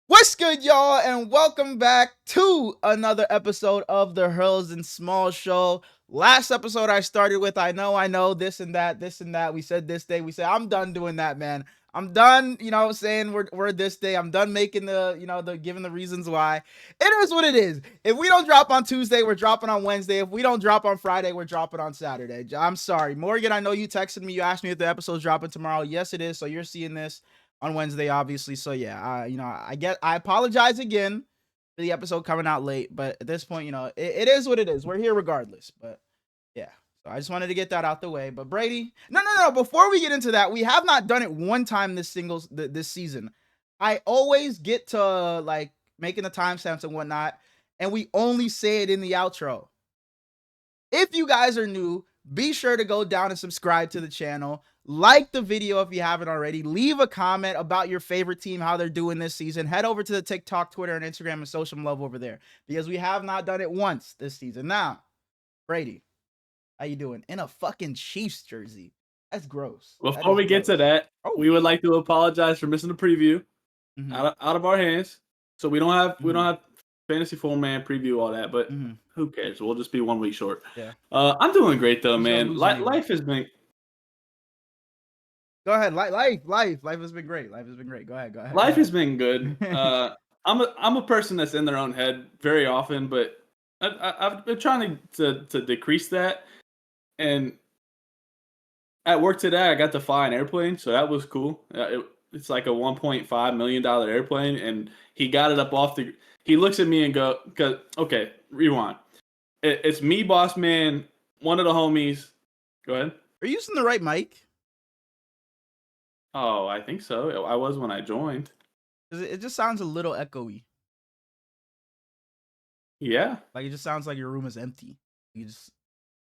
What's good, y'all, and welcome back to another episode of the Hurls and Small Show. Last episode I started with, I know, this and that. We said this day. We said, I'm done doing that, man. I'm done, saying we're this day. I'm done making the giving the reasons why. It is what it is. If we don't drop on Tuesday, we're dropping on Wednesday. If we don't drop on Friday, we're dropping on Saturday. I'm sorry. Morgan, I know you texted me. You asked me if the episode's dropping tomorrow. Yes, it is. So you're seeing this on Wednesday, obviously. So yeah, I apologize again for the episode coming out late, but at this point, it is what it is. We're here regardless. But yeah, so I just wanted to get that out the way. But Brady, no. Before we get into that, we have not done it one time this season. I always get to like making the timestamps and whatnot, and we only say it in the outro. If you guys are new, be sure to go down and subscribe to the channel. Like the video if you haven't already. Leave a comment about your favorite team, how they're doing this season. Head over to the TikTok, Twitter, and Instagram and show some love over there because we have not done it once this season. Now, Brady, how you doing? In a fucking Chiefs jersey. That's gross. Before we get to that, we would like to apologize for missing the preview out of our hands. So we don't have fantasy full man preview all that, but who cares? We'll just be 1 week short. Yeah. I'm doing great though, man. Life has been. Go ahead. Life has been great. Life has been great. Go ahead. Life has been good. I'm a person that's in their own head very often, but I've been trying to decrease that. And at work today, I got to fly an airplane, so that was cool. It's like a $1.5 million airplane, and he got it up off the. He looks at me and okay, rewind. It's me, boss man, one of the homies. Go ahead. Are you using the right mic? Oh, I think so. I was when I joined. It just sounds a little echoey. Yeah. Like it just sounds like your room is empty.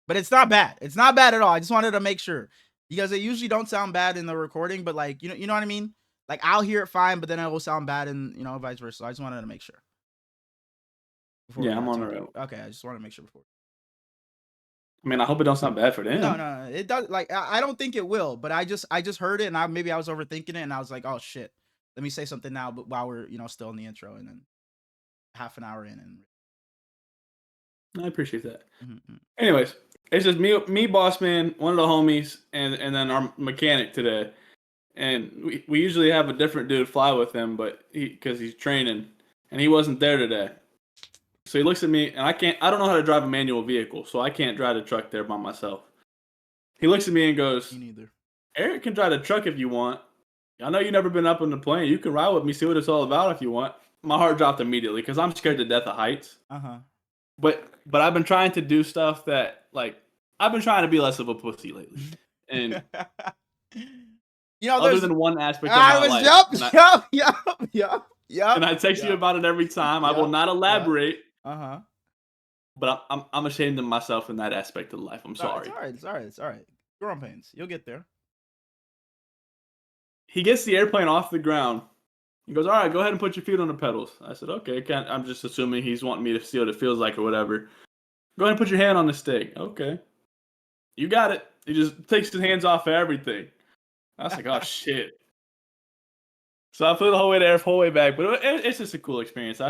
But it's not bad. It's not bad at all. I just wanted to make sure because it usually don't sound bad in the recording, but like you know what I mean. Like I'll hear it fine, but then it will sound bad, and vice versa. So I just wanted to make sure. Yeah, I'm on the road. Okay, I just want to make sure before. I mean, I hope it don't sound bad for them. No, it does. Like I don't think it will, but I just heard it, and maybe I was overthinking it, and I was like, oh shit, let me say something now, but while we're still in the intro, and then half an hour in, and I appreciate that. Anyways, it's just me, boss man, one of the homies, and then our mechanic today. And we usually have a different dude fly with him, but because he's training, and he wasn't there today. So he looks at me, and I don't know how to drive a manual vehicle, so I can't drive the truck there by myself. He looks at me and goes, me neither. Eric can drive the truck if you want. I know you've never been up on the plane. You can ride with me, see what it's all about if you want. My heart dropped immediately because I'm scared to death of heights. But I've been trying to do stuff that, like, I've been trying to be less of a pussy lately. And other than one aspect of my life. Yup. And I text you about it every time. I will not elaborate. But I'm ashamed of myself in that aspect of life. I'm sorry. It's all right. Growing pains. You'll get there. He gets the airplane off the ground. He goes, all right, go ahead and put your feet on the pedals. I said, okay. I'm just assuming he's wanting me to see what it feels like or whatever. Go ahead and put your hand on the stick. Okay. You got it. He just takes his hands off of everything. I was like, oh, shit. So I flew the whole way there, whole way back. But it's just a cool experience.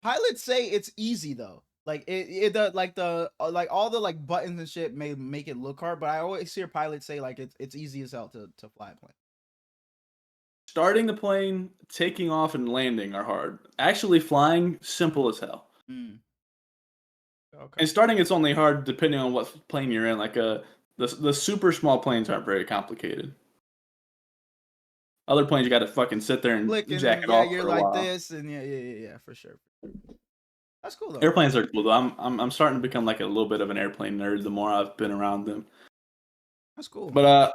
Pilots say it's easy, though. Like, all the, like, buttons and shit may make it look hard. But I always hear pilots say, like, it's easy as hell to fly a plane. Starting the plane, taking off, and landing are hard. Actually flying, simple as hell. Okay. And starting, it's only hard depending on what plane you're in. Like the super small planes aren't very complicated. Other planes, you got to fucking sit there and jack it off. Yeah, you're like this, and yeah, for sure. That's cool though. Airplanes are cool though. I'm starting to become like a little bit of an airplane nerd the more I've been around them. That's cool. But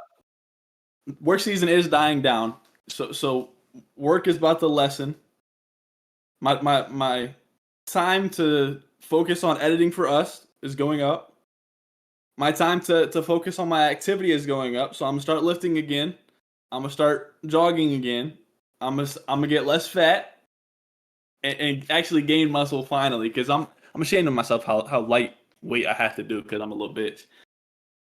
work season is dying down. So work is about to lessen. My time to focus on editing for us is going up. My time to focus on my activity is going up. So I'm gonna start lifting again. I'm gonna start jogging again. I'm gonna get less fat and actually gain muscle finally because I'm ashamed of myself how lightweight I have to do because I'm a little bitch.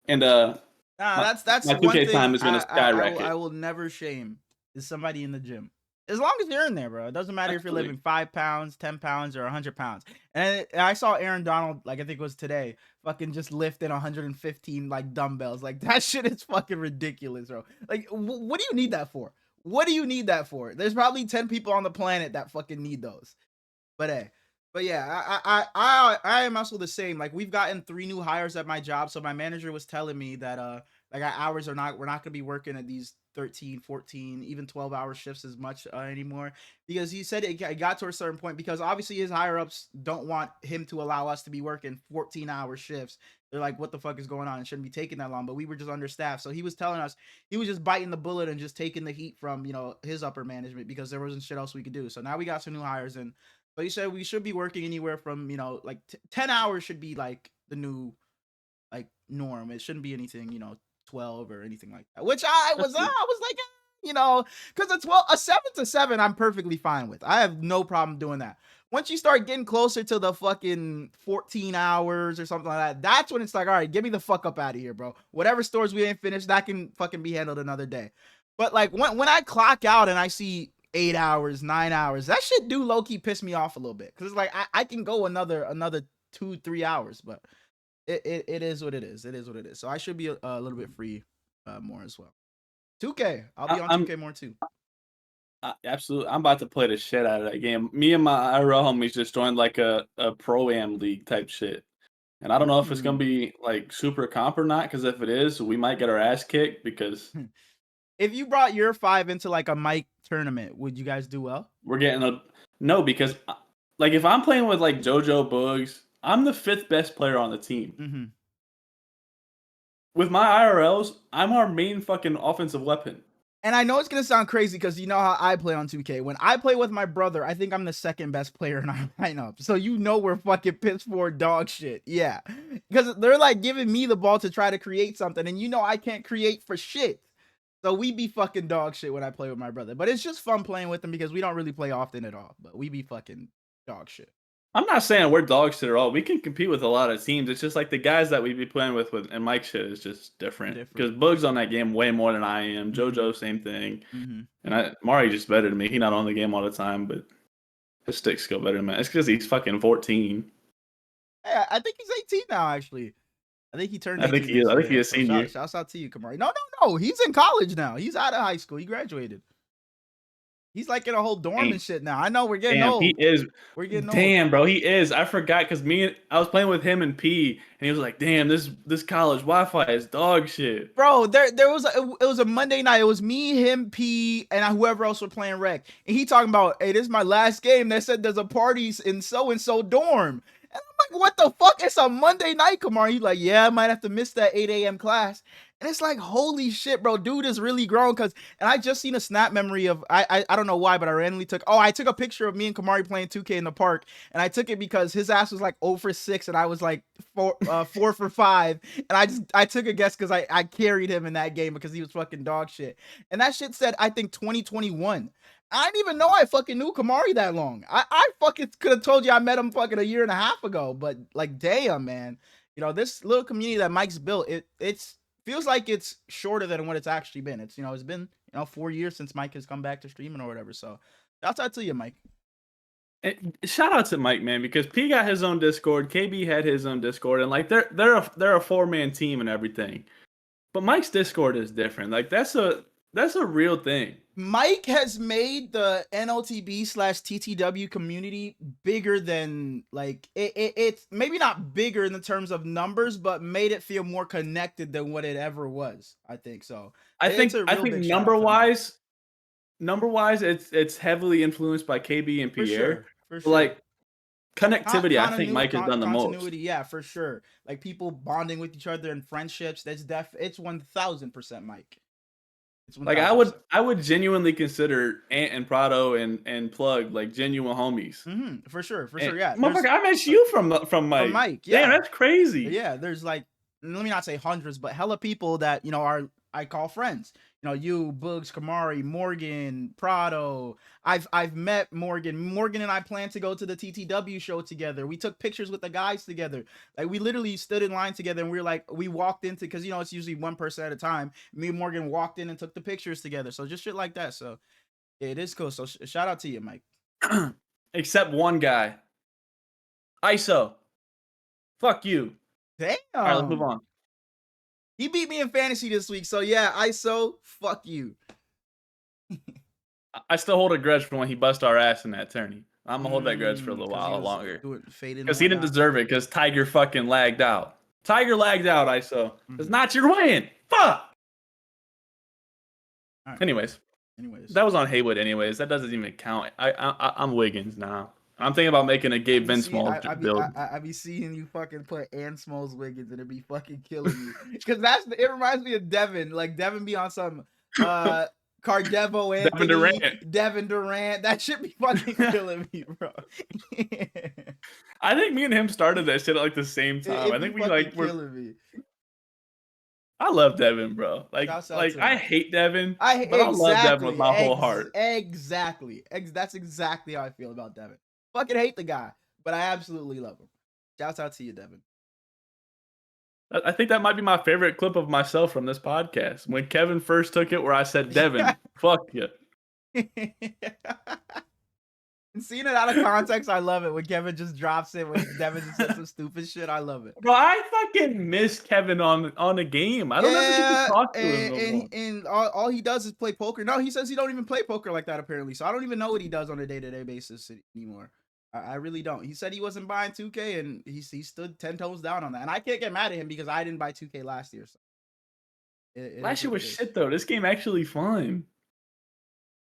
And that's my 2K time is gonna skyrocket. I will never shame is somebody in the gym. As long as you're in there, bro. It doesn't matter if you're Absolutely. living 5 pounds, 10 pounds, or 100 pounds. And I saw Aaron Donald, like I think it was today, fucking just lifting 115 like dumbbells. Like that shit is fucking ridiculous, bro. Like, what do you need that for? What do you need that for? There's probably 10 people on the planet that fucking need those. But hey, but yeah, I am also the same. Like we've gotten 3 new hires at my job. So my manager was telling me that like our hours are not we're not gonna be working at these 13, 14, even 12-hour shifts as much anymore. Because he said it got to a certain point because obviously his higher ups don't want him to allow us to be working 14-hour shifts. They're like, what the fuck is going on? It shouldn't be taking that long. But we were just understaffed. So he was telling us he was just biting the bullet and just taking the heat from, his upper management because there wasn't shit else we could do. So now we got some new hires and but he said we should be working anywhere from, like 10 hours should be like the new like norm. It shouldn't be anything, 12 or anything like that. Which That's good. I was like, because a 7 to 7, I'm perfectly fine with. I have no problem doing that. Once you start getting closer to the fucking 14 hours or something like that, that's when it's like, all right, get me the fuck up out of here, bro. Whatever stores we ain't finished, that can fucking be handled another day. But like when I clock out and I see 8 hours, 9 hours, that shit do low key piss me off a little bit. Cause it's like I can go another 2, 3 hours, but it is what it is. It is what it is. So I should be a little bit free more as well. 2K. I'll be I, on I'm 2K more too. absolutely. I'm about to play the shit out of that game. Me and my IRL homies just joined like a pro am league type shit, and I don't know if it's gonna Hmm. be like super comp or not. Because if it is, we might get our ass kicked because If you brought your 5 into like a mic tournament, would you guys do well? we're getting a no. Because like if I'm playing with like JoJo Bugs, I'm the fifth best player on the team. Hmm. With my IRLs, I'm our main fucking offensive weapon. And I know it's gonna sound crazy because you know how I play on 2K. When I play with my brother, I think I'm the second best player in our lineup. So we're fucking piss poor dog shit. Yeah, because they're like giving me the ball to try to create something, and I can't create for shit. So we be fucking dog shit when I play with my brother. But it's just fun playing with him because we don't really play often at all. But we be fucking dog shit. I'm not saying we're dog shit at all. We can compete with a lot of teams. It's just like the guys that we be playing with and Mike shit is just different. Because Different. Bug's on that game way more than I am. Mm-hmm. JoJo, same thing. Mm-hmm. And Mari just better than me. He not on the game all the time, but his stick skill better than mine. It's because he's fucking 14. Hey, I think he's 18 now, actually. I think he turned I think 18 he is. this I think year. he's a So senior. shouts out to you, Kamari. No, no, no. He's in college now. He's out of high school. He graduated. He's like in a whole dorm Damn, and shit now. I know we're getting damn, he old. is. We're getting old. Damn, bro, he is. I forgot because I was playing with him and P, and he was like, "Damn, this college Wi-Fi is dog shit." Bro, it was a Monday night. It was me, him, P, and whoever else were playing rec. And he talking about, hey, this is my last game. They said there's a party in so and so dorm. And I'm like, what the fuck? It's a Monday night, Kamar. He's like, yeah, I might have to miss that 8 a.m. class. And it's like, holy shit, bro, dude is really grown. And I just seen a snap memory of I don't know why, but I randomly I took a picture of me and Kamari playing 2K in the park, and I took it because his ass was like 0 for 6, and I was like 4 for 5, and I took a guess because I carried him in that game because he was fucking dog shit, and that shit said I think 2021. I didn't even know I fucking knew Kamari that long. I fucking could have told you I met him fucking a year and a half ago, but like, damn, man, this little community that Mike's built, it's feels like it's shorter than what it's actually been. It's been 4 years since Mike has come back to streaming or whatever. So that's out to you, Mike. Shout out to Mike, man, because P got his own Discord, KB had his own Discord, and like they're a 4-man team and everything. But Mike's Discord is different. Like that's a real thing. Mike has made the NLTB/TTW community bigger than like it's maybe not bigger in the terms of numbers, but made it feel more connected than what it ever was. I think so. It's a I real think big shout out for Mike. number wise, it's heavily influenced by KB and For Pierre. sure. For But sure. like connectivity, I think Mike has done the most. Continuity, yeah, for sure. Like people bonding with each other and friendships. It's 1,000% Mike. It's Like 1,000%. I would genuinely consider Ant and Prado and Plug like genuine homies. For sure, for And sure. Yeah, motherfucker, I met you from from Mike. Mike. Damn, Yeah, that's crazy. yeah. There's like, let me not say hundreds, but hella people that are I call friends. You, Boogs, Kamari, Morgan, Prado. I've met Morgan. Morgan and I plan to go to the TTW show together. We took pictures with the guys together. Like we literally stood in line together, and we walked into because it's usually one person at a time. Me and Morgan walked in and took the pictures together. So just shit like that. So It is cool. So shout out to you, Mike. Except one guy. ISO. Fuck you. Damn. All right, let's move on. He beat me in fantasy this week. So yeah, ISO, fuck you. I still hold a grudge from when he bust our ass in that tourney. I'm gonna hold that grudge for a little while longer. Because he didn't deserve it, because Tiger fucking lagged out. Tiger lagged out, ISO. It's not your win. Fuck! Right. Anyways. That was on Haywood anyways. That doesn't even count. I'm Wiggins now. I'm thinking about making a Gabe Vince Smallz build. I be seeing you fucking put and Smallz Wiggins and it be fucking killing you. Because it reminds me of Devin. Like Devin be on some Cardevo Anthony, Devin Durant. That shit be fucking killing me, bro. I think me and him started that shit at like the same time. I think we like were killing me. I love Devin, bro. Like I hate Devin, but I love Devin with my whole heart. Exactly. That's exactly how I feel about Devin. Fucking hate the guy, but I absolutely love him. Shouts out to you, Devin. I think that might be my favorite clip of myself from this podcast. When Kevin first took it, where I said, Devin, fuck you. And seeing it out of context, I love it. When Kevin just drops it, when Devin just says some stupid shit, I love it. Bro, I fucking miss Kevin on a game. I don't ever get to talk to him. And all he does is play poker. No, he says he don't even play poker like that, apparently. So I don't even know what he does on a day-to-day basis anymore. I really don't. He said he wasn't buying 2K, and he stood 10 toes down on that. And I can't get mad at him because I didn't buy 2K last year. So last year was shit, though. This game actually fun.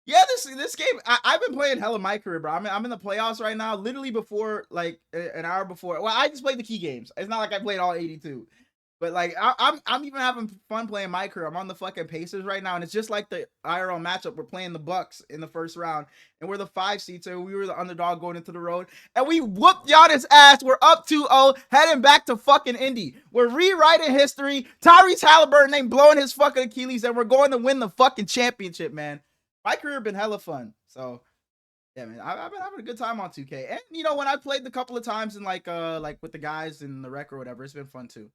Yeah, this game, I've been playing hella my career, bro. I'm in the playoffs right now. Literally before, like, an hour before. Well, I just played the key games. It's not like I played all 82. But, like, I'm even having fun playing my career. I'm on the fucking Pacers right now, and it's just like the IRL matchup. We're playing the Bucks in the first round, and we're the 5 seed, so we were the underdog going into the road, and we whooped Giannis' ass. We're up 2-0, heading back to fucking Indy. We're rewriting history. Tyrese Halliburton ain't blowing his fucking Achilles, and we're going to win the fucking championship, man. My career been hella fun, so yeah, man. I've been having a good time on 2K, and you know when I played the couple of times in like with the guys in the rec or whatever, it's been fun too.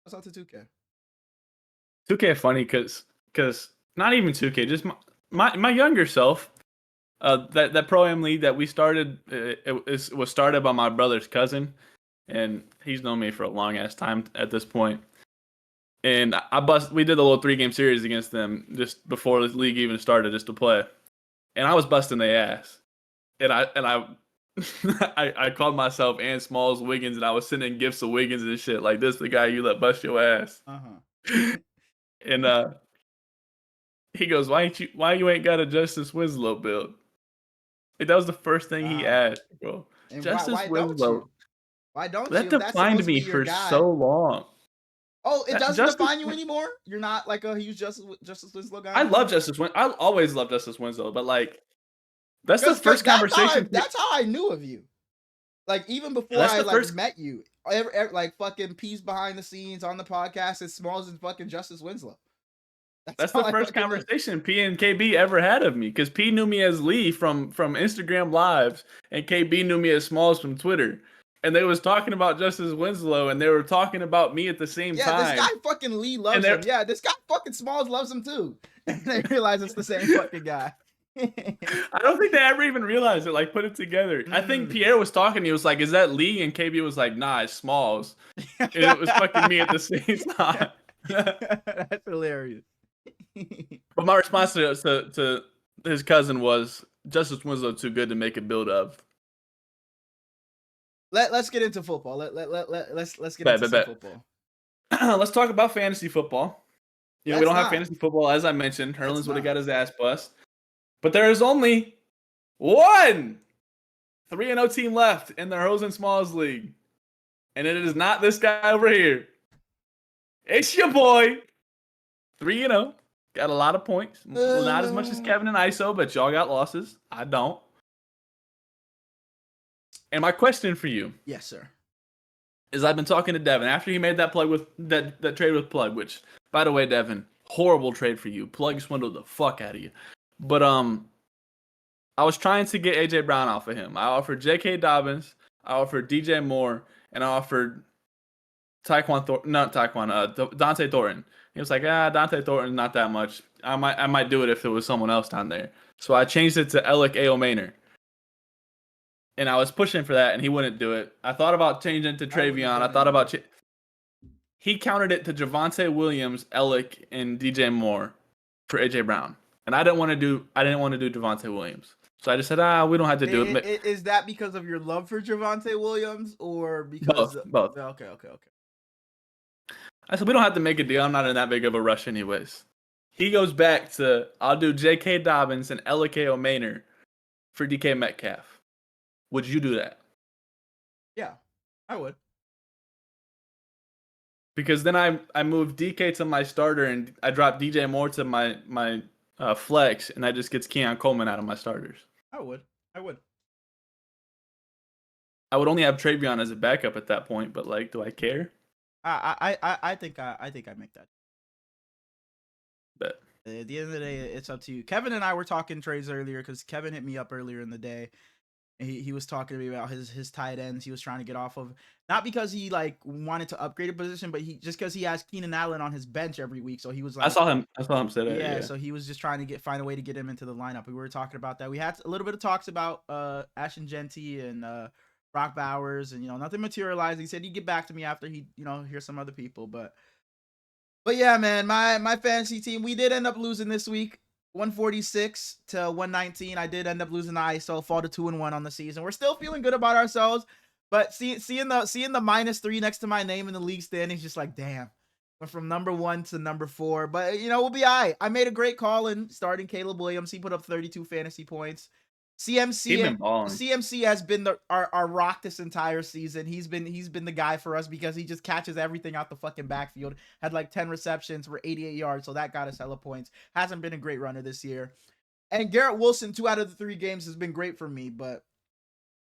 What's out to 2K? 2K funny because not even 2K, just my younger self. That Pro Am league that we started, it was started by my brother's cousin, and he's known me for a long ass time at this point. And we did a little 3-game series against them just before the league even started, just to play. And I was busting their ass. And I I called myself and Smallz Wiggins, and I was sending gifts of Wiggins and shit like, this the guy you let bust your ass. And he goes, why you ain't got a Justice Winslow build? Like, that was the first thing he asked, bro. And Justice Winslow. Why don't that you? That defined me for so long. Oh, it doesn't define you anymore? You're not like a huge Justice Winslow guy? I love Justice Winslow. I always love Justice Winslow, but like, that's the first conversation. That's how I knew of you. Like, even before I met you, like fucking peas behind the scenes on the podcast, it's Smallz and fucking Justice Winslow. That's the first conversation P and KB ever had of me, because P knew me as Lee from Instagram Lives, and KB knew me as Smallz from Twitter. And they was talking about Justice Winslow, and they were talking about me at the same time. Yeah, this guy fucking Lee loves him. Yeah, this guy fucking Smallz loves him too. And they realize it's the same fucking guy. I don't think they ever even realized it, like, put it together. I think Pierre was talking, he was like, is that Lee? And KB was like, nah, it's Smallz. And it was fucking me at the same time. That's hilarious. But my response to his cousin was, Justice Winslow too good to make a build of. Let's get into football. Let's get into football. Let's talk about fantasy football. We don't have fantasy football, as I mentioned. Herlin's would have got his ass bust. But there is only one 3-0 team left in the Hurls and Smallz League. And it is not this guy over here. It's your boy. 3-0. Got a lot of points. Well, not as much as Kevin and ISO, but y'all got losses. I don't. And my question for you, yes, sir, is I've been talking to Devin after he made that plug with that trade with Plug, which, by the way, Devin, horrible trade for you. Plug swindled the fuck out of you. But I was trying to get AJ Brown off of him. I offered J.K. Dobbins, I offered DJ Moore, and I offered Dante Thornton. He was like, Dante Thornton's not that much. I might do it if it was someone else down there. So I changed it to Alec Aomaner. And I was pushing for that, and he wouldn't do it. I thought about changing it to Travion. I thought about he countered it to Javonte Williams, Alec, and DJ Moore for AJ Brown. And I didn't want to do Javonte Williams. So I just said, we don't have to do it. Is that because of your love for Javonte Williams, or because both? Okay. I said we don't have to make a deal. I'm not in that big of a rush, anyways. He goes back to I'll do J.K. Dobbins and Alec Aomaner for DK Metcalf. Would you do that? Yeah, I would. Because then I moved DK to my starter and I dropped DJ Moore to my flex, and that just gets Keon Coleman out of my starters. I would. I would only have Travion as a backup at that point, but like, do I care? I think I make that. But at the end of the day, it's up to you. Kevin and I were talking trades earlier because Kevin hit me up earlier in the day. He was talking to me about his tight ends. He was trying to get off of, not because he like wanted to upgrade a position, but he just because he has Keenan Allen on his bench every week. So he was like, I saw him say that. Yeah, so he was just trying to find a way to get him into the lineup. We were talking about that. We had a little bit of talks about Ashton Genty and Brock Bowers, and nothing materialized. He said he'd get back to me after he hear some other people, but yeah, man, my fantasy team, we did end up losing this week. 146 to 119. I did end up losing the ISO, fall to 2-1 on the season. We're still feeling good about ourselves, but seeing the -3 next to my name in the league standings, just like, damn, went from number 1 to number 4. But we'll be all right. I made a great call in starting Caleb Williams. He put up 32 fantasy points. CMC has been our rock this entire season. He's been the guy for us because he just catches everything out the fucking backfield. Had like 10 receptions for 88 yards, so that got us hella points. Hasn't been a great runner this year. And Garrett Wilson, 2 out of the 3 games has been great for me, but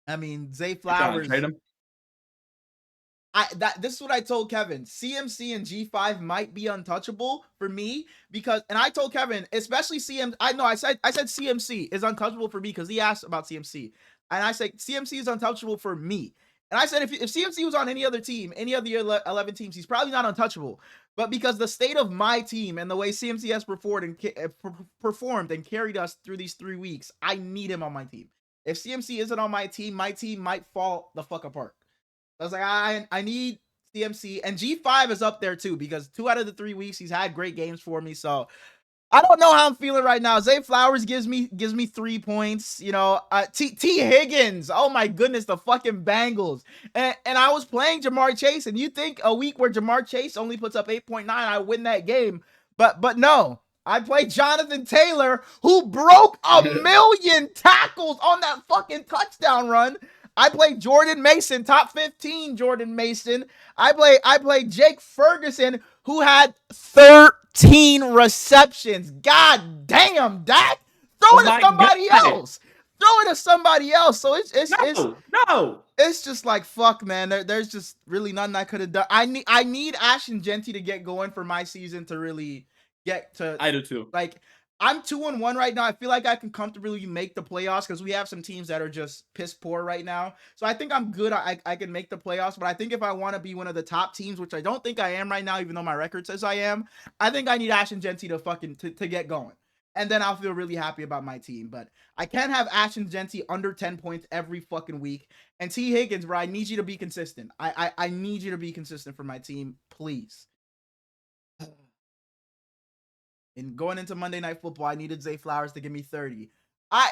I mean, Zay Flowers. Trade him? This is what I told Kevin. CMC and G5 might be untouchable for me because, and I told Kevin, especially I said CMC is untouchable for me because he asked about CMC, and I said CMC is untouchable for me. And I said if CMC was on any other team, any of the 11 teams, he's probably not untouchable. But because the state of my team and the way CMC has performed and carried us through these 3 weeks, I need him on my team. If CMC isn't on my team might fall the fuck apart. I was like, I need CMC, and G5 is up there too because 2 out of the 3 weeks he's had great games for me. So I don't know how I'm feeling right now. Zay Flowers gives me 3 points. T Higgins. Oh my goodness, the fucking Bengals. And I was playing Jamar Chase, and you think a week where Jamar Chase only puts up 8.9, I win that game. But no. I played Jonathan Taylor, who broke 1,000,000 tackles on that fucking touchdown run. I played Jordan Mason, top 15 Jordan Mason. I played Jake Ferguson, who had 13 receptions. God damn, Dak. Throw it to somebody else. Throw it to somebody else. So it's just like, fuck, man. There's just really nothing I could have done. I need Ashton Genty to get going for my season to really get to. I do too. Like, I'm 2-1 right now. I feel like I can comfortably make the playoffs because we have some teams that are just piss poor right now. So I think I'm good. I can make the playoffs. But I think if I want to be one of the top teams, which I don't think I am right now, even though my record says I am, I think I need Ashton Genty to get going. And then I'll feel really happy about my team. But I can't have Ashton Genty under 10 points every fucking week. And T. Higgins, bro, I need you to be consistent. I need you to be consistent for my team, please. And going into Monday Night Football, I needed Zay Flowers to give me 30.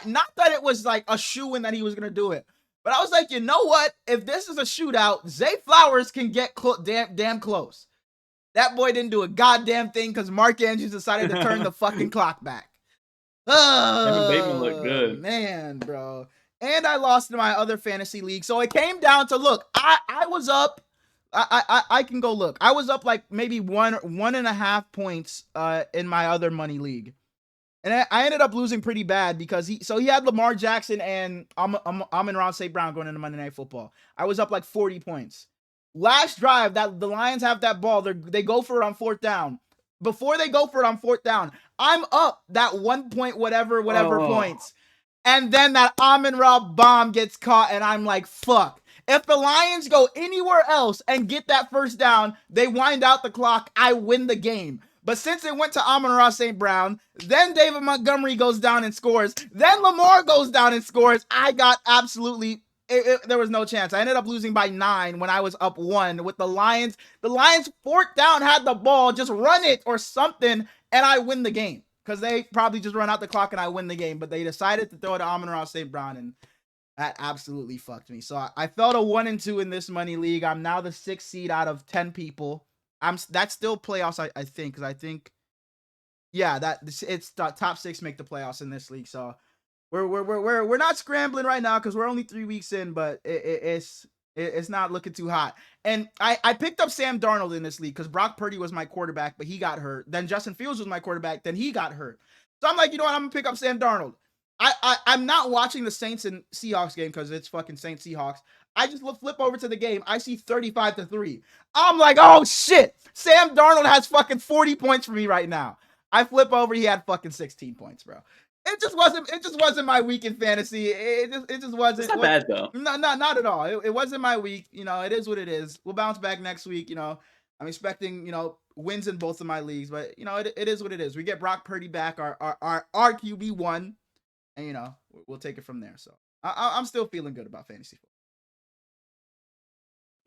Not that it was like a shoo-in that he was going to do it, but I was like, you know what? If this is a shootout, Zay Flowers can get damn close. That boy didn't do a goddamn thing because Mark Andrews decided to turn the fucking clock back. Kevin Bateman looked good. Man, bro. And I lost in my other fantasy league. So it came down to, look, I was up. I can go look. I was up like maybe 1.5 points in my other money league, and I ended up losing pretty bad because he had Lamar Jackson and Amon-Ra St. Brown going into Monday Night Football. I was up like 40 points. Last drive, that the Lions have that ball, they go for it on 4th down. Before they go for it on 4th down, I'm up that 1 point whatever points, and then that Amon-Ra bomb gets caught, and I'm like, fuck. If the Lions go anywhere else and get that 1st down, they wind out the clock, I win the game. But since it went to Amon-Ra St. Brown, then David Montgomery goes down and scores, then Lamar goes down and scores, I got absolutely there was no chance. I ended up losing by 9 when I was up 1 with the Lions. The Lions 4th down had the ball, just run it or something, and I win the game. Because they probably just run out the clock and I win the game. But they decided to throw it to Amon-Ra St. Brown, and that absolutely fucked me. So I fell to 1 and 2 in this money league. I'm now the 6th seed out of 10 people. That's still playoffs, I think, because I think, yeah, it's top 6 make the playoffs in this league. So we're not scrambling right now because we're only 3 weeks in, but it's not looking too hot. And I picked up Sam Darnold in this league because Brock Purdy was my quarterback, but he got hurt. Then Justin Fields was my quarterback, then he got hurt. So I'm like, you know what? I'm gonna pick up Sam Darnold. I'm not watching the Saints and Seahawks game because it's fucking Saints Seahawks. I just flip over to the game. I see 35-3. I'm like, oh shit! Sam Darnold has fucking 40 points for me right now. I flip over. He had fucking 16 points, bro. It just wasn't my week in fantasy. It just wasn't. It's not bad though. No, not at all. It wasn't my week. You know, it is what it is. We'll bounce back next week. You know, I'm expecting, you know, wins in both of my leagues, but you know, it is what it is. We get Brock Purdy back, our QB1, and you know, we'll take it from there. So I'm still feeling good about fantasy football.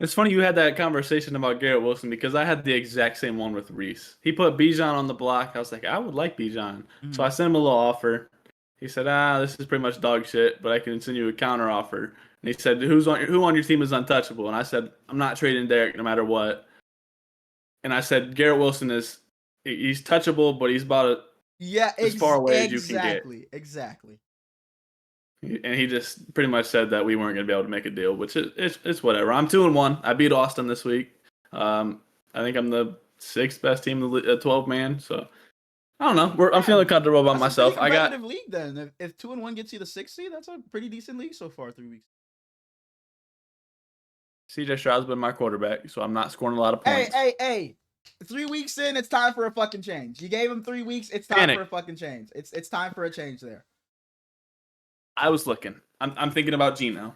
It's funny you had that conversation about Garrett Wilson because I had the exact same one with Reese. He put Bijan on the block. I was like, I would like Bijan. So I sent him a little offer. He said, this is pretty much dog shit, but I can send you a counter offer. And he said, who on your team is untouchable? And I said, I'm not trading Derek no matter what. And I said, Garrett Wilson he's touchable, but he's about as far away as you can get. Exactly. And he just pretty much said that we weren't going to be able to make a deal, which it's whatever. I'm 2-1. I beat Austin this week. I think I'm the 6th best team in the 12-man. So I don't know. I'm feeling comfortable about myself. I got league then. If 2-1 gets you the 6th seed, that's a pretty decent league so far. 3 weeks. CJ Stroud's been my quarterback, so I'm not scoring a lot of points. Hey. 3 weeks in, it's time for a fucking change. You gave him 3 weeks. It's time for a fucking change. It's time for a change there. I was looking. I'm thinking about Geno.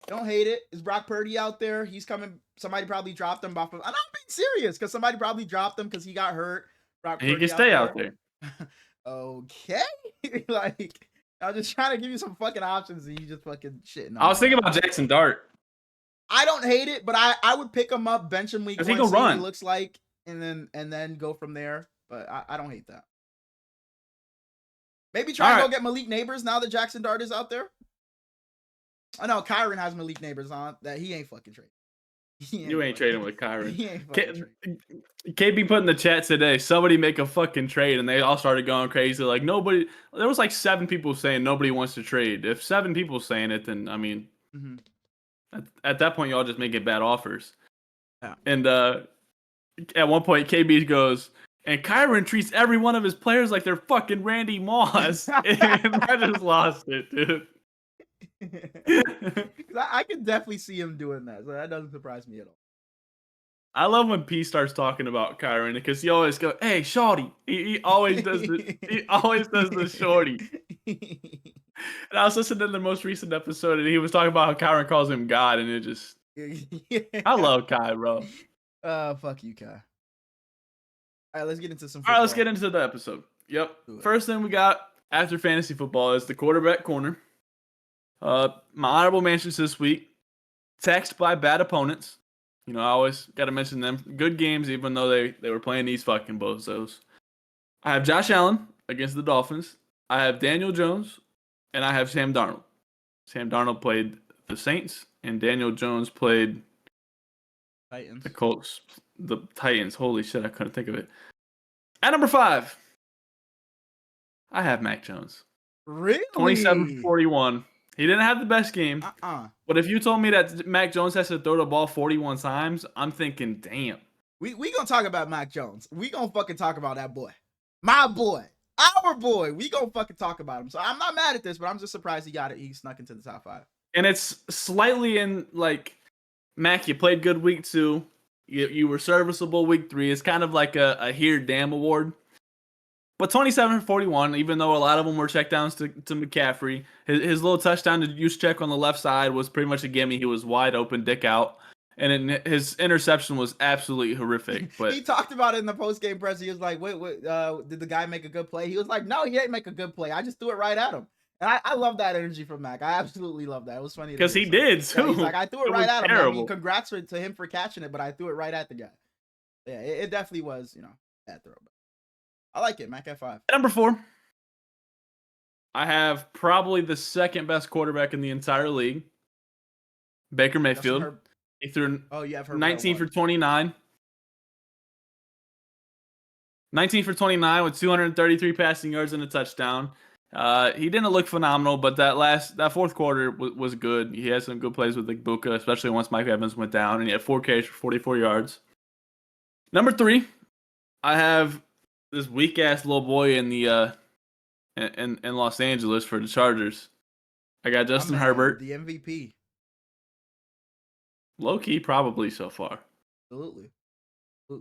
Don't hate it. Is Brock Purdy out there? He's coming. Somebody probably dropped him off of. I'm not being serious because somebody probably dropped him because he got hurt. Brock Purdy he can stay out there. Okay. Like, I'm just trying to give you some fucking options and you just fucking shitting. I was thinking about Jackson Dart. I don't hate it, but I would pick him up, bench him week 1, see what he looks like, and then go from there. But I don't hate that. Maybe try and go get Malik Neighbors now that Jackson Dart is out there. I know Kyron has Malik Neighbors on that he ain't fucking trading. You ain't trading with Kyron. KB put in the chat today, somebody make a fucking trade, and they all started going crazy. Like nobody, there was like 7 people saying nobody wants to trade. If 7 people saying it, then I mean, at that point y'all just making bad offers. Yeah. And at one point KB goes, and Kyron treats every one of his players like they're fucking Randy Moss. And I just lost it, dude. I can definitely see him doing that. So that doesn't surprise me at all. I love when P starts talking about Kyron because he always goes, "Hey, shorty." He always does the shorty. And I was listening to the most recent episode, and he was talking about how Kyron calls him God, and it just I love Kai, bro. Fuck you, Kai. All right, let's get into some football. All right, let's get into the episode. Yep. First thing we got after fantasy football is the quarterback corner. My honorable mentions this week, text by bad opponents. You know, I always got to mention them. Good games, even though they were playing these fucking bozos. I have Josh Allen against the Dolphins. I have Daniel Jones, and I have Sam Darnold. Sam Darnold played the Saints, and Daniel Jones played Titans. The Colts. The Titans. Holy shit, I couldn't think of it. At number 5, I have Mac Jones. Really? 27-41. He didn't have the best game. But if you told me that Mac Jones has to throw the ball 41 times, I'm thinking, damn. We gonna talk about Mac Jones. We gonna fucking talk about that boy. My boy. Our boy. We gonna fucking talk about him. So I'm not mad at this, but I'm just surprised he got it. He snuck into the top 5. And it's slightly in, like, Mac, you played good week 2. You were serviceable week 3. It's kind of like a here damn award. But 27-41, even though a lot of them were checkdowns to McCaffrey, his little touchdown to use check on the left side was pretty much a gimme. He was wide open, dick out. and his interception was absolutely horrific. But he talked about it in the post game press. He was like, "Wait, did the guy make a good play?" He was like, "No, he didn't make a good play. I just threw it right at him." And I love that energy from Mac. I absolutely love that. It was funny because he so. did too. Yeah, he's like, "I threw it right at him. Terrible. I mean, congrats to him for catching it, but I threw it right at the guy." Yeah, it definitely was, that throw. But I like it. Mac at 5. Number 4. I have probably the second best quarterback in the entire league, Baker Mayfield. He threw you have Herbert 19 for 29. 19 for 29 with 233 passing yards and a touchdown. He didn't look phenomenal, but that fourth quarter was good. He had some good plays with Buka, especially once Mike Evans went down, and he had 4 carries for 44 yards. Number 3, I have this weak ass little boy in the in Los Angeles for the Chargers. I got Justin Herbert, the MVP. Low key, probably so far. Absolutely.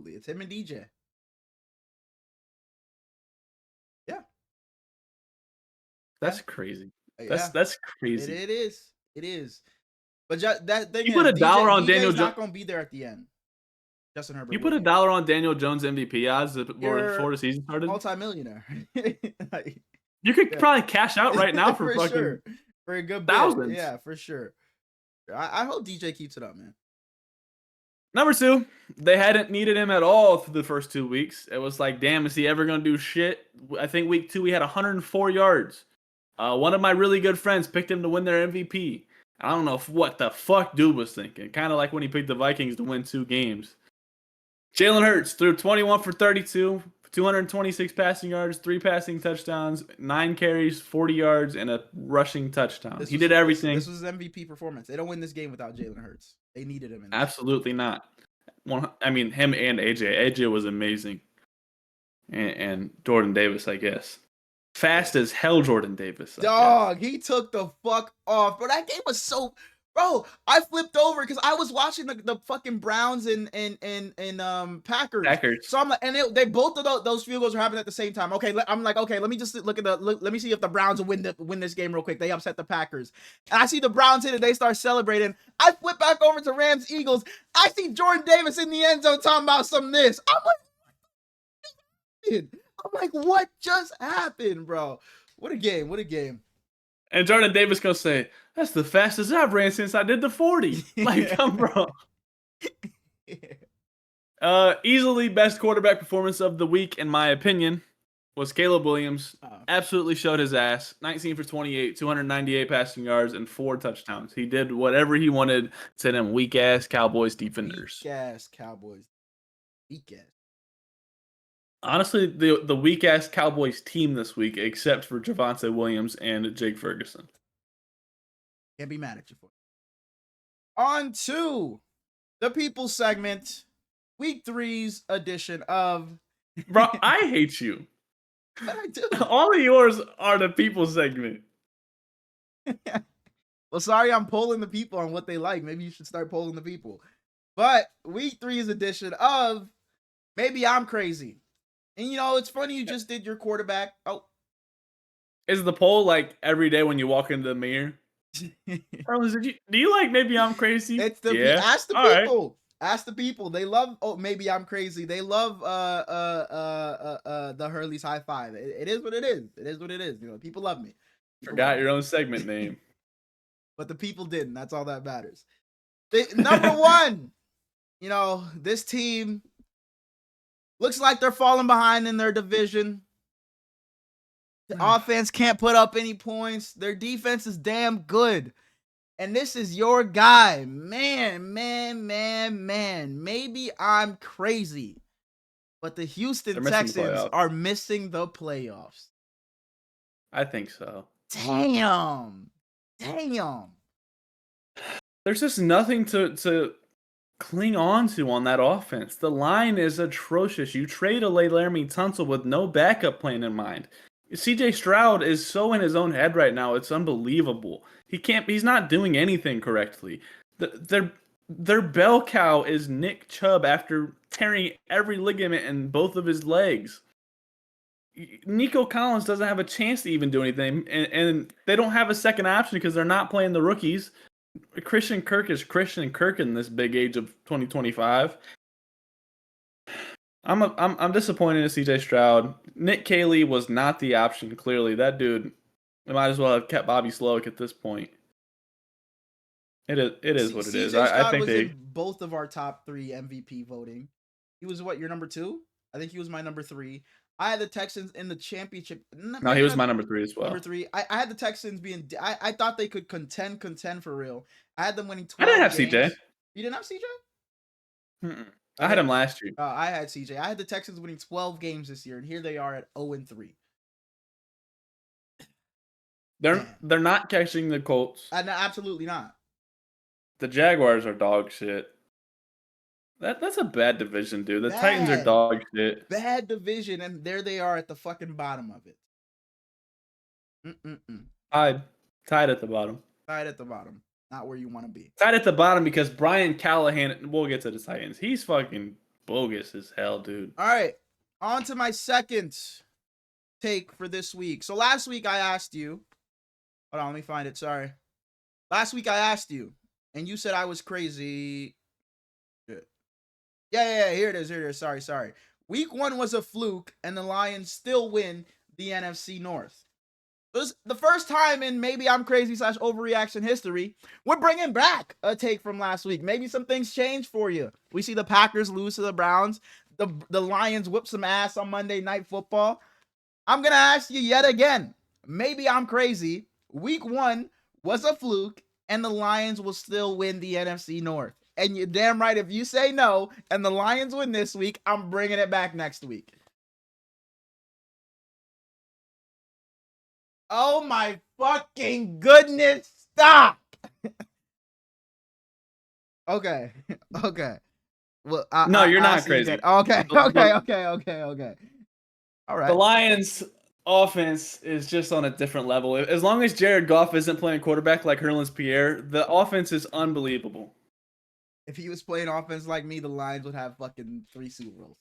It's him and DJ. Yeah. That's crazy. That's crazy. It is. But that thing you put $1 on Daniel Jones. Not going to be there at the end. Justin Herbert. You put $1 on Daniel Jones MVP odds before the season started. Multi-millionaire. You could probably cash out right now for fucking sure. For a good thousands. Bit. Yeah, for sure. I hope DJ keeps it up, man. Number 2, they hadn't needed him at all through the first 2 weeks. It was like, damn, is he ever going to do shit? I think week 2 he had 104 yards. One of my really good friends picked him to win their MVP. I don't know what the fuck dude was thinking. Kind of like when he picked the Vikings to win 2 games. Jalen Hurts threw 21 for 32, 226 passing yards, 3 passing touchdowns, 9 carries, 40 yards, and a rushing touchdown. He did everything. This was his MVP performance. They don't win this game without Jalen Hurts. They needed him. Absolutely not. I mean, him and AJ. AJ was amazing. And Jordan Davis, I guess. Fast as hell, Jordan Davis. Dog, he took the fuck off. Bro, that game was so... Bro, I flipped over because I was watching the fucking Browns and Packers. So I'm like, and they both of those field goals were happening at the same time. Okay, I'm like, okay, let me just look at let me see if the Browns will win this game real quick. They upset the Packers, and I see the Browns hit it. They start celebrating. I flip back over to Rams Eagles. I see Jordan Davis in the end zone talking about some this. I'm like, what just happened, bro? What a game! And Jordan Davis gonna say, "That's the fastest I've ran since I did the 40." Like, come bro. Easily best quarterback performance of the week, in my opinion, was Caleb Williams. Absolutely showed his ass. 19 for 28, 298 passing yards, and 4 touchdowns. He did whatever he wanted to them weak ass Cowboys defenders. Weak ass Cowboys. Weak ass. Honestly, the weak ass Cowboys team this week, except for Javonte Williams and Jake Ferguson. Can't be mad at you for it. On to the people segment, week 3's edition of. Bro, I hate you. But I do. All of yours are the people segment. Well, sorry, I'm polling the people on what they like. Maybe you should start polling the people. But week 3's edition of Maybe I'm Crazy. And it's funny you just did your quarterback. Oh. Is the poll like every day when you walk into the mirror? Carlos, do you like Maybe I'm Crazy? It's ask the people. Right. Ask the people. They love Maybe I'm Crazy. They love the Hurley's high five. It is what it is. It is what it is. People love me. Forgot your own segment name. But the people didn't. That's all that matters. Number 1, this team looks like they're falling behind in their division. The offense can't put up any points. Their defense is damn good. And this is your guy. Man. Maybe I'm crazy. But the Houston Texans are missing the playoffs. I think so. Damn. There's just nothing to cling on to on that offense. The line is atrocious. You trade away Laramie Tunsil with no backup plan in mind. CJ Stroud is so in his own head right now. It's unbelievable. He's not doing anything correctly. Their bell cow is Nick Chubb after tearing every ligament in both of his legs. Nico Collins doesn't have a chance to even do anything, and they don't have a second option because they're not playing the rookies. Christian Kirk is Christian Kirk in this big age of 2025. I'm disappointed in CJ Stroud. Nick Caley was not the option. Clearly, that dude, they might as well have kept Bobby Slowick at this point. It is what it is. CJ I Stroud think was they. in both of our top 3 MVP voting. He was what, your number 2? I think he was my number 3. I had the Texans in the championship. No, he Maybe was not my number 3 as number well. 3. I had the Texans being. I thought they could contend for real. I had them winning I didn't 12 have games. CJ. You didn't have CJ? Mm-mm. I had Okay. him last year. I had CJ. I had the Texans winning 12 games this year, and here they are at 0-3. They're not catching the Colts. No, absolutely not. The Jaguars are dog shit. That's a bad division, dude. The Titans are dog shit. Bad division, and there they are at the fucking bottom of it. Tied at the bottom. Tied at the bottom. Not where you want to be. Tied at the bottom because Brian Callahan. We'll get to the Titans. He's fucking bogus as hell, dude. All right, on to my second take for this week. So last week I asked you. Hold on, let me find it. Sorry. Last week I asked you, and you said I was crazy. Good. Yeah. Here it is. Sorry. Week 1 was a fluke, and the Lions still win the NFC North. This is the first time in maybe I'm crazy / overreaction history. We're bringing back a take from last week. Maybe some things change for you. We see the Packers lose to the Browns. The Lions whip some ass on Monday Night Football. I'm going to ask you yet again. Maybe I'm crazy. Week 1 was a fluke, and the Lions will still win the NFC North. And you're damn right if you say no, and the Lions win this week, I'm bringing it back next week. Oh my fucking goodness, stop! Okay. Well, No, you're not see you crazy. then. Okay. All right. The Lions' offense is just on a different level. As long as Jared Goff isn't playing quarterback like Herlens Pierre, the offense is unbelievable. If he was playing offense like me, the Lions would have fucking 3 Super Bowls.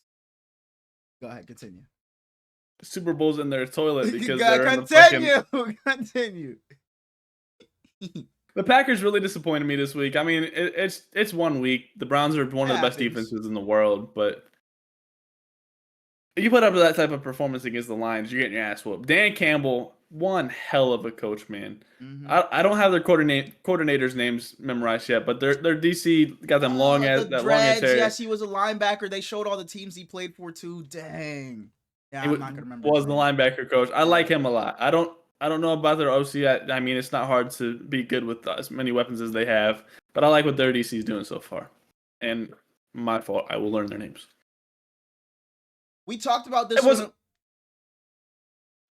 Go ahead, continue. Super Bowl's in their toilet because they're in the fucking... Continue. The Packers really disappointed me this week. I mean, it's 1 week. The Browns are one of the best defenses in the world, but you put up that type of performance against the Lions, you're getting your ass whooped. Dan Campbell, one hell of a coach, man. Mm-hmm. I don't have their coordinators' names memorized yet, but their DC got them long as that long ass hair. Yes, he was a linebacker. They showed all the teams he played for too. Dang. Yeah, I'm not gonna remember. Was the linebacker coach? I like him a lot. I don't know about their OC. I mean, it's not hard to be good with as many weapons as they have, but I like what their DC is doing so far. And my fault. I will learn their names. We talked about this.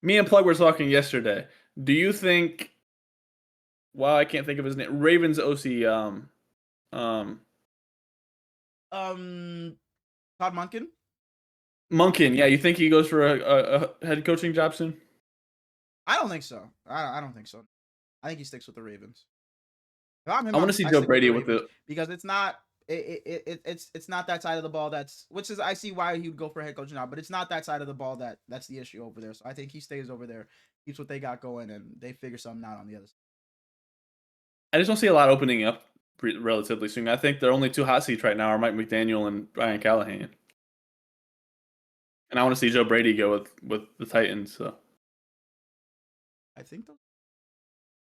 Me and Plug were talking yesterday. Do you think? Well, I can't think of his name. Ravens OC. Todd Monken. Monken, yeah. You think he goes for a head coaching job soon? I don't think so. I don't think so. I think he sticks with the Ravens. If I'm him, I want to see Joe Brady with it because it's not. It's not that side of the ball which is I see why he would go for a head coach now, but it's not that side of the ball that's the issue over there. So I think he stays over there, keeps what they got going, and they figure something out on the other side. I just don't see a lot opening up relatively soon. I think their only 2 hot seats right now are Mike McDaniel and Brian Callahan. And I want to see Joe Brady go with the Titans. So I think though,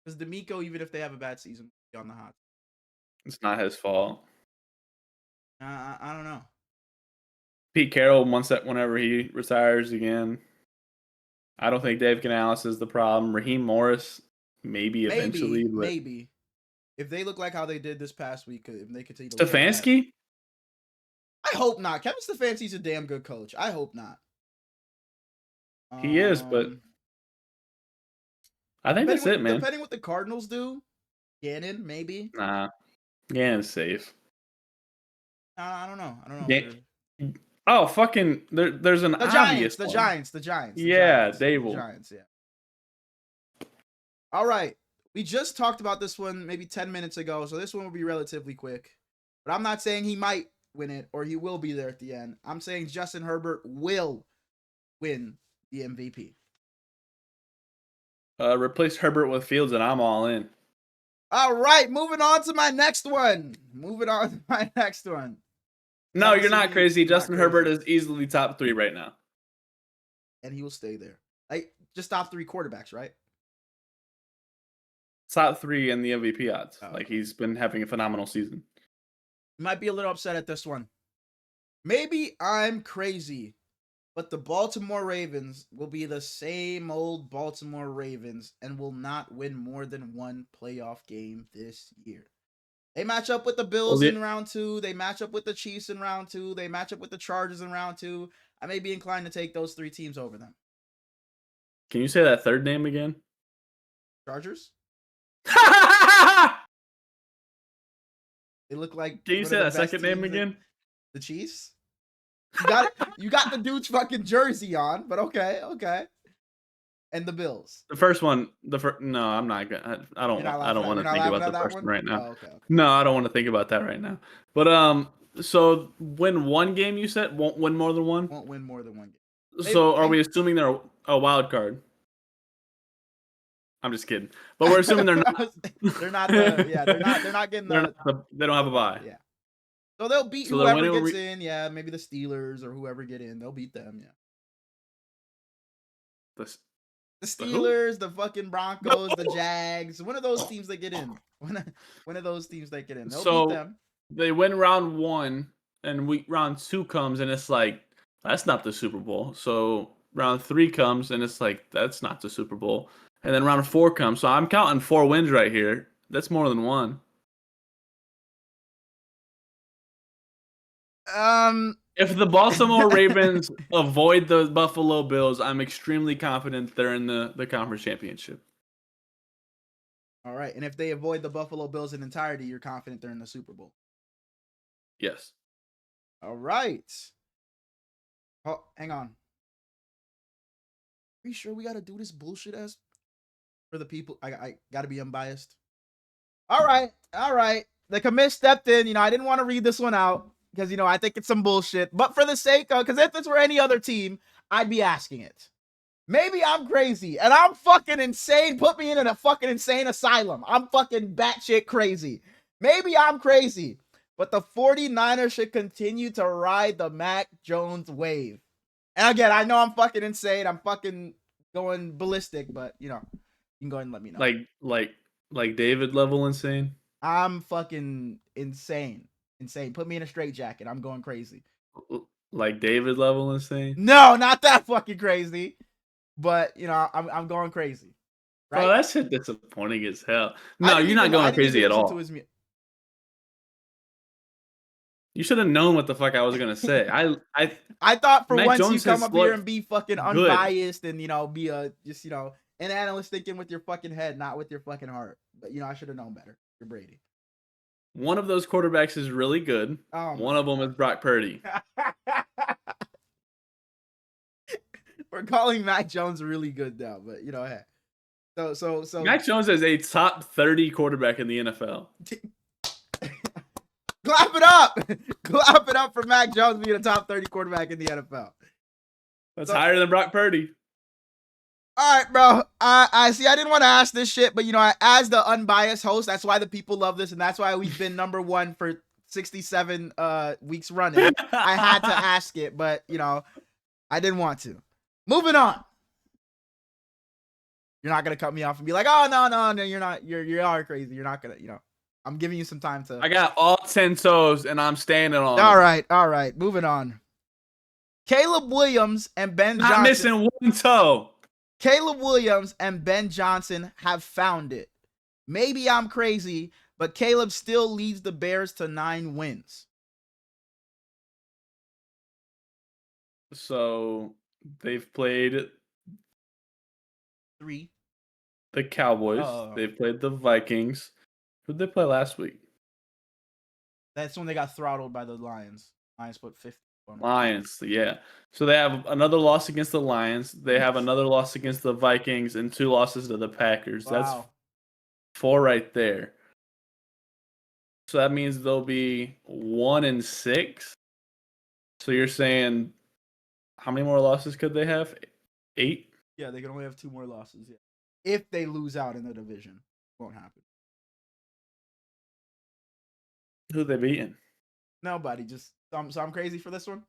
because D'Amico, even if they have a bad season, be on the hot. It's not his fault. I don't know. Pete Carroll whenever he retires again. I don't think Dave Canales is the problem. Raheem Morris, maybe eventually. Maybe. If they look like how they did this past week, if they continue to Stefanski? I hope not. Kevin Stefanski's a damn good coach. I hope not. He is, but I think that's it, man. Depending what the Cardinals do, Gannon, maybe. Nah. Gannon's safe. I don't know. Oh, fucking! There's an obvious one. The Giants. Yeah, Dable. The Giants. Yeah. All right, we just talked about this one maybe 10 minutes ago, so this one will be relatively quick. But I'm not saying he might win it or he will be there at the end. I'm saying Justin Herbert will win the MVP. Replace Herbert with Fields, and I'm all in. All right, moving on to my next one. No, Tell you're us if not crazy. you're not Justin Herbert crazy. is easily top 3 right now. And he will stay there. Like just top 3 quarterbacks, right? Top 3 in the MVP odds. Oh, Like okay. he's been having a phenomenal season. Might be a little upset at this one. Maybe I'm crazy, but the Baltimore Ravens will be the same old Baltimore Ravens and will not win more than one playoff game this year. They match up with the Well, Bills in round 2. They match up with the Chiefs in round 2. They match up with the Chargers in round 2. I may be inclined to take those 3 teams over them. can you say that third name again? Chargers? Can They look like you one say of the that best second name teams in again? the Chiefs. You got it. You got the dude's fucking jersey on, but okay. And the Bills. The first one, no, I'm not gonna. I You're don't not want. I don't laughing at. want You're to not think laughing about at the that first one one. right now. Oh, okay. No, I don't want to think about that right now. But so win one game. You said won't win more than one. Won't win more than one game. So are we assuming they're a wild card? I'm just kidding. But we're assuming they're not. They're not the. Yeah, they're not. They're not getting They're the. not they don't have a bye. Yeah. So they'll beat So they're whoever winning. gets in. Yeah, maybe the Steelers or whoever get in. They'll beat them. Yeah. The, The who? Steelers, the fucking Broncos, the Jags. One of those teams that get in. One of those teams that get in. They'll beat So them. they win round 1, and round 2 comes, and it's like that's not the Super Bowl. So round 3 comes, and it's like that's not the Super Bowl. And then round 4 comes. So I'm counting 4 wins right here. That's more than one. If the Baltimore Ravens avoid the Buffalo Bills, I'm extremely confident they're in the conference championship. All right, and if they avoid the Buffalo Bills in entirety, you're confident they're in the Super Bowl. Yes. All right. Oh, hang on. Are you sure we gotta do this bullshit as for the people? I gotta be unbiased. All right. The commish stepped in. I didn't want to read this one out because I think it's some bullshit. But for the sake of, because if this were any other team, I'd be asking it. Maybe I'm crazy and I'm fucking insane. Put me in a fucking insane asylum. I'm fucking batshit crazy. Maybe I'm crazy. But the 49ers should continue to ride the Mac Jones wave. And again, I know I'm fucking insane. I'm fucking going ballistic, but you can go ahead and let me know. Like David level insane. I'm fucking insane. Put me in a straitjacket. I'm going crazy. Like David level insane. No, not that fucking crazy. But I'm going crazy. Right? Bro, that shit disappointing as hell. No, you're not going crazy at all. You should have known what the fuck I was gonna say. I thought for Mac once Jones you come up here and be fucking good. unbiased and be a just an analyst thinking with your fucking head, not with your fucking heart. But I should have known better. You're Brady. One of those quarterbacks is really good. One of them is Brock Purdy. We're calling Mac Jones really good now, but hey. So Mac Jones is a top 30 quarterback in the NFL. Clap it up! Clap it up for Mac Jones being a top 30 quarterback in the NFL. That's higher than Brock Purdy. All right, bro. I see. I didn't want to ask this shit, but as the unbiased host, that's why the people love this, and that's why we've been number 1 for 67 weeks running. I had to ask it, but I didn't want to. Moving on. You're not gonna cut me off and be like, "Oh no, you're not. You are crazy. You're not gonna. I'm giving you some time to." I got all 10 toes, and I'm standing on. All right. Moving on. Caleb Williams and Ben Johnson. Not missing one toe. Caleb Williams and Ben Johnson have found it. Maybe I'm crazy, but Caleb still leads the Bears to 9 wins. So they've played 3. The Cowboys. They've played the Vikings. Who'd they play last week? That's when they got throttled by the Lions. Lions put 50 on them. Lions, yeah. So they have another loss against the Lions. They have another loss against the Vikings and 2 losses to the Packers. Wow. That's 4 right there. So that means they'll be 1-6. So you're saying how many more losses could they have? 8? Yeah, they can only have 2 more losses. Yeah, if they lose out in the division, won't happen. Who they beating? Nobody. Just so I'm crazy for this one.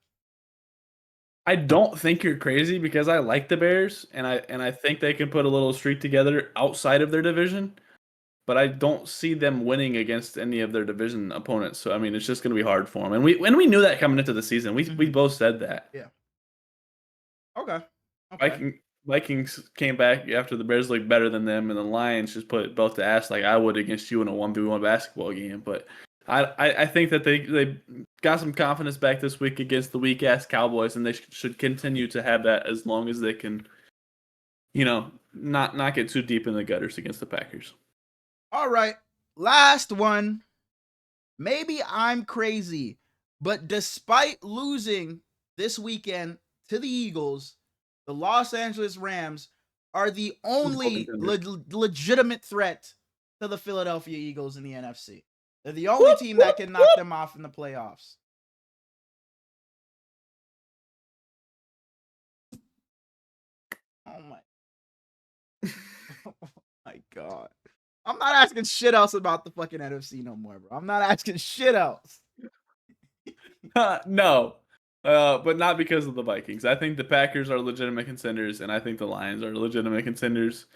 I don't think you're crazy because I like the Bears and I think they can put a little streak together outside of their division, but I don't see them winning against any of their division opponents. So I mean, it's just going to be hard for them. And we knew that coming into the season. We both said that. Yeah. Okay. Okay. Vikings came back after the Bears looked better than them, and the Lions just put it both to ass like I would against you in a 1v1 basketball game. But I think that they got some confidence back this week against the weak ass Cowboys, and they should continue to have that as long as they can, not get too deep in the gutters against the Packers. All right. Last one. Maybe I'm crazy, but despite losing this weekend to the Eagles, the Los Angeles Rams are the only legitimate threat to the Philadelphia Eagles in the NFC. They're the only team that can knock them off in the playoffs. Oh my God. I'm not asking shit else about the fucking NFC no more, bro. I'm not asking shit else. No. But not because of the Vikings. I think the Packers are legitimate contenders, and I think the Lions are legitimate contenders.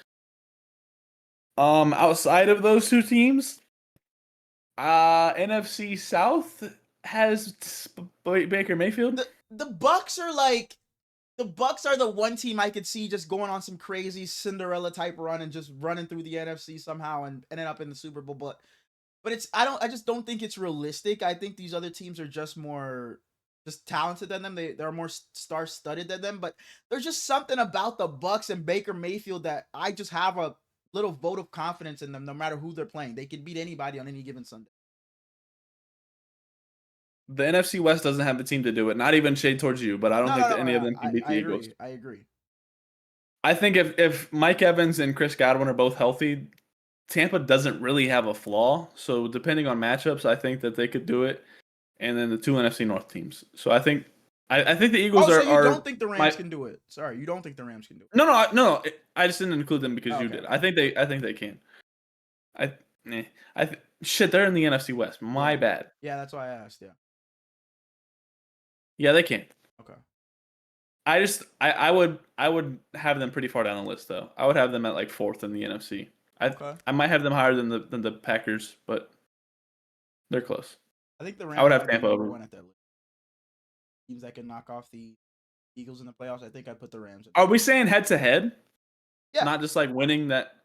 Outside of those two teams, NFC South has Baker Mayfield. The Bucks are like the Bucks are the one team I could see just going on some crazy Cinderella type run and just running through the NFC somehow and ending up in the Super Bowl. But I just don't think it's realistic. I think these other teams are just more just talented than them. They're more star-studded than them. But there's just something about the Bucks and Baker Mayfield that I just have a little vote of confidence in them, no matter who they're playing. They can beat anybody on any given Sunday. The NFC West doesn't have the team to do it. Not even shade towards you, but I don't think that any of them can beat the Eagles. I agree. I think if Mike Evans and Chris Godwin are both healthy, Tampa doesn't really have a flaw. So depending on matchups, I think that they could do it. And then the two NFC North teams. So I think the Eagles are. So you don't think the Rams can do it? Sorry, you don't think the Rams can do it? No. I just didn't include them because you did. I think they can. Shit, they're in the NFC West. My bad. Yeah, that's why I asked. Yeah. Yeah, they can. Okay. I would have them pretty far down the list though. I would have them at like 4th in the NFC. I might have them higher than the Packers, but they're close. I think the Rams. I would have Tampa over one at that list. Teams that can knock off the Eagles in the playoffs. I think I'd put the Rams. Are we saying head to head? Yeah. Not just like winning that.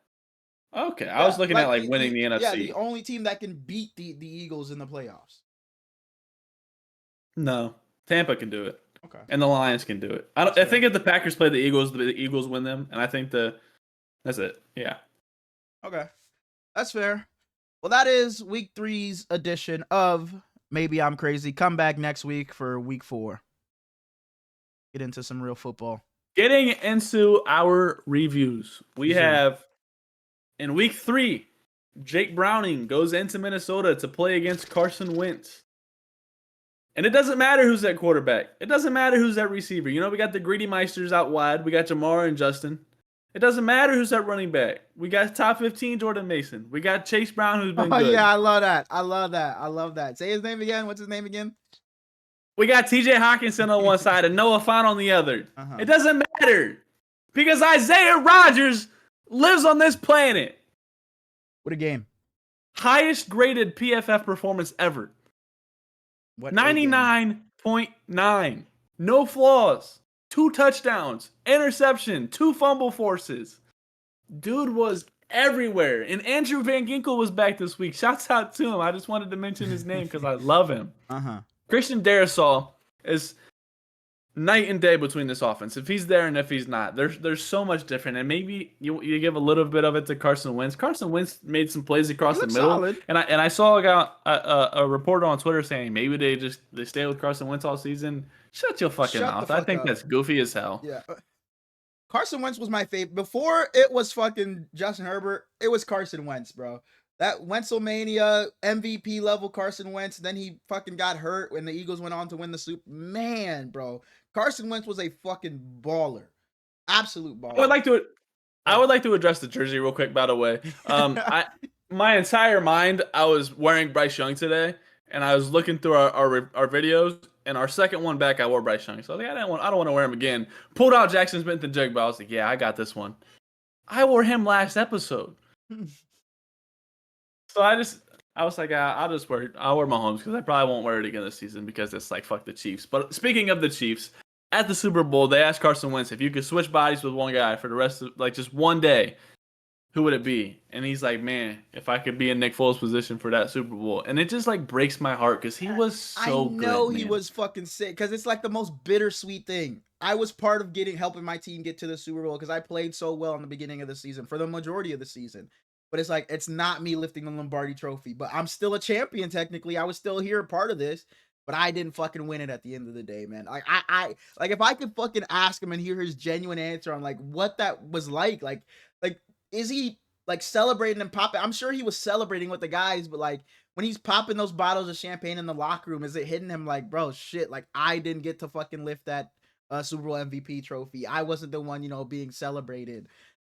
Okay, I was looking at like winning the NFC. Yeah, the only team that can beat the Eagles in the playoffs. No, Tampa can do it. Okay. And the Lions can do it. I think if the Packers play the Eagles win them, and I think that's it. Yeah. Okay, that's fair. Well, that is Week 3's edition of Maybe I'm Crazy. Come back next week for Week 4. Get into some real football. Getting into our reviews, we have in Week 3, Jake Browning goes into Minnesota to play against Carson Wentz. And it doesn't matter who's at quarterback. It doesn't matter who's at receiver. We got the Greedy Meisters out wide. We got Jamar and Justin. It doesn't matter who's at running back. We got top 15 Jordan Mason. We got Chase Brown, who's been good. Oh, yeah, I love that. Say his name again. What's his name again? We got TJ Hawkinson on one side and Noah Fant on the other. It doesn't matter because Isaiah Rodgers lives on this planet. What a game. Highest graded PFF performance ever. 99.9. No flaws. 2 touchdowns. Interception. 2 fumble forces. Dude was everywhere. And Andrew Van Ginkel was back this week. Shouts out to him. I just wanted to mention his name because I love him. Christian Darrisaw is night and day between this offense. If he's there and if he's not, there's so much different. And maybe you give a little bit of it to Carson Wentz. Carson Wentz made some plays across the middle, solid. and I saw a reporter on Twitter saying maybe they stay with Carson Wentz all season. Shut your fucking mouth. I think that's goofy as hell. Yeah. Carson Wentz was my favorite. Before it was fucking Justin Herbert, it was Carson Wentz, bro. That Wentzlemania MVP level Carson Wentz. Then he fucking got hurt when the Eagles went on to win the Super. Man, bro. Carson Wentz was a fucking baller. Absolute baller. I would like to address the jersey real quick, by the way. My entire mind, I was wearing Bryce Young today. and I was looking through our videos, and our second one back, I wore Bryce Young. So I was like, I don't want to wear him again. Pulled out Jackson Smith and Jigba. I was like, yeah, I got this one. I wore him last episode. So I was like, I'll wear Mahomes because I probably won't wear it again this season because it's like fuck the Chiefs. But speaking of the Chiefs, at the Super Bowl, they asked Carson Wentz if you could switch bodies with one guy for the rest of like just one day, who would it be? And he's like, man, if I could be in Nick Foles' position for that Super Bowl, and it just like breaks my heart because he was so I know good, he man. was fucking sick because it's like the most bittersweet thing. I was part of helping my team get to the Super Bowl because I played so well in the beginning of the season for the majority of the season. But it's like it's not me lifting the Lombardi Trophy, but I'm still a champion technically. I was still here, part of this, but I didn't fucking win it at the end of the day, man. I like if I could fucking ask him and hear his genuine answer on like what that was like is he like celebrating and popping? I'm sure he was celebrating with the guys, but like when he's popping those bottles of champagne in the locker room, is it hitting him like, bro, shit, like I didn't get to fucking lift that Super Bowl MVP trophy. I wasn't the one, being celebrated.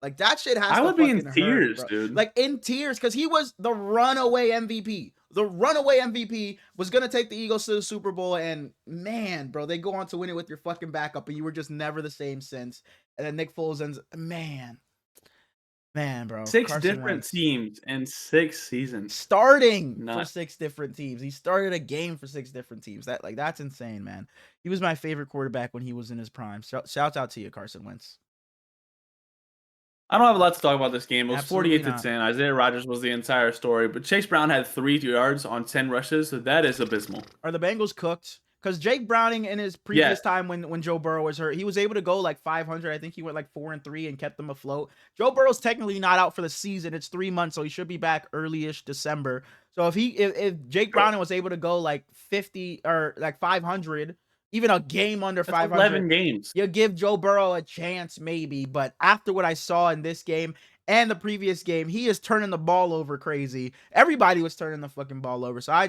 Like that shit has I to would be in fucking hurt, tears, bro. dude. Like in tears because he was the runaway MVP. The runaway MVP was gonna take the Eagles to the Super Bowl, and man, bro, they go on to win it with your fucking backup, and you were just never the same since. And then Nick Foles ends, man, bro, Six Carson different Wentz teams in 6 seasons. starting for Nuts. 6 different teams. He started a game for 6 different teams. That's insane, man. He was my favorite quarterback when he was in his prime. Shouts out to you, Carson Wentz. I don't have a lot to talk about this game. It was Absolutely 48 to not. 10. Isaiah Rodgers was the entire story, but Chase Brown had 3 yards on 10 rushes. So that is abysmal. Are the Bengals cooked? Because Jake Browning in his Yeah. previous time when Joe Burrow was hurt, he was able to go like 500. I think he went like 4-3 and kept them afloat. Joe Burrow's technically not out for the season. It's 3 months, so he should be back early-ish December. So if Jake Browning was able to go like 50 or like 500, even a game under That's 500, 11 games. you give Joe Burrow a chance maybe. But after what I saw in this game and the previous game, he is turning the ball over crazy. Everybody was turning the fucking ball over. So I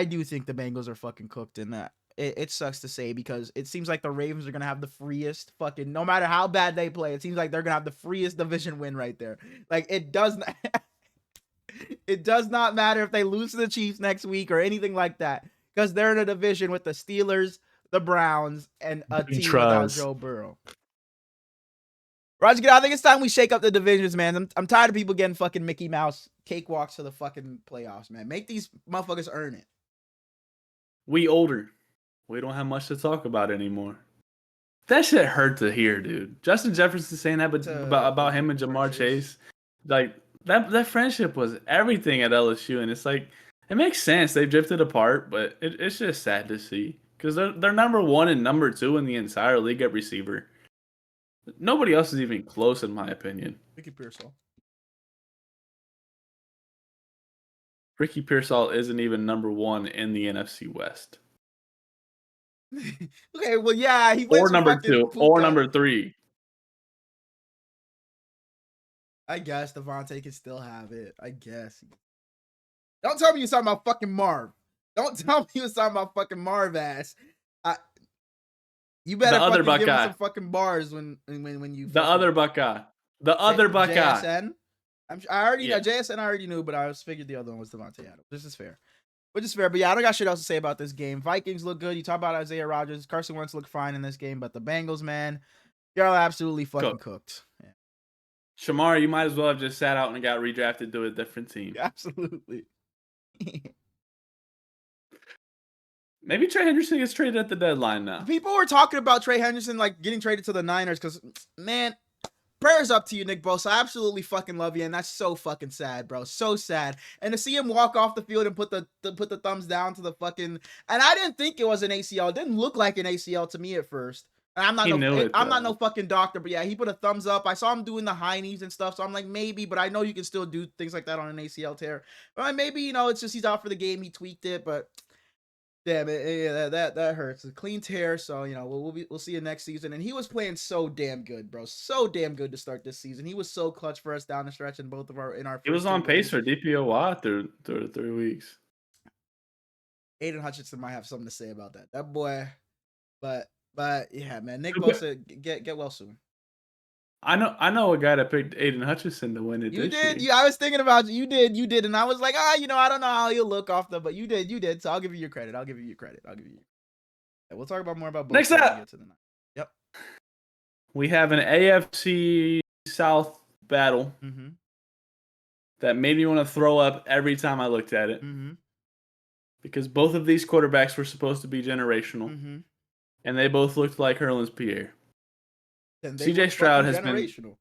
do think the Bengals are fucking cooked in that. It sucks to say because it seems like the Ravens are gonna have the freest fucking, no matter how bad they play, it seems like they're gonna have the freest division win right there. Like it does not it does not matter if they lose to the Chiefs next week or anything like that. Because they're in a division with the Steelers, the Browns, and a team without Trust. Joe Burrow. Roger, I think it's time we shake up the divisions, man. I'm tired of people getting fucking Mickey Mouse cakewalks to the fucking playoffs, man. Make these motherfuckers earn it. We older. We don't have much to talk about anymore. That shit hurt to hear, dude. Justin Jefferson saying that, but about him and Jamar Chase, like that friendship was everything at LSU, and it's like it makes sense. They've drifted apart, but it's just sad to see because they're number 1 and number 2 in the entire league at receiver. Nobody else is even close, in my opinion. Ricky Pearsall. Ricky Pearsall isn't even number 1 in the NFC West. Okay, well, yeah, he Or went to number fucking 2, or Puka. number 3. I guess Devontae can still have it. I guess. Don't tell me you're talking about fucking Marv. Don't tell me you was talking about fucking Marv ass. You better The other fucking give him Buckeye. some fucking bars when you The other Buckeye. The other Buckeye. JSN. I already know Yeah. JSN. I already knew, but I was figured the other one was Devontae Adams. This is fair. Which is fair, but yeah, I don't got shit else to say about this game. Vikings look good. You talk about Isaiah Rodgers. Carson Wentz looked fine in this game, but the Bengals, man, y'all absolutely fucking cooked. Yeah. Shamar, you might as well have just sat out and got redrafted to a different team. Absolutely. Maybe Trey Henderson gets traded at the deadline now. People were talking about Trey Henderson like getting traded to the Niners because, man, prayers up to you, Nick Bosa. I absolutely fucking love you, and that's so fucking sad, bro. So sad. And to see him walk off the field and put the thumbs down to the fucking, and I didn't think it was an ACL. It didn't look like an ACL to me at first. And I'm not no fucking doctor, but yeah, he put a thumbs up. I saw him doing the high knees and stuff, so I'm like, maybe, but I know you can still do things like that on an ACL tear. But maybe, it's just he's out for the game. He tweaked it, but damn it, yeah, that hurts. A clean tear, so we'll see you next season. And he was playing so damn good, bro. So damn good to start this season. He was so clutch for us down the stretch in both of our first. He was on pace for DPOY through 3 weeks. Aiden Hutchinson might have something to say about that. That boy, but yeah, man, Nick Bosa, get well soon. I know a guy that picked Aiden Hutchinson to win it You this did. year. I was thinking about you. You did, and I was like, I don't know how you'll look off the, but you did. So I'll give you your credit. We'll talk about more about both Next when we up, get to the night. Yep. we have an AFC South battle Mm-hmm. that made me want to throw up every time I looked at it. Mm-hmm. Because both of these quarterbacks were supposed to be generational, Mm-hmm. and they both looked like Herlin's Pierre. And they CJ were Stroud fucking has been generational.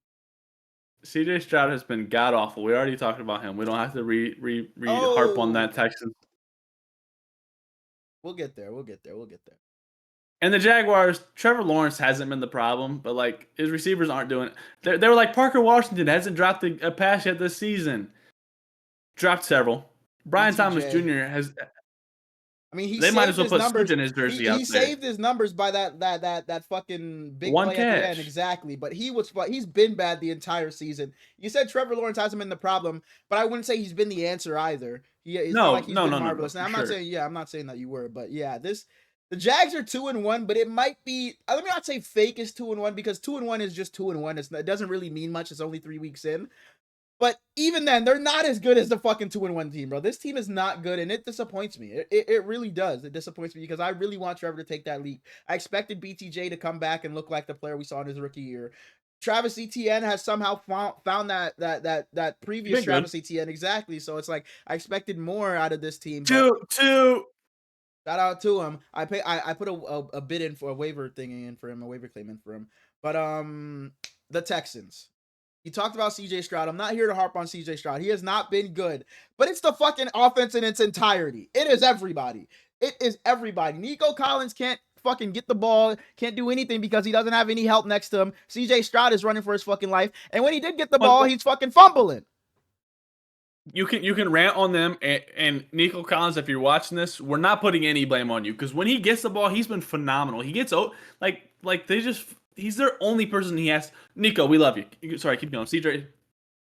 CJ Stroud has been god awful. We already talked about him. We don't have to harp on that Texans. We'll get there. And the Jaguars, Trevor Lawrence hasn't been the problem, but like his receivers aren't doing it. They were like Parker Washington hasn't dropped a pass yet this season. Dropped several. Brian BTJ. Thomas Jr. has. I mean, they might as well put Stooge in his jersey out there. He saved his numbers by that fucking big One play catch. at the end, exactly. But he's been bad the entire season. You said Trevor Lawrence hasn't been the problem, but I wouldn't say he's been the answer either. It's not like he's been marvelous. Now, I'm not saying that you were, but yeah, the Jags are 2-1, but it might be. Let me not say fake is 2-1 because 2-1 is just 2-1. It doesn't really mean much. It's only 3 weeks in. But even then, they're not as good as the fucking 2-1 team, bro. This team is not good, and it disappoints me. It really does. It disappoints me because I really want Trevor to take that leap. I expected BTJ to come back and look like the player we saw in his rookie year. Travis Etienne has somehow found that previous Travis Etienne, exactly. So it's like I expected more out of this team. Two. Shout out to him. I put a bid in for a waiver thing in for him, a waiver claim in for him. But the Texans. You talked about CJ Stroud. I'm not here to harp on CJ Stroud. He has not been good, but it's the fucking offense in its entirety. It is everybody. Nico Collins can't fucking get the ball, can't do anything because he doesn't have any help next to him. CJ Stroud is running for his fucking life, and when he did get the ball, he's fucking fumbling. You can rant on them, and Nico Collins, if you're watching this, we're not putting any blame on you because when he gets the ball, he's been phenomenal. He gets he's their only person he has. Nico, we love you. Sorry, keep going. CJ.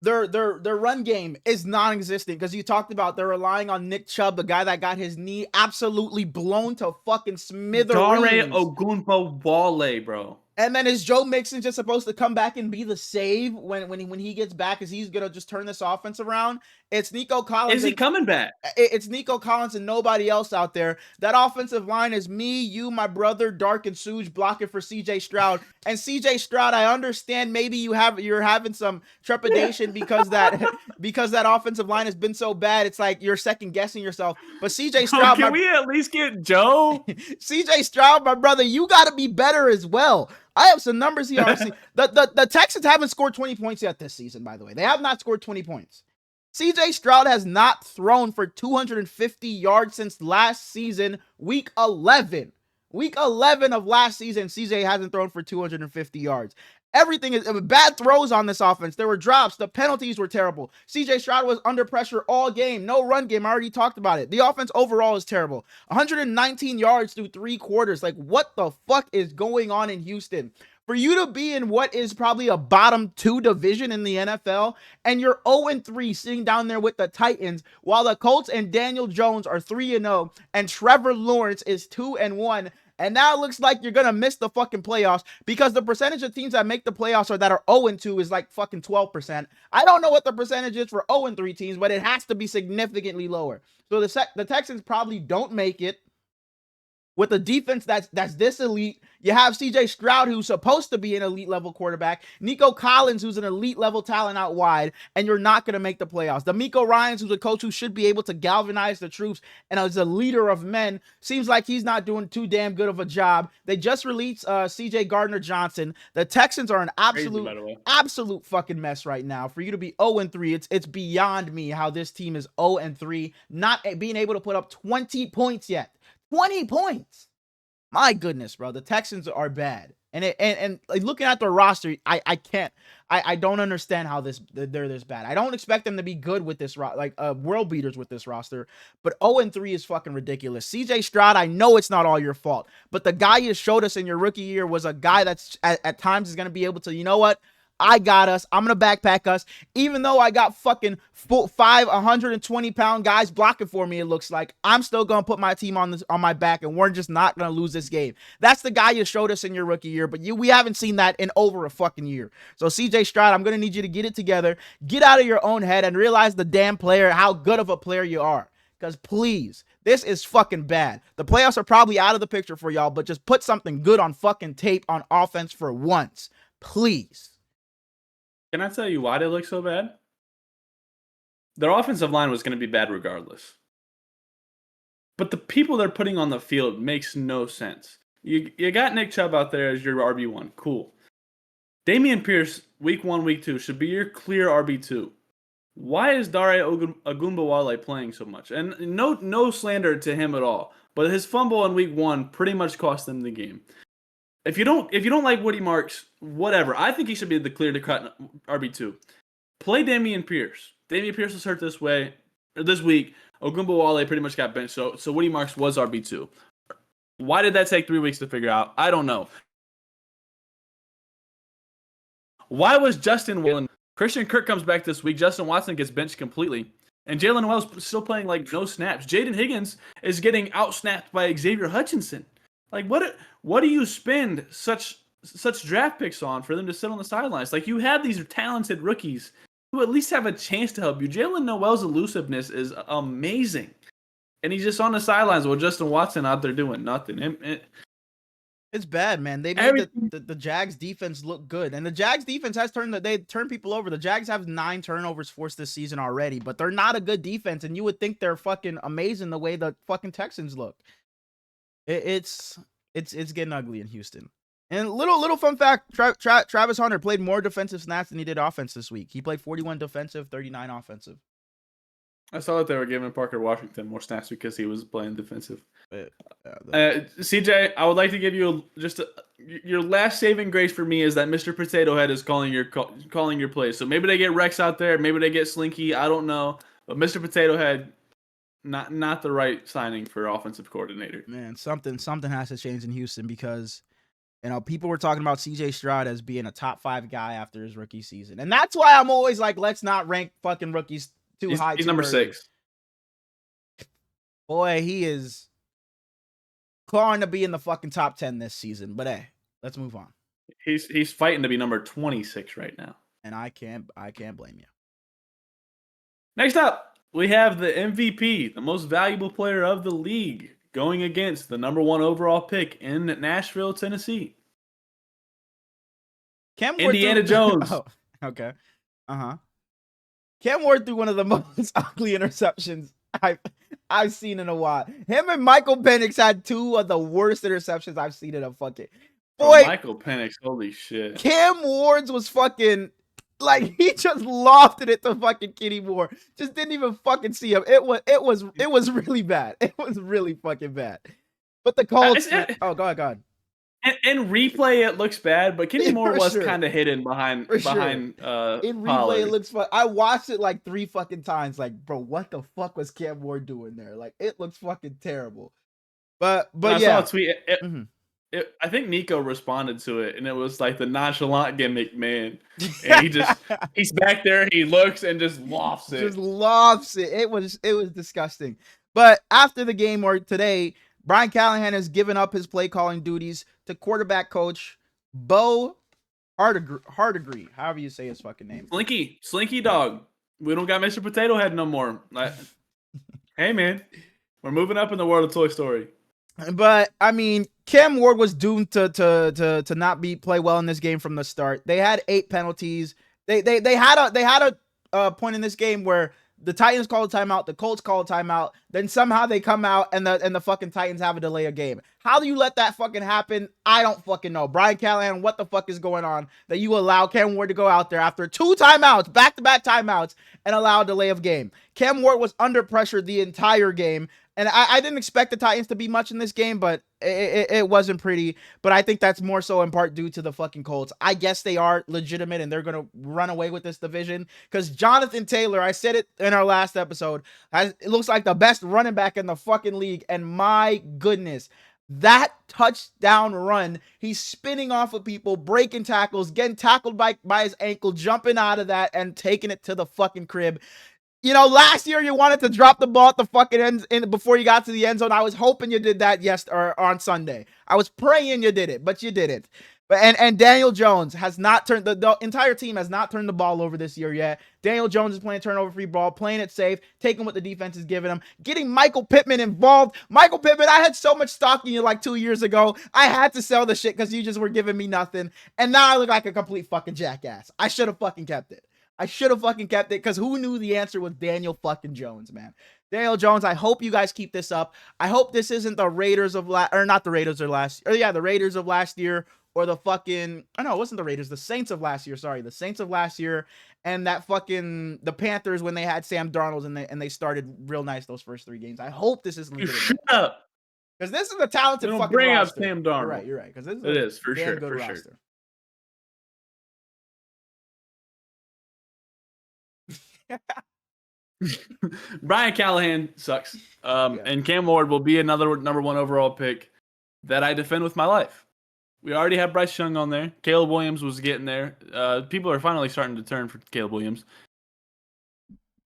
Their run game is non-existent because you talked about they're relying on Nick Chubb, the guy that got his knee absolutely blown to fucking smithereens. Dare Ogunbowale, bro. And then is Joe Mixon just supposed to come back and be the save when he gets back? Is he's gonna just turn this offense around? It's Nico Collins. Is he coming back? It's Nico Collins and nobody else out there. That offensive line is me, you, my brother, Dark, and Suge blocking for CJ Stroud. And CJ Stroud, I understand maybe you're having some trepidation because that offensive line has been so bad. It's like you're second guessing yourself. But CJ Stroud, can we at least get Joe? CJ Stroud, my brother, you got to be better as well. I have some numbers here. The Texans haven't scored 20 points yet this season, by the way. They have not scored 20 points. CJ Stroud has not thrown for 250 yards since last season, week 11. Week 11 of last season, CJ hasn't thrown for 250 yards. Everything is bad throws on this offense. There were drops. The penalties were terrible. CJ Stroud was under pressure all game. No run game. I already talked about it. The offense overall is terrible. 119 yards through 3 quarters. Like, what the fuck is going on in Houston? For you to be in what is probably a bottom 2 division in the NFL, and you're 0-3 sitting down there with the Titans, while the Colts and Daniel Jones are 3-0, and Trevor Lawrence is 2-1, and now it looks like you're going to miss the fucking playoffs because the percentage of teams that make the playoffs or that are 0-2 is like fucking 12%. I don't know what the percentage is for 0-3 teams, but it has to be significantly lower. So the Texans probably don't make it. With a defense that's this elite, you have CJ Stroud, who's supposed to be an elite level quarterback, Nico Collins, who's an elite level talent out wide, and you're not going to make the playoffs. D'Amico Ryans, who's a coach who should be able to galvanize the troops and is a leader of men, seems like he's not doing too damn good of a job. They just released CJ Gardner-Johnson. The Texans are an absolute fucking mess right now. For you to be 0-3, it's beyond me how this team is 0-3, not being able to put up 20 points yet. 20 points. My goodness, bro. The Texans are bad. And like looking at their roster, I don't understand how they're this bad. I don't expect them to be good with this world beaters with this roster, but 0-3 is fucking ridiculous. CJ Stroud, I know it's not all your fault, but the guy you showed us in your rookie year was a guy that's at times is going to be able to, you know what? I got us. I'm going to backpack us. Even though I got fucking 120-pound guys blocking for me, it looks like, I'm still going to put my team on my back, and we're just not going to lose this game. That's the guy you showed us in your rookie year, but we haven't seen that in over a fucking year. So CJ Stroud, I'm going to need you to get it together, get out of your own head, and realize the damn player, how good of a player you are. Because please, this is fucking bad. The playoffs are probably out of the picture for y'all, but just put something good on fucking tape on offense for once. Please. Can I tell you why they look so bad? Their offensive line was going to be bad regardless. But the people they're putting on the field makes no sense. You got Nick Chubb out there as your RB1. Cool. Dameon Pierce, week 1, week 2, should be your clear RB2. Why is Dare Ogunbowale playing so much? And no slander to him at all, but his fumble in week 1 pretty much cost them the game. If you don't like Woody Marks, whatever. I think he should be the clear to cut RB2. Play Dameon Pierce. Dameon Pierce was hurt this week. Ogunbowale pretty much got benched, so Woody Marks was RB2. Why did that take 3 weeks to figure out? I don't know. Why was Justin Whalen? Christian Kirk comes back this week. Justin Watson gets benched completely. And Jalen Wells still playing like no snaps. Jaden Higgins is getting outsnapped by Xavier Hutchinson. Like, what do you spend such draft picks on for them to sit on the sidelines? Like, you have these talented rookies who at least have a chance to help you. Jalen Noel's elusiveness is amazing. And he's just on the sidelines with Justin Watson out there doing nothing. It's bad, man. They made the Jags defense look good. And the Jags defense has turned people over. The Jags have 9 turnovers forced this season already, but they're not a good defense. And you would think they're fucking amazing the way the fucking Texans look. It's getting ugly in Houston. And little fun fact, Travis Hunter played more defensive snaps than he did offense this week. He played 41 defensive, 39 offensive. I saw that they were giving Parker Washington more snaps because he was playing defensive. CJ, I would like to give you your last saving grace for me is that Mr. Potato Head is calling your plays. So maybe they get Rex out there, maybe they get Slinky. I don't know, but Mr. Potato Head, not the right signing for offensive coordinator. Man, something has to change in Houston because people were talking about CJ Stroud as being a top 5 guy after his rookie season, and that's why I'm always like, let's not rank fucking rookies too high. He's number 6. Boy, he is clawing to be in the fucking top 10 this season. But hey, let's move on. He's fighting to be number 26 right now, and I can't blame you. Next up, we have the MVP, the most valuable player of the league, going against the number 1 overall pick in Nashville, Tennessee. Indiana Jones. Oh, okay. Cam Ward threw one of the most ugly interceptions I've seen in a while. Him and Michael Penix had 2 of the worst interceptions I've seen in a fucking. Boy, Michael Penix, holy shit. Cam Ward's was fucking like he just lofted it to fucking Kenny Moore. Just didn't even fucking see him. It was really bad. It was really fucking bad. But the Colts. Oh, go ahead. In replay, it looks bad, but Kenny Moore was sure. kind of hidden behind. In replay, Pollard. It looks fun. I watched it like 3 fucking times. Like, bro, what the fuck was Cam Ward doing there? Like, it looks fucking terrible. But I yeah, saw a tweet. I think Nico responded to it, and it was like the nonchalant gimmick, man. And he's back there, he looks and just lofts it. Just lofts it. It was disgusting. But after the game or today, Brian Callahan has given up his play calling duties to quarterback coach Bo Hardegree, however you say his fucking name. Slinky dog. We don't got Mr. Potato Head no more. Hey man, we're moving up in the world of Toy Story. But I mean, Cam Ward was doomed to not play well in this game from the start. They had 8 penalties. They had a point in this game where the Titans called a timeout, the Colts called a timeout, then somehow they come out and the fucking Titans have a delay of game. How do you let that fucking happen? I don't fucking know. Brian Callahan, what the fuck is going on that you allow Cam Ward to go out there after 2 timeouts, back-to-back timeouts, and allow a delay of game? Cam Ward was under pressure the entire game. And I didn't expect the Titans to be much in this game, but it wasn't pretty. But I think that's more so in part due to the fucking Colts. I guess they are legitimate and they're going to run away with this division. Because Jonathan Taylor, I said it in our last episode, it looks like the best running back in the fucking league. And my goodness, That touchdown run, he's spinning off of people, breaking tackles, getting tackled by his ankle, jumping out of that, and taking it to the fucking crib. You know, last year you wanted to drop the ball at the fucking end before you got to the end zone. I was hoping you did that or on Sunday. I was praying you did it, but you didn't. But and Daniel Jones has not turned the entire team has not turned the ball over this year yet. Daniel Jones is playing turnover-free ball, playing it safe, taking what the defense is giving him, getting Michael Pittman involved. Michael Pittman, I had so much stock in you like 2 years ago. I had to sell the shit because you just were giving me nothing, and now I look like a complete fucking jackass. I should have fucking kept it. I should have fucking kept it because who knew the answer was Daniel fucking Jones, man. Daniel Jones, I hope you guys keep this up. I hope this isn't the Raiders of not the Raiders of last year. Yeah, the Raiders of last year or the fucking, oh no, it wasn't the Raiders, the Saints of last year. Sorry, the Saints of last year and that fucking, the Panthers when they had Sam Darnold and they started real nice those first 3 games. I hope this isn't You shut up. because this is a talented We don't fucking bring roster. up Sam Darnold. You're right. Because this It is for damn sure, good for roster. sure. Brian Callahan sucks. And Cam Ward will be another number 1 overall pick that I defend with my life. We already have Bryce Young on there. Caleb Williams was getting there. People are finally starting to turn for Caleb Williams.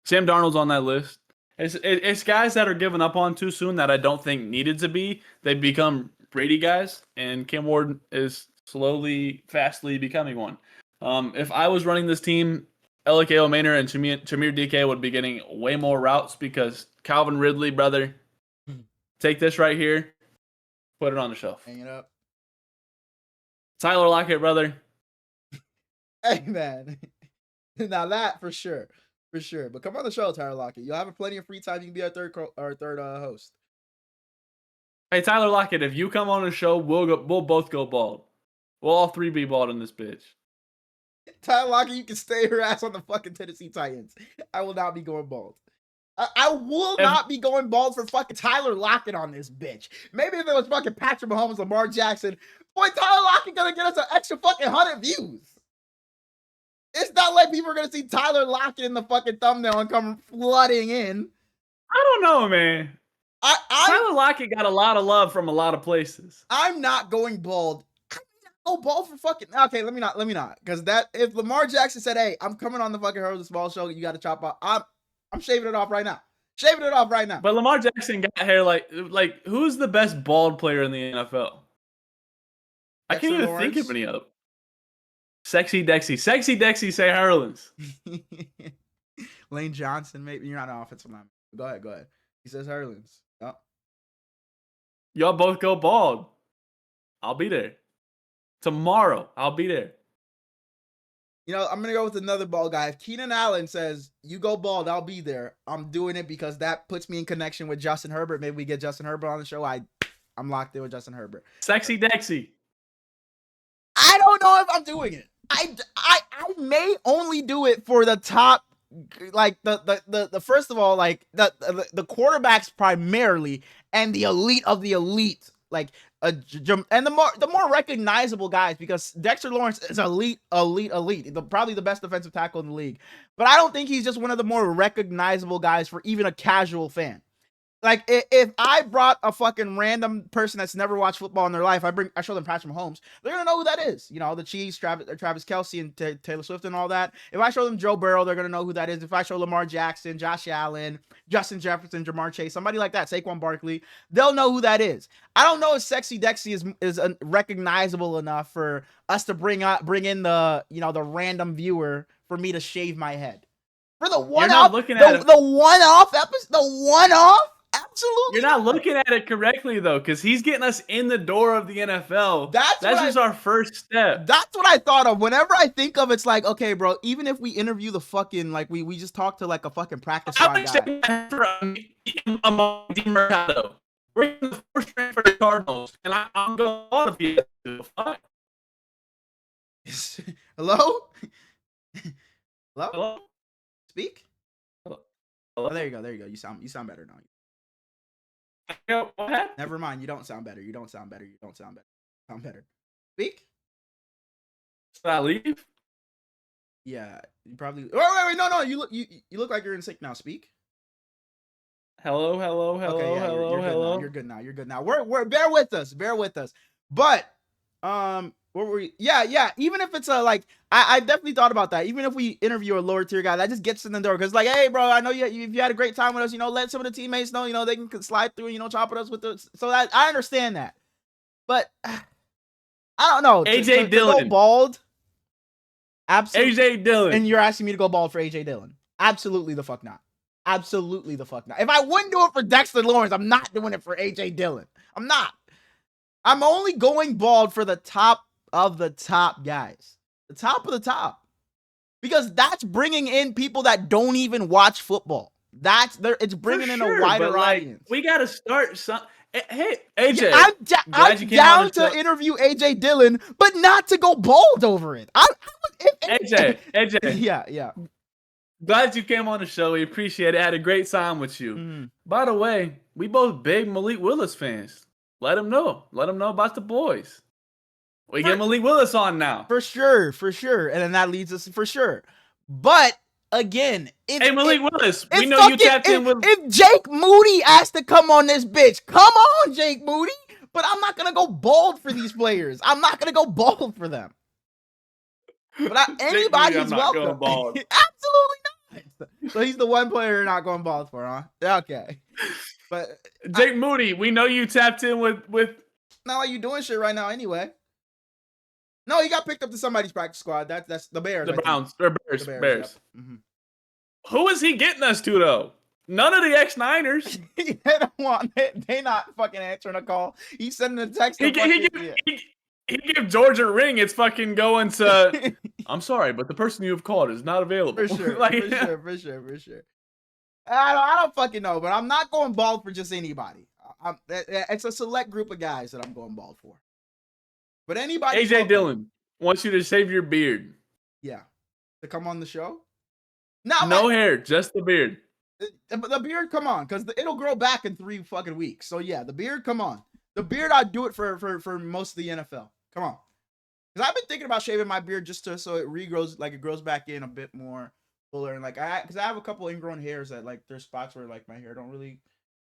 Sam Darnold's on that list. It's guys that are given up on too soon that I don't think needed to be. They become Brady guys, and Cam Ward is slowly, fastly becoming one. If I was running this team, L.A.K.O. Maynard and Chamir DK would be getting way more routes because Calvin Ridley, brother, take this right here, put it on the shelf. Hang it up. Tyler Lockett, brother. Hey, man. Now that for sure. For sure. But come on the show, Tyler Lockett. You'll have plenty of free time. You can be our third host. Hey, Tyler Lockett, if you come on the show, we'll both go bald. We'll all 3 be bald in this bitch. Tyler Lockett, you can stay your ass on the fucking Tennessee Titans. I will not be going bald. I will not be going bald for fucking Tyler Lockett on this bitch. Maybe if it was fucking Patrick Mahomes, Lamar Jackson, boy, Tyler Lockett gonna get us an extra fucking 100 views. It's not like people are gonna see Tyler Lockett in the fucking thumbnail and come flooding in. I don't know, man. Tyler Lockett got a lot of love from a lot of places. I'm not going bald. Go bald for fucking. Okay, let me not. Because that if Lamar Jackson said, "Hey, I'm coming on the fucking Herbert Smallz show, you got to chop off," I'm shaving it off right now. But Lamar Jackson got hair like who's the best bald player in the NFL? I can't even think of any of them. Sexy Dexy, say Hurlins. Lane Johnson, maybe you're not an offensive lineman. Go ahead. He says Hurlins. Oh. Y'all both go bald. I'll be there. Tomorrow, I'll be there. You know, I'm going to go with another bald guy. If Keenan Allen says, you go bald, I'll be there. I'm doing it because that puts me in connection with Justin Herbert. Maybe we get Justin Herbert on the show. I'm locked in with Justin Herbert. Sexy Dexy. I don't know if I'm doing it. I may only do it for the top, like the first of all, like the quarterbacks primarily and the elite of the elite. Like and the more recognizable guys, because Dexter Lawrence is elite, probably the best defensive tackle in the league. But I don't think he's just one of the more recognizable guys for even a casual fan. Like if I brought a fucking random person that's never watched football in their life, I show them Patrick Mahomes, they're gonna know who that is. You know, the Chiefs, Travis Kelce, and Taylor Swift and all that. If I show them Joe Burrow, they're gonna know who that is. If I show Lamar Jackson, Josh Allen, Justin Jefferson, Jamar Chase, somebody like that, Saquon Barkley, they'll know who that is. I don't know if Sexy Dexy is recognizable enough for us to bring in the the random viewer for me to shave my head for the one-off. The one-off episode, the one-off. Absolutely. You're not looking at it correctly, though, because he's getting us in the door of the NFL. That's just our first step. That's what I thought of. Whenever I think of it's like, okay, bro, even if we interview the fucking, like, we just talk to, like, a fucking practice squad guy. We're in the first round for the Cardinals, and I'm going to of you. Hello? Hello? Hello? Speak? Hello? Oh, there you go. You sound better now. What happened? Never mind. You don't sound better. Sound better. Speak? Should I leave? Yeah, you probably. Wait. No. You look like you're in sync now. Speak. Hello, hello, Okay, hello, yeah, you're hello, good now. hello. You're good now. You're good now. We're bear with us. Bear with us. But what were we? Yeah. Even if it's a like, I definitely thought about that. Even if we interview a lower tier guy, that just gets in the door. Cause like, hey, bro, I know if you had a great time with us, let some of the teammates know, they can slide through, chop with us with the. So that I understand that, but I don't know AJ to go Dillon. bald. Absolutely. AJ Dillon. And you're asking me to go bald for AJ Dillon? Absolutely the fuck not. Absolutely the fuck not. If I wouldn't do it for Dexter Lawrence, I'm not doing it for AJ Dillon. I'm not. I'm only going bald for the top of the top guys. The top of the top. Because that's bringing in people that don't even watch football. It's bringing in a wider audience. We got to start some. Hey, AJ, yeah, I'm down to show. interview AJ Dillon, but not to go bald over it. AJ, yeah. Glad you came on the show. We appreciate it. Had a great time with you. Mm-hmm. By the way, we both big Malik Willis fans. Let him know. Let him know about the boys. We get Malik Willis on now. For sure. And then that leads us for sure. But again, Malik Willis, we know you tapped in with. If Jake Moody asked to come on this bitch, come on, Jake Moody. But I'm not gonna go bald for these players. I'm not gonna go bald for them. But anybody's welcome. Absolutely not. So he's the one player you're not going bald for, huh? Okay. But Jake Moody, we know you tapped in with. Not like you doing shit right now, anyway. No, he got picked up to somebody's practice squad. That's the Bears. The Browns. Or Bears. The Bears. Yep. Mm-hmm. Who is he getting us to, though? None of the X-Niners. They don't want it. They not fucking answering a call. He's sending a text. He give George a ring. It's fucking going to. I'm sorry, but the person you have called is not available. For sure. For sure. I don't fucking know, but I'm not going bald for just anybody. It's a select group of guys that I'm going bald for. But anybody. AJ Dillon wants you to shave your beard. Yeah. To come on the show? No hair, just the beard. The beard, come on, because it'll grow back in 3 fucking weeks. So yeah, the beard, come on. The beard, I'd do it for most of the NFL. Come on. Because I've been thinking about shaving my beard just so it regrows, like it grows back in a bit more fuller. And like, because I have a couple ingrown hairs that like there's spots where like my hair don't really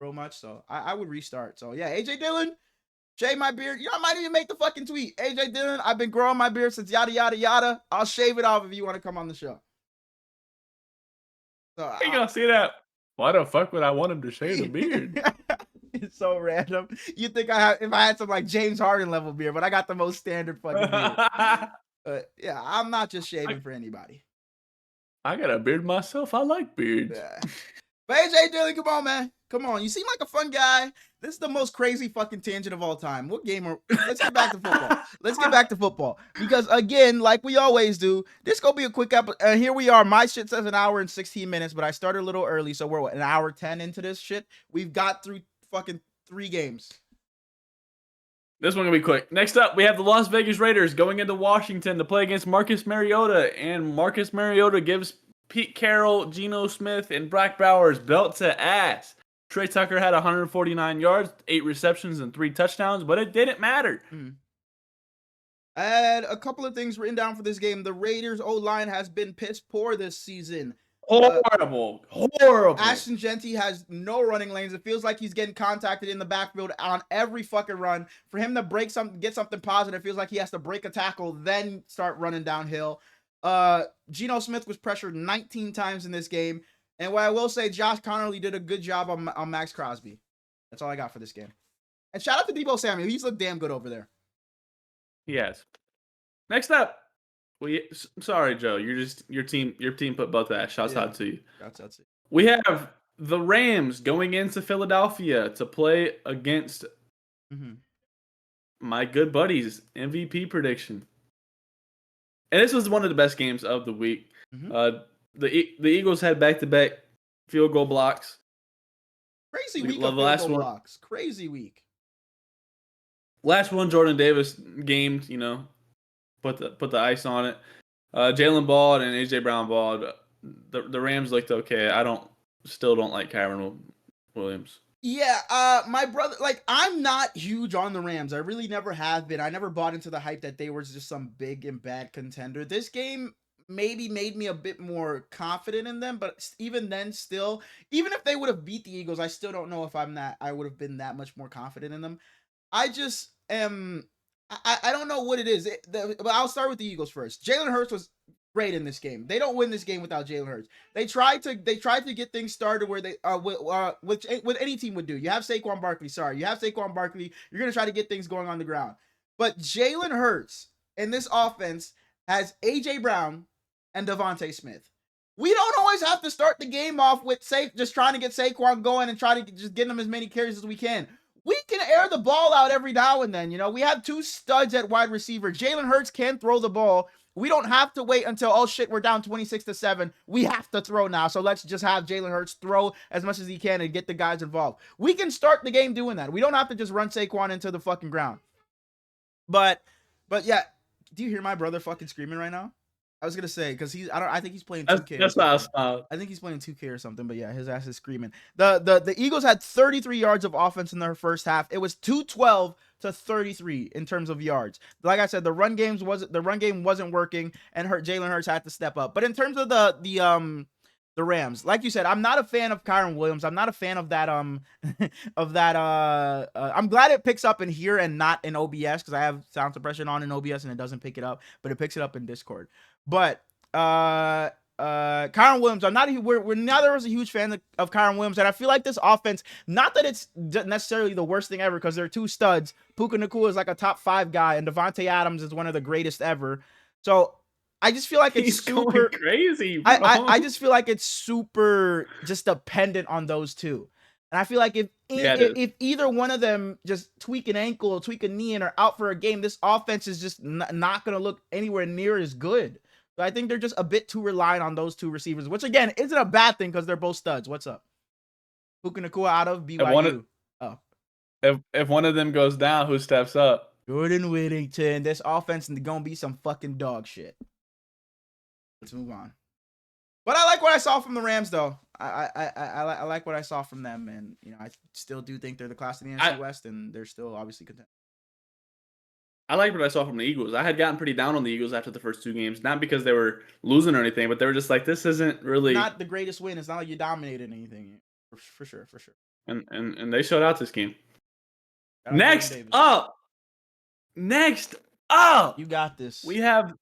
grow much. So I would restart. So yeah, AJ Dillon, shave my beard. I might even make the fucking tweet. AJ Dillon, I've been growing my beard since yada, yada, yada. I'll shave it off if you want to come on the show. So you gonna see that? Why the fuck would I want him to shave the beard? It's so random. You think if I had some like James Harden level beard, but I got the most standard fucking beard. Yeah, I'm not just shaving for anybody. I got a beard myself. I like beards. Yeah. But AJ Dillon, come on, man. Come on. You seem like a fun guy. This is the most crazy fucking tangent of all time. What game let's get back to football. Because again, like we always do, this gonna be a quick episode. Here we are. My shit says an hour and 16 minutes, but I started a little early, so we're an hour 10 into this shit. We've got through fucking 3 games. This one gonna be quick. Next up, we have the Las Vegas Raiders going into Washington to play against Marcus Mariota, and Marcus Mariota gives Pete Carroll, Geno Smith, and Brock Bowers belt to ass. Trey Tucker had 149 yards, 8 receptions, and 3 touchdowns, but it didn't matter. I had a couple of things written down for this game. The Raiders' O-line has been piss poor this season. Horrible. Ashton Genty has no running lanes. It feels like he's getting contacted in the backfield on every fucking run. For him to get something positive, it feels like he has to break a tackle, then start running downhill. Geno Smith was pressured 19 times in this game. And what I will say, Josh Connerly did a good job on Max Crosby. That's all I got for this game. And shout out to Deebo Samuel. He's looked damn good over there. Yes. Next up, sorry, Joe. Your team put both ass. Shouts out to you. That's it. We have the Rams going into Philadelphia to play against my good buddies' MVP prediction. And this was one of the best games of the week. The Eagles had back-to-back field goal blocks. Crazy week of field goal blocks. Crazy week. Last one, Jordan Davis gamed, put the ice on it. Jalen balled and AJ Brown balled. The Rams looked okay. Still don't like Kyron Williams. Yeah, my brother, like, I'm not huge on the Rams. I really never have been. I never bought into the hype that they were just some big and bad contender. This game, maybe made me a bit more confident in them. But even then, still, even if they would have beat the Eagles, I still don't know if I would have been that much more confident in them. I just am. I don't know what it is. But I'll start with the Eagles first. Jalen Hurts was great in this game. They don't win this game without Jalen Hurts. They tried to get things started where they with any team would do. You have Saquon Barkley. Sorry, you have Saquon Barkley. You're gonna try to get things going on the ground. But Jalen Hurts in this offense has AJ Brown and Devontae Smith. We don't always have to start the game off with just trying to get Saquon going and try to just get him as many carries as we can. We can air the ball out every now and then. You know, we have two studs at wide receiver. Jalen Hurts can throw the ball. We don't have to wait until, oh shit, we're down 26-7. We have to throw now. So let's just have Jalen Hurts throw as much as he can and get the guys involved. We can start the game doing that. We don't have to just run Saquon into the fucking ground. But yeah, do you hear my brother fucking screaming right now? I was gonna say because I think he's playing 2K. That's not a stop. I think he's playing 2K or something. But yeah, his ass is screaming. The Eagles had 33 yards of offense in their first half. It was 212 to 33 in terms of yards. Like I said, the run game wasn't working, and Jalen Hurts had to step up. But in terms of the Rams, like you said, I'm not a fan of Kyren Williams. I'm not a fan of that I'm glad it picks up in here and not in OBS because I have sound suppression on in OBS and it doesn't pick it up, but it picks it up in Discord. But Kyren Williams, we're neither of us a huge fan of Kyren Williams, and I feel like this offense, not that it's necessarily the worst thing ever because they're two studs. Puka Nacua is like a top 5 guy, and Devontae Adams is one of the greatest ever. So I just feel like it's super crazy. Bro. I just feel like it's super just dependent on those two. And I feel like if either one of them just tweak an ankle, tweak a knee, and are out for a game, this offense is just not going to look anywhere near as good. So I think they're just a bit too reliant on those two receivers, which again isn't a bad thing because they're both studs. What's up? Puka Nacua out of BYU. If one of them goes down, who steps up? Jordan Whittington. This offense is gonna be some fucking dog shit. Let's move on. But I like what I saw from the Rams, though. I like what I saw from them, and you know I still do think they're the class of the NFC West, and they're still obviously contenders. I like what I saw from the Eagles. I had gotten pretty down on the Eagles after the first 2 games, not because they were losing or anything, but they were just like, this isn't really not the greatest win. It's not like you dominated anything, for sure. And they showed out this game. Next up, you got this. We have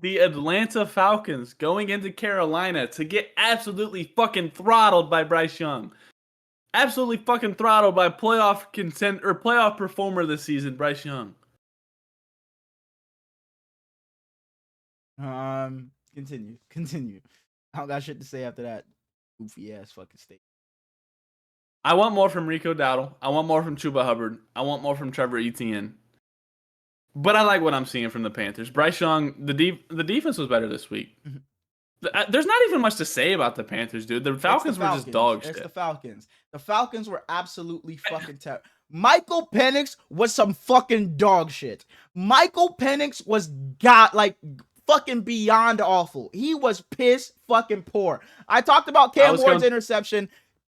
the Atlanta Falcons going into Carolina to get absolutely fucking throttled by Bryce Young. Absolutely fucking throttled by playoff performer this season, Bryce Young. Continue. I don't got shit to say after that goofy ass fucking state. I want more from Rico Dowdle. I want more from Chuba Hubbard. I want more from Trevor Etienne. But I like what I'm seeing from the Panthers. Bryce Young, the defense was better this week. There's not even much to say about the Panthers, dude. The Falcons were just dog shit. It's the Falcons. The Falcons were absolutely fucking terrible. Michael Penix was some fucking dog shit. Michael Penix was fucking beyond awful. He was piss fucking poor. I talked about Cam Ward's interception.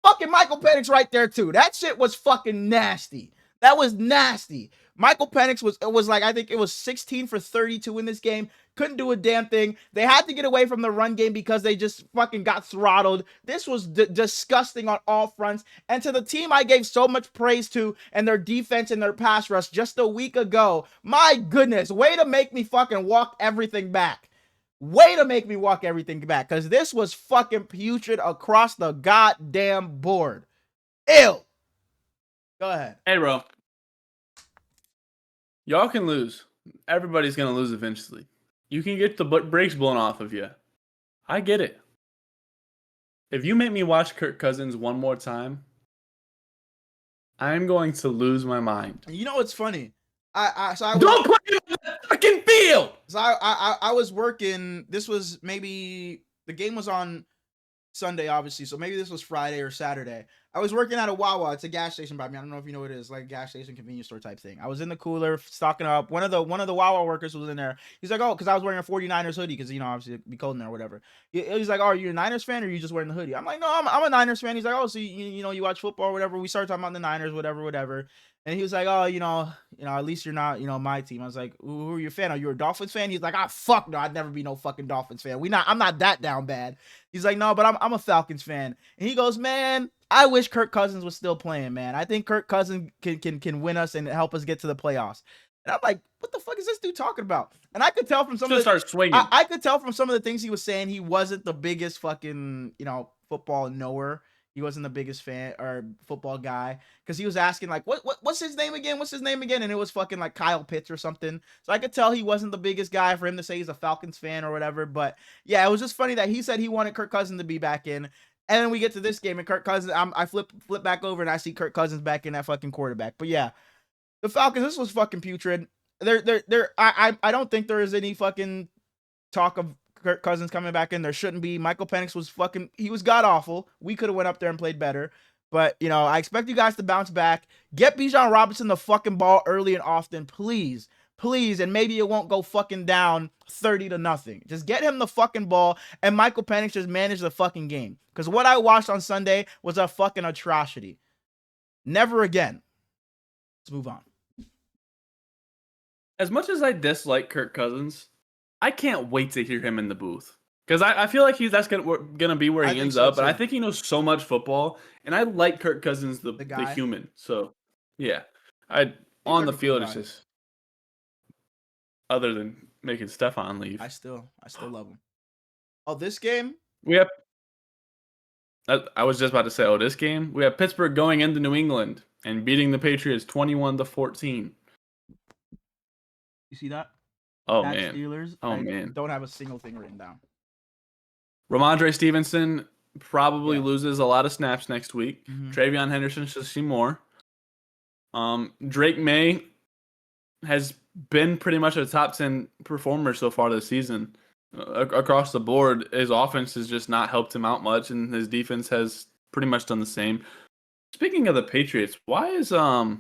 Fucking Michael Penix right there too. That shit was fucking nasty. That was nasty. Michael Penix was like, I think it was 16 for 32 in this game. Couldn't do a damn thing. They had to get away from the run game because they just fucking got throttled. This was disgusting on all fronts. And to the team I gave so much praise to and their defense and their pass rush just a week ago, my goodness, way to make me fucking walk everything back. Way to make me walk everything back because this was fucking putrid across the goddamn board. Ew. Go ahead. Hey, bro. Y'all can lose. Everybody's going to lose eventually. You can get the brakes blown off of you. I get it. If you make me watch Kirk Cousins one more time, I'm going to lose my mind. You know what's funny? Don't play him on the fucking field! So I was working. This was maybe... The game was on Sunday, obviously. So maybe this was Friday or Saturday. I was working at a Wawa. It's a gas station by me. I don't know if you know what it is, like a gas station convenience store type thing. I was in the cooler stocking up. One of the Wawa workers was in there. He's like, oh, because I was wearing a 49ers hoodie because obviously it'd be cold in there or whatever. He's like, oh, are you a Niners fan or are you just wearing the hoodie? I'm like, no, I'm a Niners fan. He's like, oh, so you watch football or whatever. We started talking about the Niners, whatever. And he was like, oh, at least you're not, my team. I was like, who are you a fan? Are you a Dolphins fan? He's like, fuck no, I'd never be no fucking Dolphins fan. I'm not that down bad. He's like, no, but I'm a Falcons fan. And he goes, man, I wish Kirk Cousins was still playing, man. I think Kirk Cousins can win us and help us get to the playoffs. And I'm like, what the fuck is this dude talking about? And I could tell from some of the start swinging. I could tell from some of the things he was saying, he wasn't the biggest fucking, football knower. He wasn't the biggest fan or football guy because he was asking like, what's his name again? What's his name again? And it was fucking like Kyle Pitts or something. So I could tell he wasn't the biggest guy for him to say he's a Falcons fan or whatever. But yeah, it was just funny that he said he wanted Kirk Cousins to be back in. And then we get to this game and Kirk Cousins, I flip back over and I see Kirk Cousins back in that fucking quarterback. But yeah, the Falcons, this was fucking putrid. I don't think there is any fucking talk of Kirk Cousins coming back in. There shouldn't be. Michael Penix was he was god awful. We could have went up there and played better. But, I expect you guys to bounce back. Get Bijan Robinson the fucking ball early and often, please. Please, and maybe it won't go fucking down 30-0. Just get him the fucking ball, and Michael Penix just manage the fucking game. Because what I watched on Sunday was a fucking atrocity. Never again. Let's move on. As much as I dislike Kirk Cousins, I can't wait to hear him in the booth. Because I feel like that's gonna be where he ends up. But I think he knows so much football. And I like Kirk Cousins, the human. So, yeah. On the field, it's just... Other than making Stefan leave. I still love him. Oh, this game? I was just about to say, this game? We have Pittsburgh going into New England and beating the Patriots 21-14. You see that? Oh, man. Steelers. Man. Don't have a single thing written down. Ramondre Stevenson probably loses a lot of snaps next week. Mm-hmm. Travion Henderson should see more. Drake May has been pretty much a top 10 performer so far this season. Across the board, his offense has just not helped him out much, and his defense has pretty much done the same. Speaking of the Patriots, no,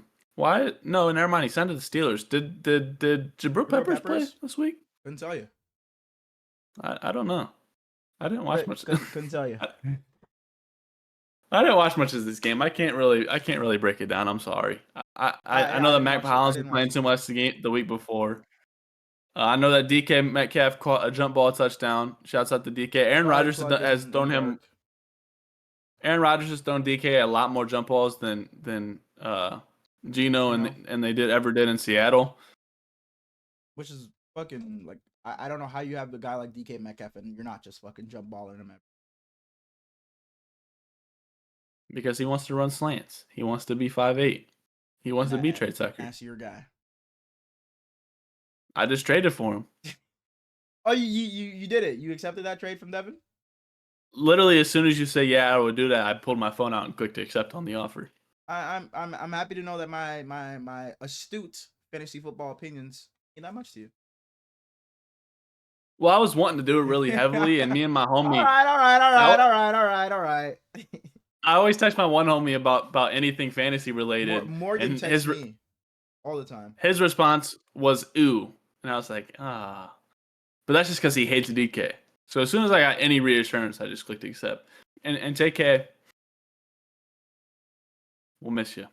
never mind. He signed to the Steelers. Did Jabril Peppers play this week? Couldn't tell you. I don't know. I didn't watch much. Couldn't tell you. I didn't watch much of this game. I can't really break it down. I'm sorry. I know that Mac Hollins was playing too much the week before. I know that DK Metcalf caught a jump ball touchdown. Shouts out to DK. Aaron Rodgers has thrown him. Aaron Rodgers has thrown DK a lot more jump balls than Geno and they ever did in Seattle. Which is fucking like I don't know how you have a guy like DK Metcalf and you're not just fucking jump balling him. Because he wants to run slants. He wants to be 5'8". He wants to be Trey Tucker. That's your guy. I just traded for him. Oh, you did it. You accepted that trade from Devin? Literally, as soon as you say yeah, I would do that, I pulled my phone out and clicked accept on the offer. I'm happy to know that my astute fantasy football opinions mean that much to you. Well, I was wanting to do it really heavily, and me and my homie. All right. I always text my one homie about anything fantasy related. Morgan texts me all the time. His response was ooh, and I was like but that's just because he hates DK. So as soon as I got any reassurance, I just clicked accept. And JK, we'll miss you.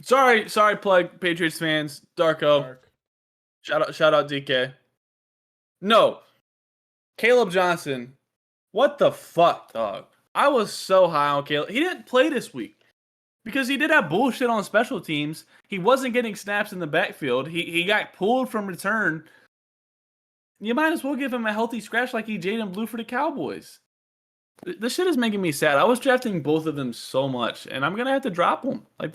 Sorry, plug Patriots fans. Darko. Shout out DK. No. Caleb Johnson. What the fuck, dog? I was so high on Caleb. He didn't play this week because he did have bullshit on special teams. He wasn't getting snaps in the backfield. He got pulled from return. You might as well give him a healthy scratch like he Jaden Blue for the Cowboys. This shit is making me sad. I was drafting both of them so much, and I'm gonna have to drop them. I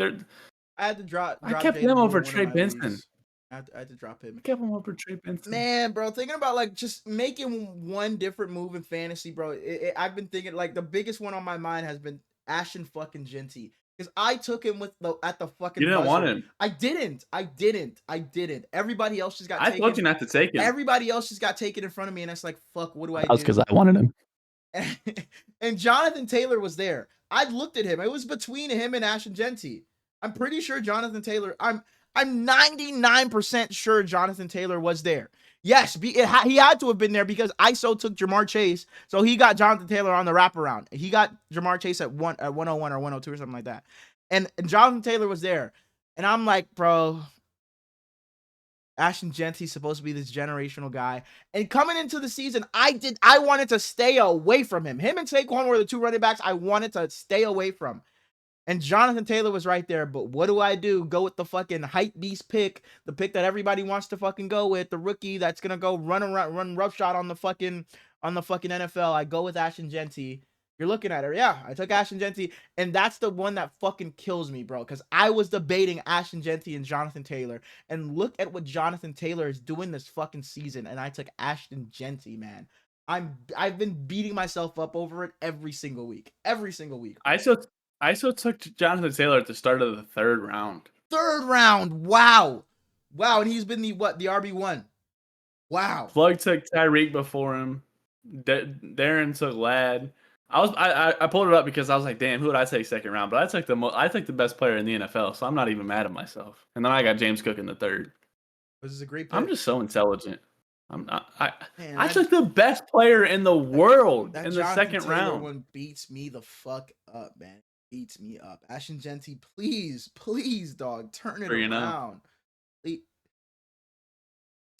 had to drop. I kept him over Trey Benson. I had to drop him. I kept him over Trey Benson. Man, bro, thinking about like just making one different move in fantasy, bro. I've been thinking like the biggest one on my mind has been Ashton fucking Genty. Because I took him at the fucking. You didn't want him. I didn't. Everybody else just got taken. I told you not to take him. Everybody else just got taken in front of me, and it's like, fuck, what do I do? That was because I wanted him. And Jonathan Taylor was there. I looked at him. It was between him and Ashton Genty. I'm pretty sure Jonathan Taylor. I'm 99% sure Jonathan Taylor was there. Yes, he had to have been there because ISO took Jamar Chase, so he got Jonathan Taylor on the wraparound. He got Jamar Chase at 101 or 102 or something like that, and Jonathan Taylor was there, and I'm like, bro, Ashton Genty's supposed to be this generational guy, and coming into the season, I wanted to stay away from him. Him and Saquon were the two running backs I wanted to stay away from. And Jonathan Taylor was right there, but what do? Go with the fucking hype beast pick, the pick that everybody wants to fucking go with, the rookie that's gonna go run roughshod on the fucking NFL. I go with Ashton Genty. You're looking at her, yeah. I took Ashton Genty, and that's the one that fucking kills me, bro. Because I was debating Ashton Genty and Jonathan Taylor, and look at what Jonathan Taylor is doing this fucking season, and I took Ashton Genty, man. I've been beating myself up over it every single week. Every single week. I still took Jonathan Taylor at the start of the third round. Third round. Wow. And he's been the RB1. Wow. Plug took Tyreek before him. Darren took Ladd. I pulled it up because I was like, damn, who would I take second round? But I took the best player in the NFL, so I'm not even mad at myself. And then I got James Cook in the third. This is a great pick. I'm just so intelligent. I took the best player in the world in the second round. One beats me the fuck up, man. Beats me up. Ashton Genty, please, dog, turn it around.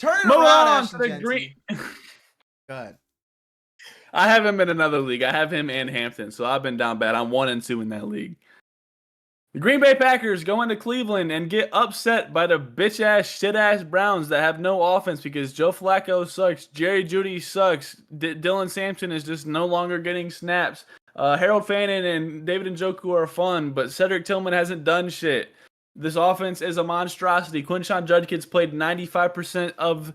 Turn it around, Ashton Genty. Good. I have him in another league. I have him and Hampton, so I've been down bad. I'm 1-2 in that league. The Green Bay Packers go into Cleveland and get upset by the bitch-ass, shit-ass Browns that have no offense because Joe Flacco sucks, Jerry Jeudy sucks, Dylan Sampson is just no longer getting snaps. Harold Fannin and David Njoku are fun, but Cedric Tillman hasn't done shit. This offense is a monstrosity. Quinshon Judkins played 95% of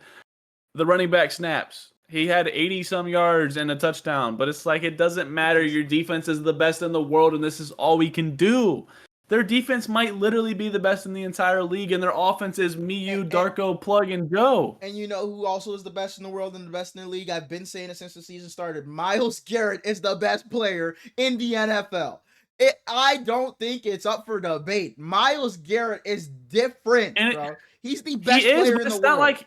the running back snaps. He had 80-some yards and a touchdown, but it's like it doesn't matter. Your defense is the best in the world, and this is all we can do. Their defense might literally be the best in the entire league, and their offense is me, you, Darko, Plug, and Joe. And you know who also is the best in the world and the best in the league? I've been saying it since the season started. Myles Garrett is the best player in the NFL. I don't think it's up for debate. Myles Garrett is different, bro. He's the best player in the world.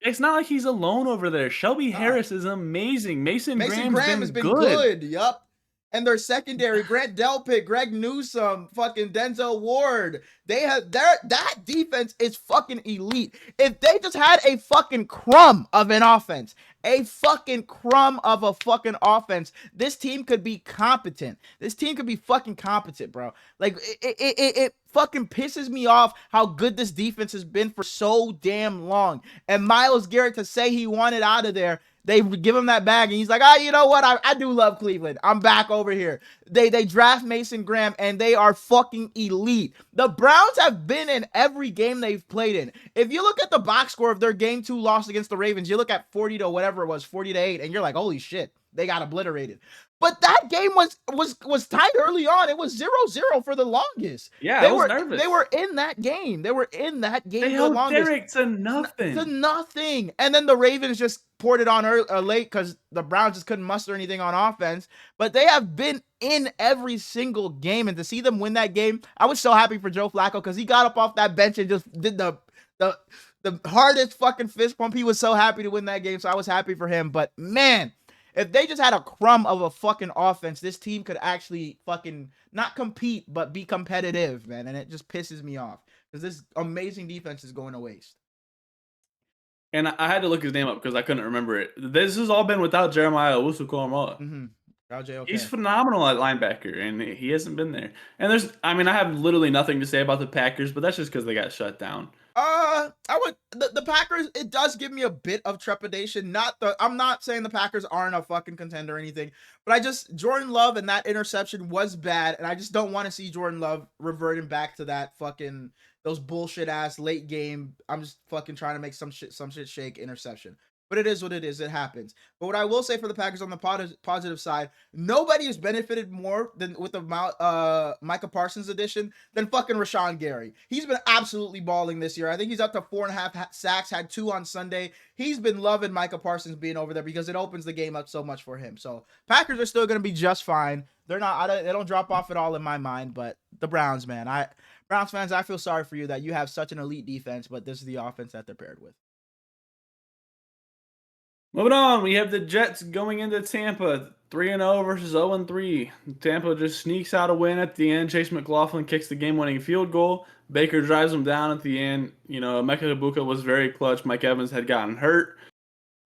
It's not like he's alone over there. Shelby Harris is amazing. Mason Graham has been good. Yup. And their secondary, Grant Delpit, Greg Newsome, fucking Denzel Ward. They have that defense is fucking elite. If they just had a fucking crumb of an offense, this team could be competent. This team could be fucking competent, bro. Like it fucking pisses me off how good this defense has been for so damn long. And Myles Garrett to say he wanted out of there. They give him that bag, and he's like, you know what? I do love Cleveland. I'm back over here. They draft Mason Graham, and they are fucking elite. The Browns have been in every game they've played in. If you look at the box score of their game 2 loss against the Ravens, you look at 40 to whatever it was, 40-8, and you're like, holy shit, they got obliterated. But that game was tight early on. It was 0-0 for the longest. Yeah, I was nervous. They were in that game. They held Derek to nothing. To nothing. And then the Ravens just poured it on late because the Browns just couldn't muster anything on offense. But they have been in every single game. And to see them win that game, I was so happy for Joe Flacco because he got up off that bench and just did the hardest fucking fist pump. He was so happy to win that game. So I was happy for him. But man, if they just had a crumb of a fucking offense, this team could actually fucking not compete, but be competitive, man. And it just pisses me off because this amazing defense is going to waste. And I had to look his name up because I couldn't remember it. This has all been without Jeremiah Owusu-Koramoah. Mm-hmm. Okay. He's phenomenal at linebacker, and he hasn't been there. And I have literally nothing to say about the Packers, but that's just because they got shut down. The Packers, it does give me a bit of trepidation. I'm not saying the Packers aren't a fucking contender or anything, but Jordan Love and that interception was bad, and I just don't want to see Jordan Love reverting back to that fucking those bullshit ass late game. I'm just fucking trying to make some shit shake interception. But it is what it is. It happens. But what I will say for the Packers on the positive side, nobody has benefited more than with the Micah Parsons edition than fucking Rashawn Gary. He's been absolutely balling this year. I think he's up to 4.5 sacks, had 2 on Sunday. He's been loving Micah Parsons being over there because it opens the game up so much for him. So Packers are still going to be just fine. They're not. They don't drop off at all in my mind. But the Browns, man, Browns fans, I feel sorry for you that you have such an elite defense, but this is the offense that they're paired with. Moving on, we have the Jets going into Tampa, 3-0 versus 0-3. Tampa just sneaks out a win at the end. Chase McLaughlin kicks the game-winning field goal. Baker drives them down at the end. Emeka Egbuka was very clutch. Mike Evans had gotten hurt.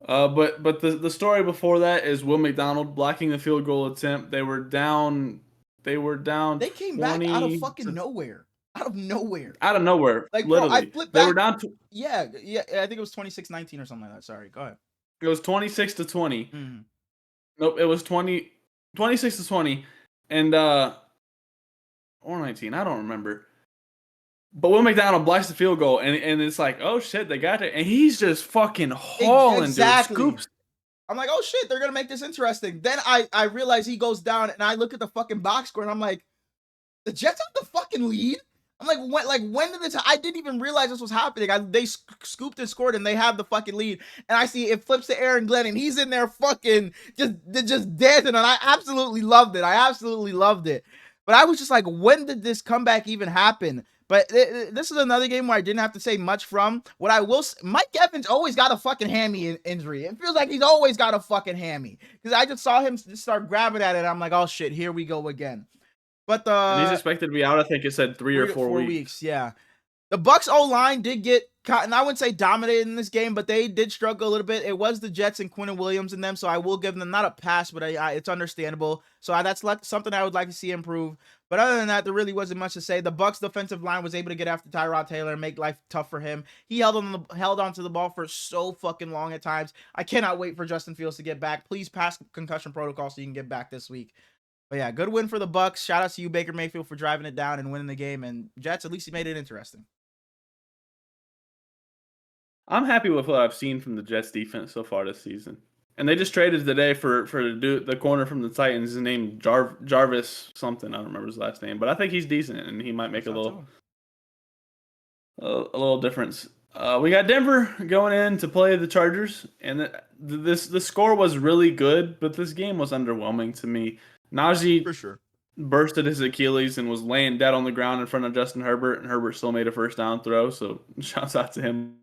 But the story before that is Will McDonald blocking the field goal attempt. They were down. They came back out of fucking nowhere. Out of nowhere. Like, literally. Bro, I flipped back. They were down. Yeah. I think it was 26-19 or something like that. Sorry. Go ahead. It was 26-20. Mm-hmm. Nope, it was 26-20, and or 19. I don't remember. But Will McDonald blocks the field goal, and it's like, oh shit, they got it, and he's just fucking hauling, exactly. Dude, scoops. I'm like, oh shit, they're gonna make this interesting. Then I realize he goes down, and I look at the fucking box score, and I'm like, the Jets have the fucking lead. I'm like, when did this? I didn't even realize this was happening. They scooped and scored, and they have the fucking lead. And I see it flips to Aaron Glenn, and he's in there fucking just dancing, and I absolutely loved it. But I was just like, when did this comeback even happen? But this is another game where I didn't have to say much from. What I will say, Mike Evans always got a fucking hammy injury. It feels like he's always got a fucking hammy. Because I just saw him just start grabbing at it, and I'm like, oh shit, here we go again. But and he's expected to be out. I think it said 3 or 4 weeks. Yeah, the Bucs O-line did get caught, and I wouldn't say dominated in this game, but they did struggle a little bit. It was the Jets and Quinnen Williams in them, so I will give them not a pass, but it's understandable. So that's something I would like to see improve. But other than that, there really wasn't much to say. The Bucs defensive line was able to get after Tyrod Taylor and make life tough for him. He held on to the ball for so fucking long at times. I cannot wait for Justin Fields to get back. Please pass concussion protocol so you can get back this week. But yeah, good win for the Bucs. Shout out to you, Baker Mayfield, for driving it down and winning the game. And Jets, at least he made it interesting. I'm happy with what I've seen from the Jets defense so far this season. And they just traded today for the corner from the Titans. His name Jarvis something. I don't remember his last name, but I think he's decent and he might make a little difference. We got Denver going in to play the Chargers, and the score was really good, but this game was underwhelming to me. Najee for sure bursted his Achilles and was laying dead on the ground in front of Justin Herbert, and Herbert still made a first down throw. So shouts out to him,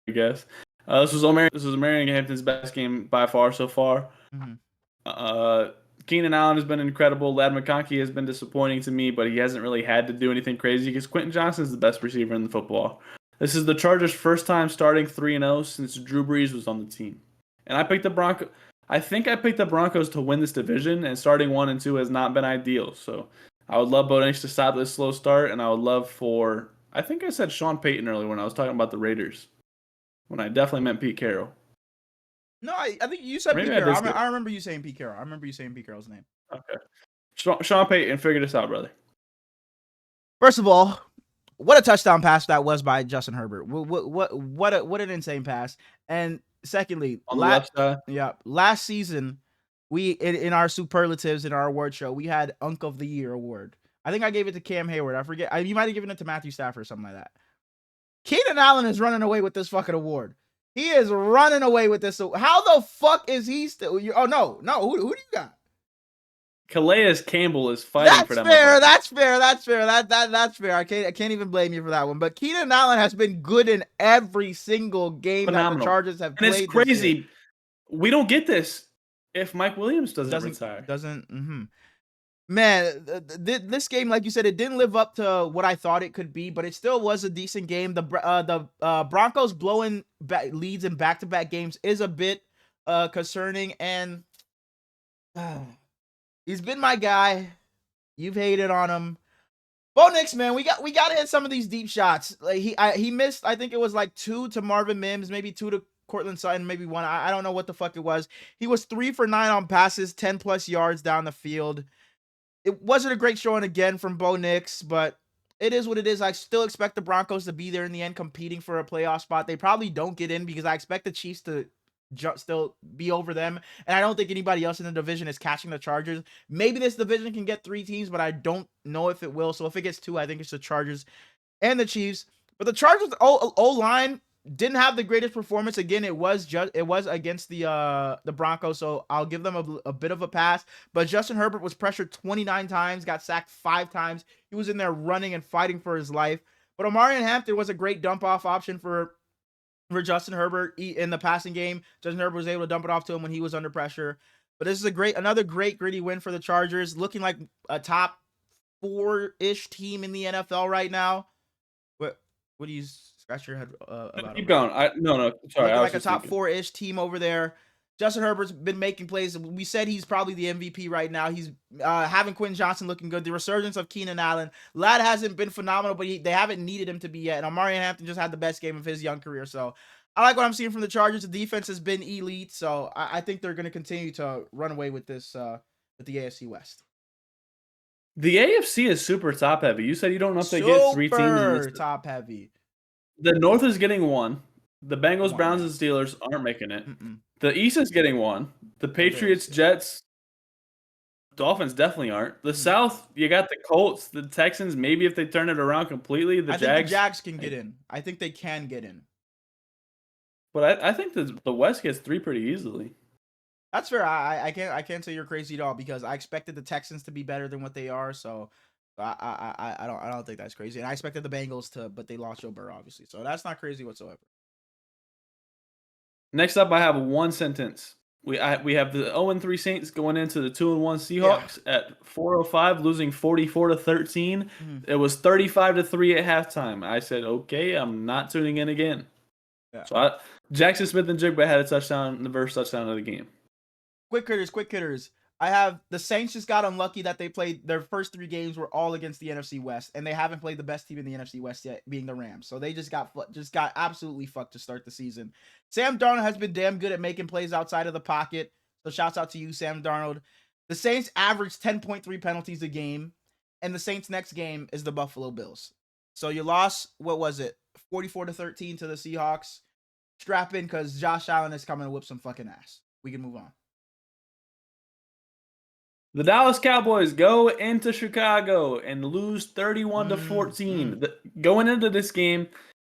I guess. This was Omarion Hampton's best game by far so far. Mm-hmm. Keenan Allen has been incredible. Lad McConkey has been disappointing to me, but he hasn't really had to do anything crazy because Quentin Johnson is the best receiver in the football. This is the Chargers' first time starting 3-0 since Drew Brees was on the team. And I picked the Broncos. I think I picked the Broncos to win this division, and starting 1-2 has not been ideal. So I would love Bo Nix to stop this slow start, and I would love for, I think I said Sean Payton earlier when I was talking about the Raiders, when I definitely meant Pete Carroll. No, I think you said Pete Carroll. I remember you saying Pete Carroll. I remember you saying Pete Carroll's name. Okay. Sean Payton, figure this out, brother. First of all, what a touchdown pass that was by Justin Herbert. What an insane pass. And secondly, on the left side. Yeah, last season we in our superlatives in our award show, we had Unk of the Year award. I think I gave it to Cam Hayward. I forget. You might have given it to Matthew Stafford or something like that. Keenan Allen is running away with this fucking award. He is running away with this. How the fuck is he still? Oh no. Who do you got? Calais Campbell is fighting for them. That's fair. That's fair. I can't even blame you for that one. But Keenan Allen has been good in every single game that the Chargers have played. And it's crazy. We don't get this if Mike Williams doesn't retire. Man, this game, like you said, it didn't live up to what I thought it could be, but it still was a decent game. The Broncos blowing leads in back-to-back games is a bit concerning, and he's been my guy. You've hated on him. Bo Nix, man, we got to hit some of these deep shots. Like he missed, I think it was like 2 to Marvin Mims, maybe 2 to Cortland Sutton, maybe 1. I don't know what the fuck it was. He was 3 for 9 on passes, 10+ yards down the field. It wasn't a great showing again from Bo Nix, but it is what it is. I still expect the Broncos to be there in the end, competing for a playoff spot. They probably don't get in because I expect the Chiefs to still be over them, and I don't think anybody else in the division is catching the Chargers. Maybe this division can get 3 teams, but I don't know if it will. So if it gets 2, I think it's the Chargers and the Chiefs. But the Chargers O line didn't have the greatest performance. Again, it was against the Broncos, so I'll give them a bit of a pass. But Justin Herbert was pressured 29 times, got sacked 5 times. He was in there running and fighting for his life. But Omarion Hampton was a great dump off option for Justin Herbert in the passing game. Justin Herbert was able to dump it off to him when he was under pressure. But this is another great gritty win for the Chargers, looking like a top 4-ish team in the NFL right now. What do you scratch your head about? Keep going. No. Sorry, looking I was like a just top thinking. 4-ish team over there. Justin Herbert's been making plays. We said he's probably the MVP right now. He's having Quentin Johnson looking good. The resurgence of Keenan Allen. Lad hasn't been phenomenal, but they haven't needed him to be yet. And Omarion Hampton just had the best game of his young career. So I like what I'm seeing from the Chargers. The defense has been elite. So I think they're going to continue to run away with this, with the AFC West. The AFC is super top heavy. You said you don't know if they get 3 teams in Super this. top heavy. The North is getting 1. The Bengals, Browns, and Steelers aren't making it. The East is getting 1. The Patriots, Jets, Dolphins definitely aren't. The South, you got the Colts, the Texans. Maybe if they turn it around completely, I think the Jags can get in. I think they can get in. But I think the West gets 3 pretty easily. That's fair. I can't say you're crazy at all because I expected the Texans to be better than what they are. So I don't think that's crazy. And I expected the Bengals to, but they lost Joe Burrow obviously. So that's not crazy whatsoever. Next up, I have one sentence. We have the 0-3 Saints going into the 2-1 Seahawks at 4:05, losing 44-13. It was 35-3 at halftime. I said, okay, I'm not tuning in again. Yeah. So Jackson Smith-Njigba had a touchdown in the first touchdown of the game. Quick hitters. I have the Saints just got unlucky that they played their first 3 games were all against the NFC West, and they haven't played the best team in the NFC West yet, being the Rams. So they just got absolutely fucked to start the season. Sam Darnold has been damn good at making plays outside of the pocket. So shouts out to you, Sam Darnold. The Saints averaged 10.3 penalties a game, and the Saints' next game is the Buffalo Bills. So you lost, what was it, 44-13 to the Seahawks. Strap in because Josh Allen is coming to whip some fucking ass. We can move on. The Dallas Cowboys go into Chicago and lose 31-14. Going into this game,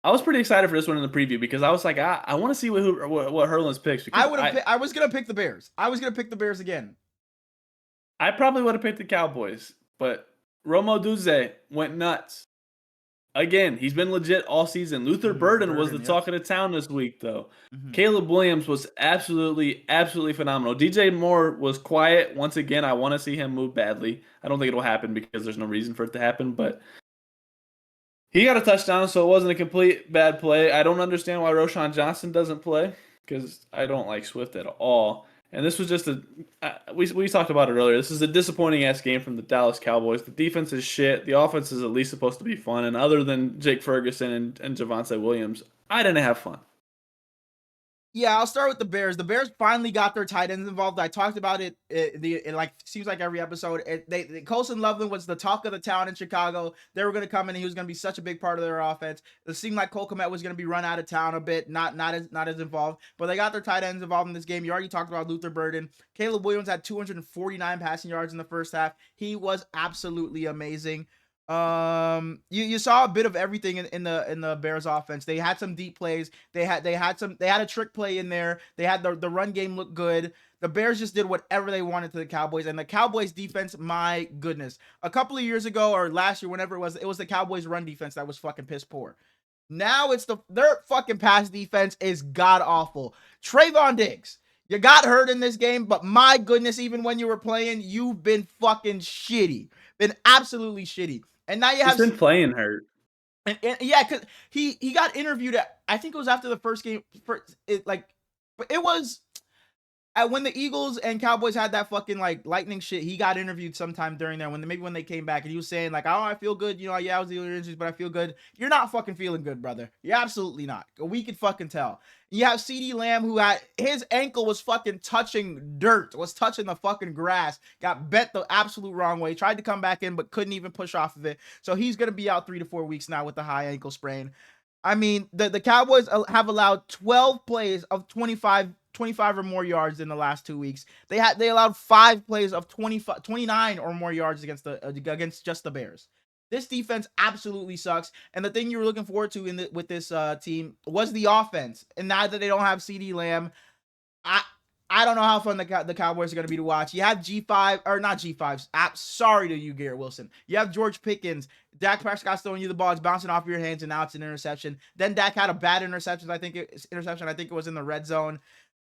I was pretty excited for this one in the preview because I was like, I want to see what Herlin's picks. I was gonna pick the Bears. I was gonna pick the Bears again. I probably would have picked the Cowboys, but Romo Duze went nuts. Again, he's been legit all season. Luther Burden was the talk of the town this week, though. Caleb Williams was absolutely phenomenal. DJ Moore was quiet. Once again, I want to see him move badly. I don't think it'll happen because there's no reason for it to happen, but he got a touchdown, so it wasn't a complete bad play. I don't understand why Roschon Johnson doesn't play because I don't like Swift at all. And this was just we talked about it earlier. This is a disappointing-ass game from the Dallas Cowboys. The defense is shit. The offense is at least supposed to be fun. And other than Jake Ferguson and Javonte Williams, I didn't have fun. Yeah, I'll start with the Bears. The Bears finally got their tight ends involved. I talked about it. It like seems like every episode. Colson Loveland was the talk of the town in Chicago. They were going to come in and he was going to be such a big part of their offense. It seemed like Cole Kmet was going to be run out of town a bit, not as involved. But they got their tight ends involved in this game. You already talked about Luther Burden. Caleb Williams had 249 passing yards in the first half. He was absolutely amazing. You saw a bit of everything in the Bears offense. They had some deep plays. They had a trick play in there. They had the run game look good. The Bears just did whatever they wanted to the Cowboys, and the Cowboys defense, my goodness. A couple of years ago or last year, whenever it was the Cowboys run defense that was fucking piss poor. Now it's their fucking pass defense is god awful. Trayvon Diggs, you got hurt in this game, but my goodness, even when you were playing, you've been fucking shitty. Been absolutely shitty. And now you have been playing hurt. And yeah, because he got interviewed I think it was after the first game. But it was when the Eagles and Cowboys had that fucking like lightning shit, he got interviewed sometime during there when they came back, and he was saying like, "Oh, I feel good. You know, yeah, I was dealing with injuries, but I feel good." You're not fucking feeling good, brother. You're absolutely not. We could fucking tell. You have CeeDee Lamb, who had his ankle was fucking touching dirt, was touching the fucking grass, got bent the absolute wrong way, tried to come back in, but couldn't even push off of it. So he's gonna be out 3 to 4 weeks now with the high ankle sprain. I mean, the Cowboys have allowed 12 plays of 25 or more yards in the last 2 weeks. They allowed 5 plays of 29 or more yards against just the Bears. This defense absolutely sucks. And the thing you were looking forward to with this team was the offense. And now that they don't have CeeDee Lamb, I don't know how fun the Cowboys are going to be to watch. You have G5, or not G5s. Sorry to you, Garrett Wilson. You have George Pickens. Dak Prescott's throwing you the ball. It's bouncing off your hands, and now it's an interception. Then Dak had a bad interception. I think it was in the red zone.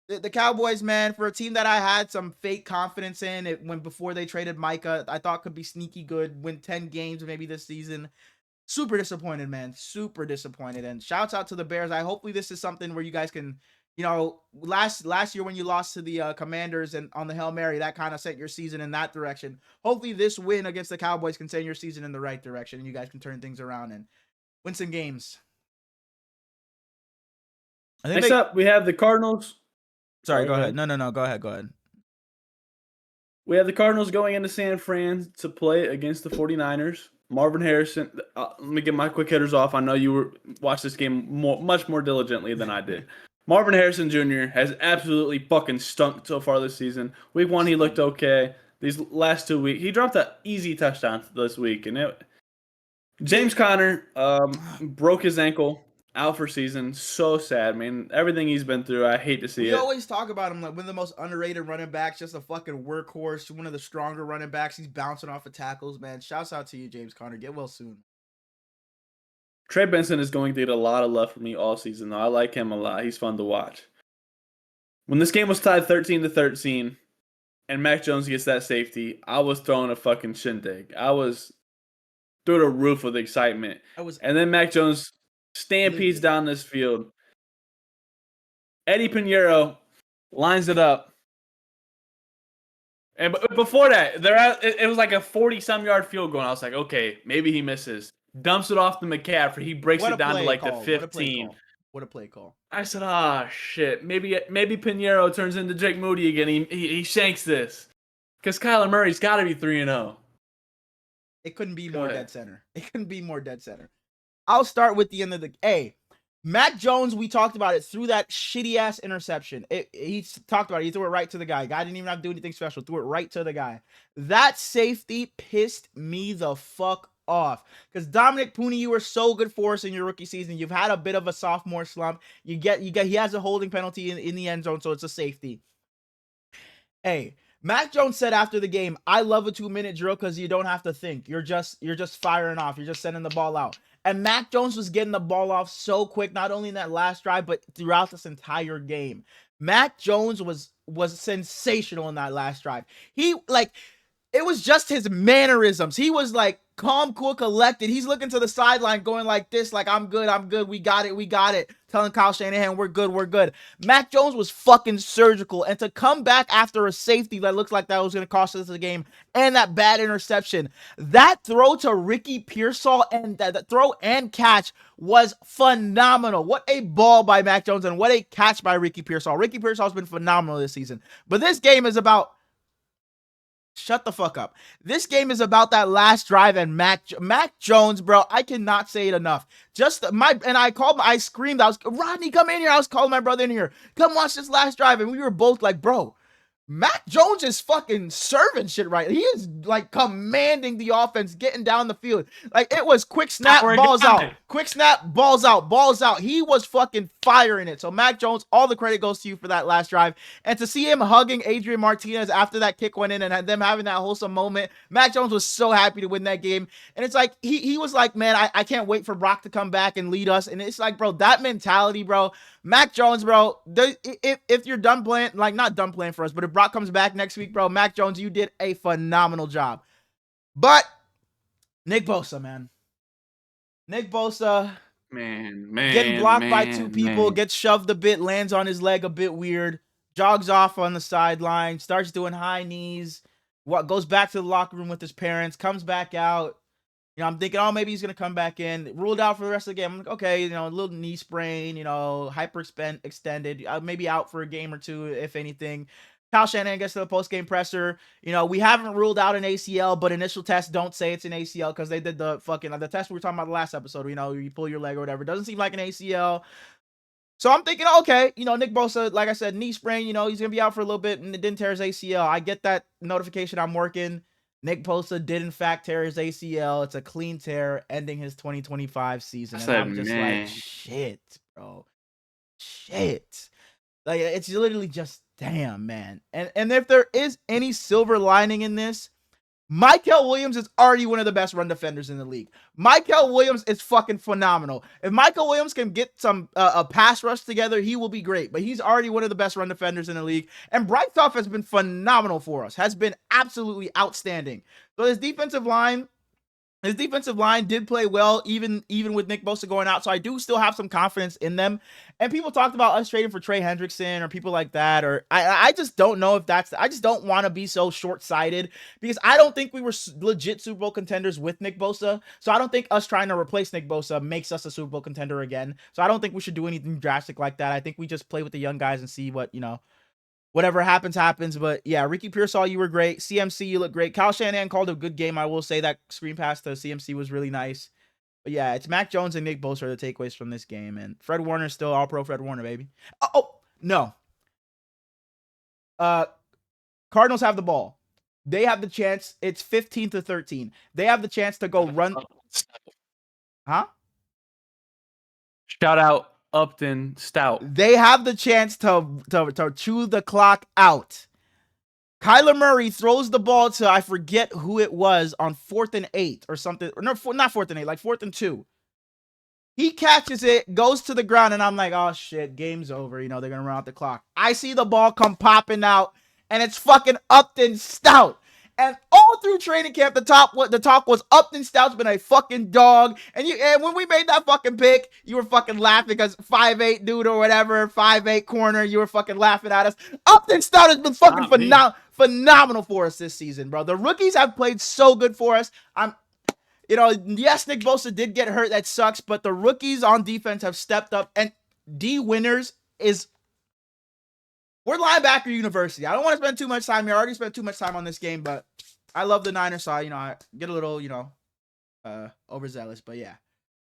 The Cowboys, man, for a team that I had some fake confidence in before they traded Micah, I thought could be sneaky good, win 10 games maybe this season. Super disappointed, man. Super disappointed. And shouts out to the Bears. Hopefully this is something where you guys can, last year when you lost to the Commanders and on the Hail Mary, that kind of set your season in that direction. Hopefully this win against the Cowboys can send your season in the right direction, and you guys can turn things around and win some games. Next up, we have the Cardinals. Sorry, go ahead. No, go ahead. We have the Cardinals going into San Fran to play against the 49ers. Marvin Harrison, let me get my quick hitters off. I know you watched this game much more diligently than I did. Marvin Harrison Jr. has absolutely fucking stunk so far this season. Week 1, he looked okay. These last 2 weeks, he dropped an easy touchdown this week. And James Conner broke his ankle, out for season. So sad, man. Everything he's been through, I hate to see it. We always talk about him like one of the most underrated running backs, just a fucking workhorse, one of the stronger running backs. He's bouncing off of tackles, man. Shouts out to you, James Conner. Get well soon. Trey Benson is going to get a lot of love from me all season, though. I like him a lot. He's fun to watch. When this game was tied 13-13, and Mac Jones gets that safety, I was throwing a fucking shindig. I was through the roof with excitement. And then Mac Jones stampedes down this field. Eddie Pinheiro lines it up. And before that, it was like a 40-some yard field goal. And I was like, okay, maybe he misses. Dumps it off to McCaffrey. He breaks it down to like the 15. What a play call. I said, shit. Maybe Pinheiro turns into Jake Moody again. He shanks this. Because Kyler Murray's got to be 3-0. It couldn't be more dead center. It couldn't be more dead center. I'll start with the end of the Mac Jones, we talked about it, threw that shitty-ass interception. He talked about it. He threw it right to the guy. Guy didn't even have to do anything special. Threw it right to the guy. That safety pissed me the fuck off. Because Dominic Pooney, you were so good for us in your rookie season. You've had a bit of a sophomore slump. He has a holding penalty in the end zone, so it's a safety. Mac Jones said after the game, I love a 2-minute drill because you don't have to think. You're just firing off. You're just sending the ball out. And Mac Jones was getting the ball off so quick, not only in that last drive, but throughout this entire game. Mac Jones was sensational in that last drive. It was just his mannerisms. He was like calm, cool, collected. He's looking to the sideline going like this, like, I'm good. We got it. Telling Kyle Shanahan, we're good. Mac Jones was fucking surgical. And to come back after a safety that looks like that was going to cost us the game and that bad interception, that throw to Ricky Pearsall and that throw and catch was phenomenal. What a ball by Mac Jones and what a catch by Ricky Pearsall. Ricky Pearsall's been phenomenal this season. But this game is about... Shut the fuck up. This game is about that last drive and Mac Jones, bro. I cannot say it enough. I screamed. Rodney, come in here. I was calling my brother in here. Come watch this last drive. And we were both like, bro, Mac Jones is fucking serving shit right. He is like commanding the offense, getting down the field. Like it was quick snap, balls out. Quick snap, balls out. He was fucking firing it. So Mac Jones, all the credit goes to you for that last drive. And to see him hugging Adrian Martinez after that kick went in and them having that wholesome moment, Mac Jones was so happy to win that game. And it's like, he was like, man, I can't wait for Brock to come back and lead us. And it's like, bro, that mentality, bro, Mac Jones, bro, if you're done playing, like not done playing for us, but if Brock comes back next week, bro, Mac Jones, you did a phenomenal job. But Nick Bosa, man. Nick Bosa, man, getting blocked by two people, gets shoved a bit, lands on his leg a bit weird, jogs off on the sideline, starts doing high knees, what goes back to the locker room with his parents, comes back out. I'm thinking, oh, maybe he's gonna come back in. Ruled out for the rest of the game. I'm like, okay, a little knee sprain, extended, maybe out for a game or two, if anything. Kyle Shanahan gets to the post game presser. We haven't ruled out an ACL, but initial tests don't say it's an ACL because they did the test we were talking about the last episode. You pull your leg or whatever. It doesn't seem like an ACL. So I'm thinking, okay, Nick Bosa, like I said, knee sprain, he's going to be out for a little bit and it didn't tear his ACL. I get that notification. I'm working. Nick Bosa did, in fact, tear his ACL. It's a clean tear, ending his 2025 season. And I'm just like, shit, bro. Shit. Like, it's literally just, damn, man. And if there is any silver lining in this, Mykel Williams is already one of the best run defenders in the league. Mykel Williams is fucking phenomenal. If Mykel Williams can get some a pass rush together, he will be great. But he's already one of the best run defenders in the league. And Brightsoff has been phenomenal for us. Has been absolutely outstanding. So his defensive line did play well, even with Nick Bosa going out. So I do still have some confidence in them. And people talked about us trading for Trey Hendrickson or people like that. Or I just don't know if I just don't want to be so short-sighted because I don't think we were legit Super Bowl contenders with Nick Bosa. So I don't think us trying to replace Nick Bosa makes us a Super Bowl contender again. So I don't think we should do anything drastic like that. I think we just play with the young guys and see what, whatever happens. But yeah, Ricky Pearsall, you were great. CMC, you look great. Kyle Shanahan called a good game. I will say that screen pass to CMC was really nice. But yeah, it's Mac Jones and Nick Bosa are the takeaways from this game. And Fred Warner still all-pro Fred Warner, baby. Oh, no. Cardinals have the ball. They have the chance. It's 15-13. They have the chance to go run. Huh? Shout out Upton Stout. They have the chance to chew the clock out. Kyler Murray throws the ball to, I forget who it was, on 4th and 8 or something. Or no, not 4th and 8, like 4th and 2. He catches it, goes to the ground, and I'm like, oh shit, game's over. They're gonna run out the clock. I see the ball come popping out, and it's fucking Upton Stout. And all through training camp, the talk was Upton Stout's been a fucking dog. And when we made that fucking pick, you were fucking laughing because 5'8" dude or whatever, 5'8" corner, you were fucking laughing at us. Upton Stout has been fucking phenomenal for us this season, bro. The rookies have played so good for us. Yes, Nick Bosa did get hurt. That sucks. But the rookies on defense have stepped up. And D Winners we're linebacker university. I don't want to spend too much time here. I already spent too much time on this game, but I love the Niners, so I get a little, overzealous. But yeah,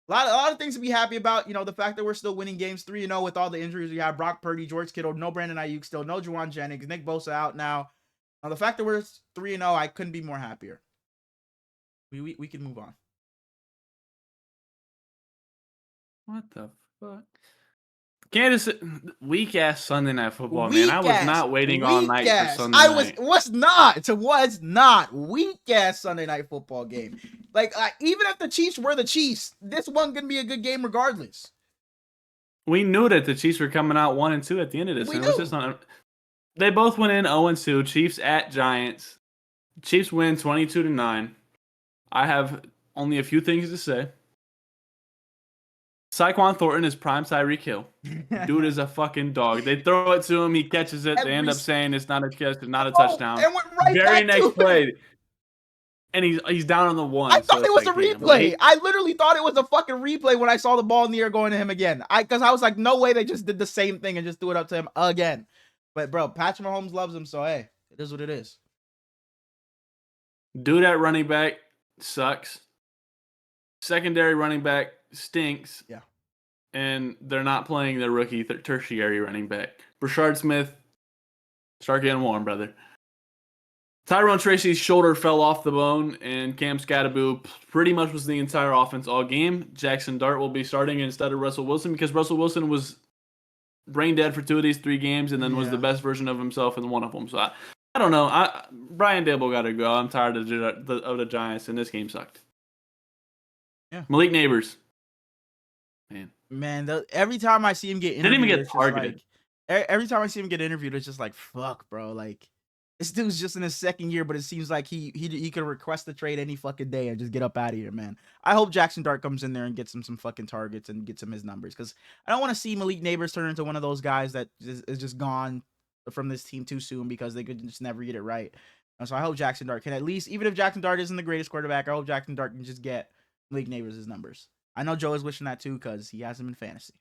a lot of things to be happy about. The fact that we're still winning games 3-0 with all the injuries we have. Brock Purdy, George Kittle, no Brandon Ayuk, still no Juwan Jennings, Nick Bosa out now. The fact that we're 3-0, I couldn't be more happier. We can move on. What the fuck? Kansas, weak ass Sunday night football, man. I was not waiting all night for Sunday night. It was not weak ass Sunday night football game. Like even if the Chiefs were the Chiefs, this one gonna be a good game regardless. We knew that the Chiefs were coming out 1-2 at the end of this. It was just they both went in 0-2. Chiefs at Giants. Chiefs win 22-9. I have only a few things to say. Saquon Thornton is prime Tyreek Hill. Dude is a fucking dog. They throw it to him, he catches it. They end up saying it's not a catch, it's not a touchdown. And went right Very back next play, and he's down on the 1. I thought it was a replay. I literally thought it was a fucking replay when I saw the ball in the air going to him again. Because I was like, no way they just did the same thing and just threw it up to him again. But bro, Patrick Mahomes loves him, so hey, it is what it is. Dude at running back sucks. Secondary running back stinks. Yeah. And they're not playing their rookie tertiary running back. Brashard Smith, start getting warm, brother. Tyrone Tracy's shoulder fell off the bone, and Cam Scattaboo pretty much was the entire offense all game. Jackson Dart will be starting instead of Russell Wilson because Russell Wilson was brain dead for 2 of these 3 games and then was the best version of himself in one of them. So I don't know. Brian Dable got to go. I'm tired of the Giants, and this game sucked. Yeah. Malik Neighbors. Man, every time I see him get interviewed, didn't even get targeted. Every time I see him get interviewed, it's just like, fuck, bro. Like, this dude's just in his second year, but it seems like he could request a trade any fucking day and just get up out of here, man. I hope Jackson Dart comes in there and gets him some fucking targets and gets him his numbers, because I don't want to see Malik Neighbors turn into one of those guys that is just gone from this team too soon because they could just never get it right. So I hope Jackson Dart can at least, even if Jackson Dart isn't the greatest quarterback, I hope Jackson Dart can just get Malik Neighbors' numbers. I know Joe is wishing that too because he has him in fantasy.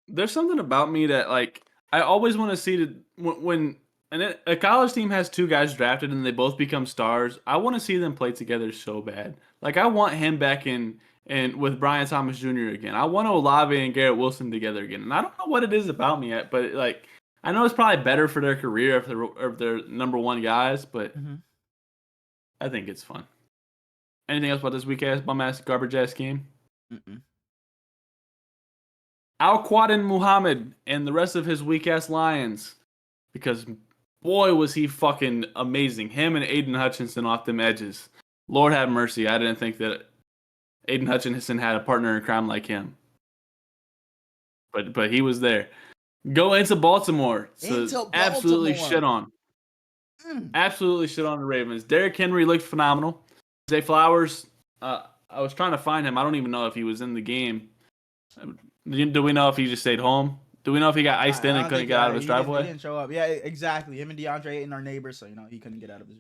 There's something about me that like I always want to see when a college team has two guys drafted and they both become stars. I want to see them play together so bad. Like I want him back in and with Brian Thomas Jr. again. I want Olave and Garrett Wilson together again. And I don't know what it is about me yet, but like I know it's probably better for their career if they're number one guys, but I think it's fun. Anything else about this weak ass bum ass garbage ass game? Al-Quadin Muhammad and the rest of his weak ass Lions, because boy was he fucking amazing. Him and Aiden Hutchinson off them edges. Lord have mercy. I didn't think that Aiden Hutchinson had a partner in crime like him. But he was there. Go into Baltimore. So absolutely shit on. Absolutely shit on the Ravens. Derrick Henry looked phenomenal. Zay Flowers, I was trying to find him. I don't even know if he was in the game. Do we know if he just stayed home? Do we know if he got iced in and couldn't get out of his driveway? He didn't show up. Yeah, exactly. Him and DeAndre Ayton are neighbors, so he couldn't get out of his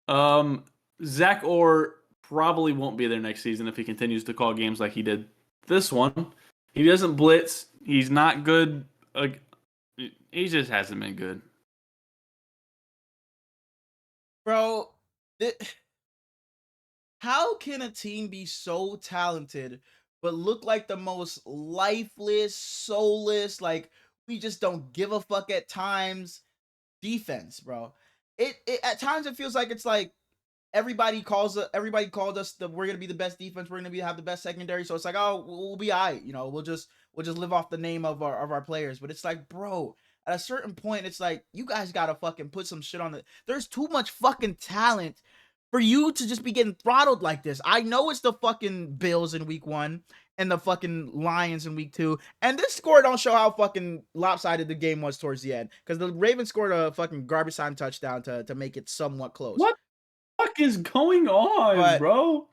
driveway. Zach Orr probably won't be there next season if he continues to call games like he did this one. He doesn't blitz. He's not good. He just hasn't been good. Bro, how can a team be so talented but look like the most lifeless, soulless, like we just don't give a fuck at times defense, bro? It at times it feels like it's like everybody called us we're gonna be the best defense, we're gonna have the best secondary, so it's like, oh, we'll be all right, we'll just live off the name of our players. But it's like, bro, at a certain point, it's like you guys gotta fucking put some shit on it. There's too much fucking talent for you to just be getting throttled like this. I know it's the fucking Bills in week 1 and the fucking Lions in week 2, and this score don't show how fucking lopsided the game was towards the end, because the Ravens scored a fucking garbage time touchdown to make it somewhat close. What the fuck is going on, bro?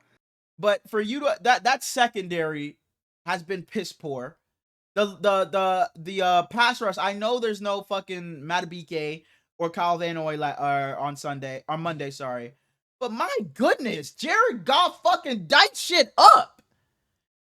But for you to that secondary has been piss poor. The pass rush, I know there's no fucking Matabike or Kyle Van Noy on Monday, sorry. But my goodness, Jared Goff fucking diced shit up.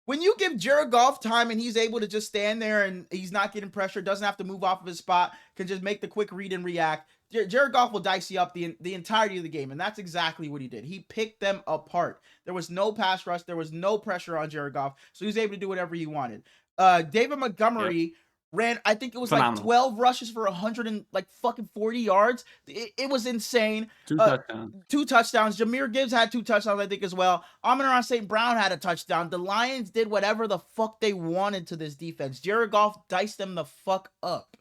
When you give Jared Goff time and he's able to just stand there and he's not getting pressure, doesn't have to move off of his spot, can just make the quick read and react, Jared Goff will dice you up the entirety of the game, and that's exactly what he did. He picked them apart. There was no pass rush. There was no pressure on Jared Goff, so he was able to do whatever he wanted. David Montgomery ran, I think it was phenomenal. Like 12 rushes for 140 yards. It was insane. 2 touchdowns. 2 touchdowns. Jahmyr Gibbs had 2 touchdowns, I think, as well. Amon-Ra St. Brown had a touchdown. The Lions did whatever the fuck they wanted to this defense. Jared Goff diced them the fuck up.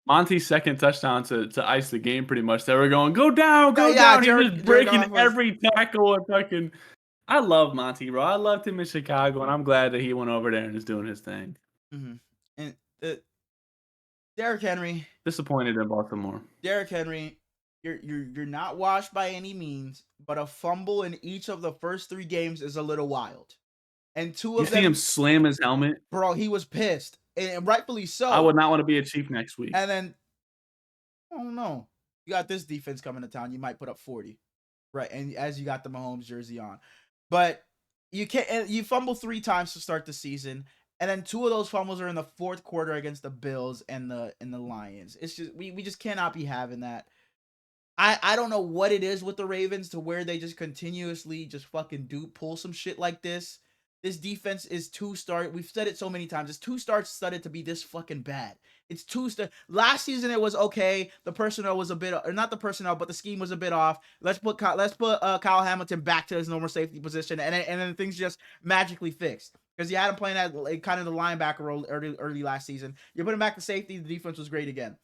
Monty's second touchdown to ice the game, pretty much. They were going, go down. He was breaking every tackle and fucking. I love Monty, bro. I loved him in Chicago, and I'm glad that he went over there and is doing his thing. And Derrick Henry, disappointed in Baltimore. Derrick Henry, you're not washed by any means, but a fumble in each of the first 3 games is a little wild. And 2 of them, you see him slam his helmet, bro. He was pissed, and rightfully so. I would not want to be a Chief next week. And then, I don't know. You got this defense coming to town. You might put up 40, right? And as you got the Mahomes jersey on, but you can't. You fumble 3 times to start the season. And then 2 of those fumbles are in the 4th quarter against the Bills and the Lions. It's just we just cannot be having that. I don't know what it is with the Ravens to where they just continuously just fucking pull some shit like this. This defense is we've said it so many times. It's 2 starts studded to be this fucking bad. It's 2 last season it was okay. The personnel was a bit, or not the personnel, but the scheme was a bit off. Let's put Kyle Hamilton back to his normal safety position, and then things just magically fixed. Because you had him playing at kind of the linebacker role early last season. You put him back to safety, the defense was great again.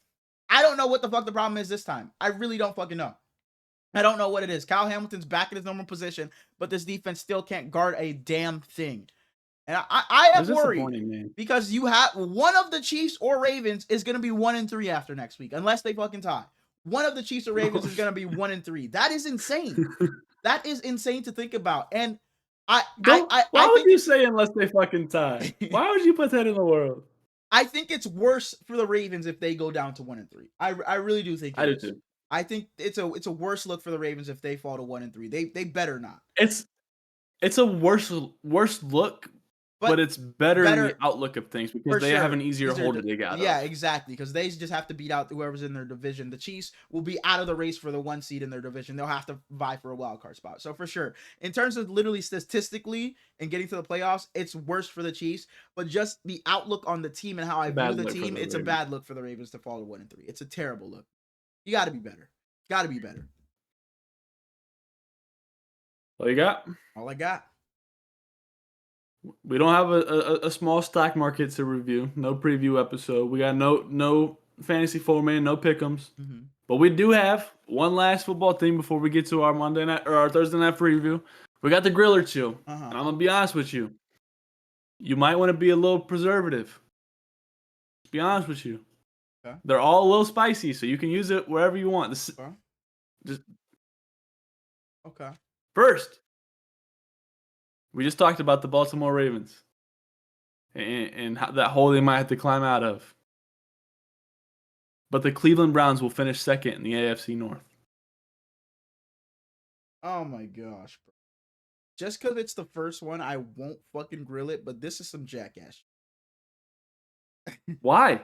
I don't know what the fuck the problem is this time. I really don't fucking know. I don't know what it is. Kyle Hamilton's back in his normal position, but this defense still can't guard a damn thing. And I am worried because you have one of the Chiefs or Ravens is going to be 1-3 after next week, unless they fucking tie. One of the Chiefs or Ravens is going to be 1-3. That is insane. That is insane to think about. And why would you say unless they fucking tie? Why would you put that in the world? I think it's worse for the Ravens if they go down to 1-3. I really do think I it do is. too. I think it's a worse look for the Ravens if they fall to 1-3. They better not. It's a worse look, but But it's better in the better outlook of things because for they have sure. an easier hole to dig out Yeah, of. exactly. Because they just have to beat out whoever's in their division. The Chiefs will be out of the race for the 1 seed in their division. They'll have to vie for a wild card spot. So for sure, in terms of literally statistically and getting to the playoffs, it's worse for the Chiefs. But just the outlook on the team and how I view Bad the look for team, the it's a Ravens. bad look for the Ravens to fall to 1-3. It's a terrible look. You got to be better. Got to be better. What you got? All I got. We don't have a small stock market to review. No preview episode. We got no fantasy four-man, no pick'ems. Mm-hmm. But we do have one last football thing before we get to our Monday night or our Thursday night preview. We got the griller chew. Uh-huh. And I'm gonna be honest with you. You might want to be a little preservative. Be honest with you. Okay. They're all a little spicy, so you can use it wherever you want. Okay. Just Okay. first, we just talked about the Baltimore Ravens and how, that hole they might have to climb out of. But the Cleveland Browns will finish second in the AFC North. Oh my gosh, bro. Just because it's the first one, I won't fucking grill it, but this is some jackass. Why?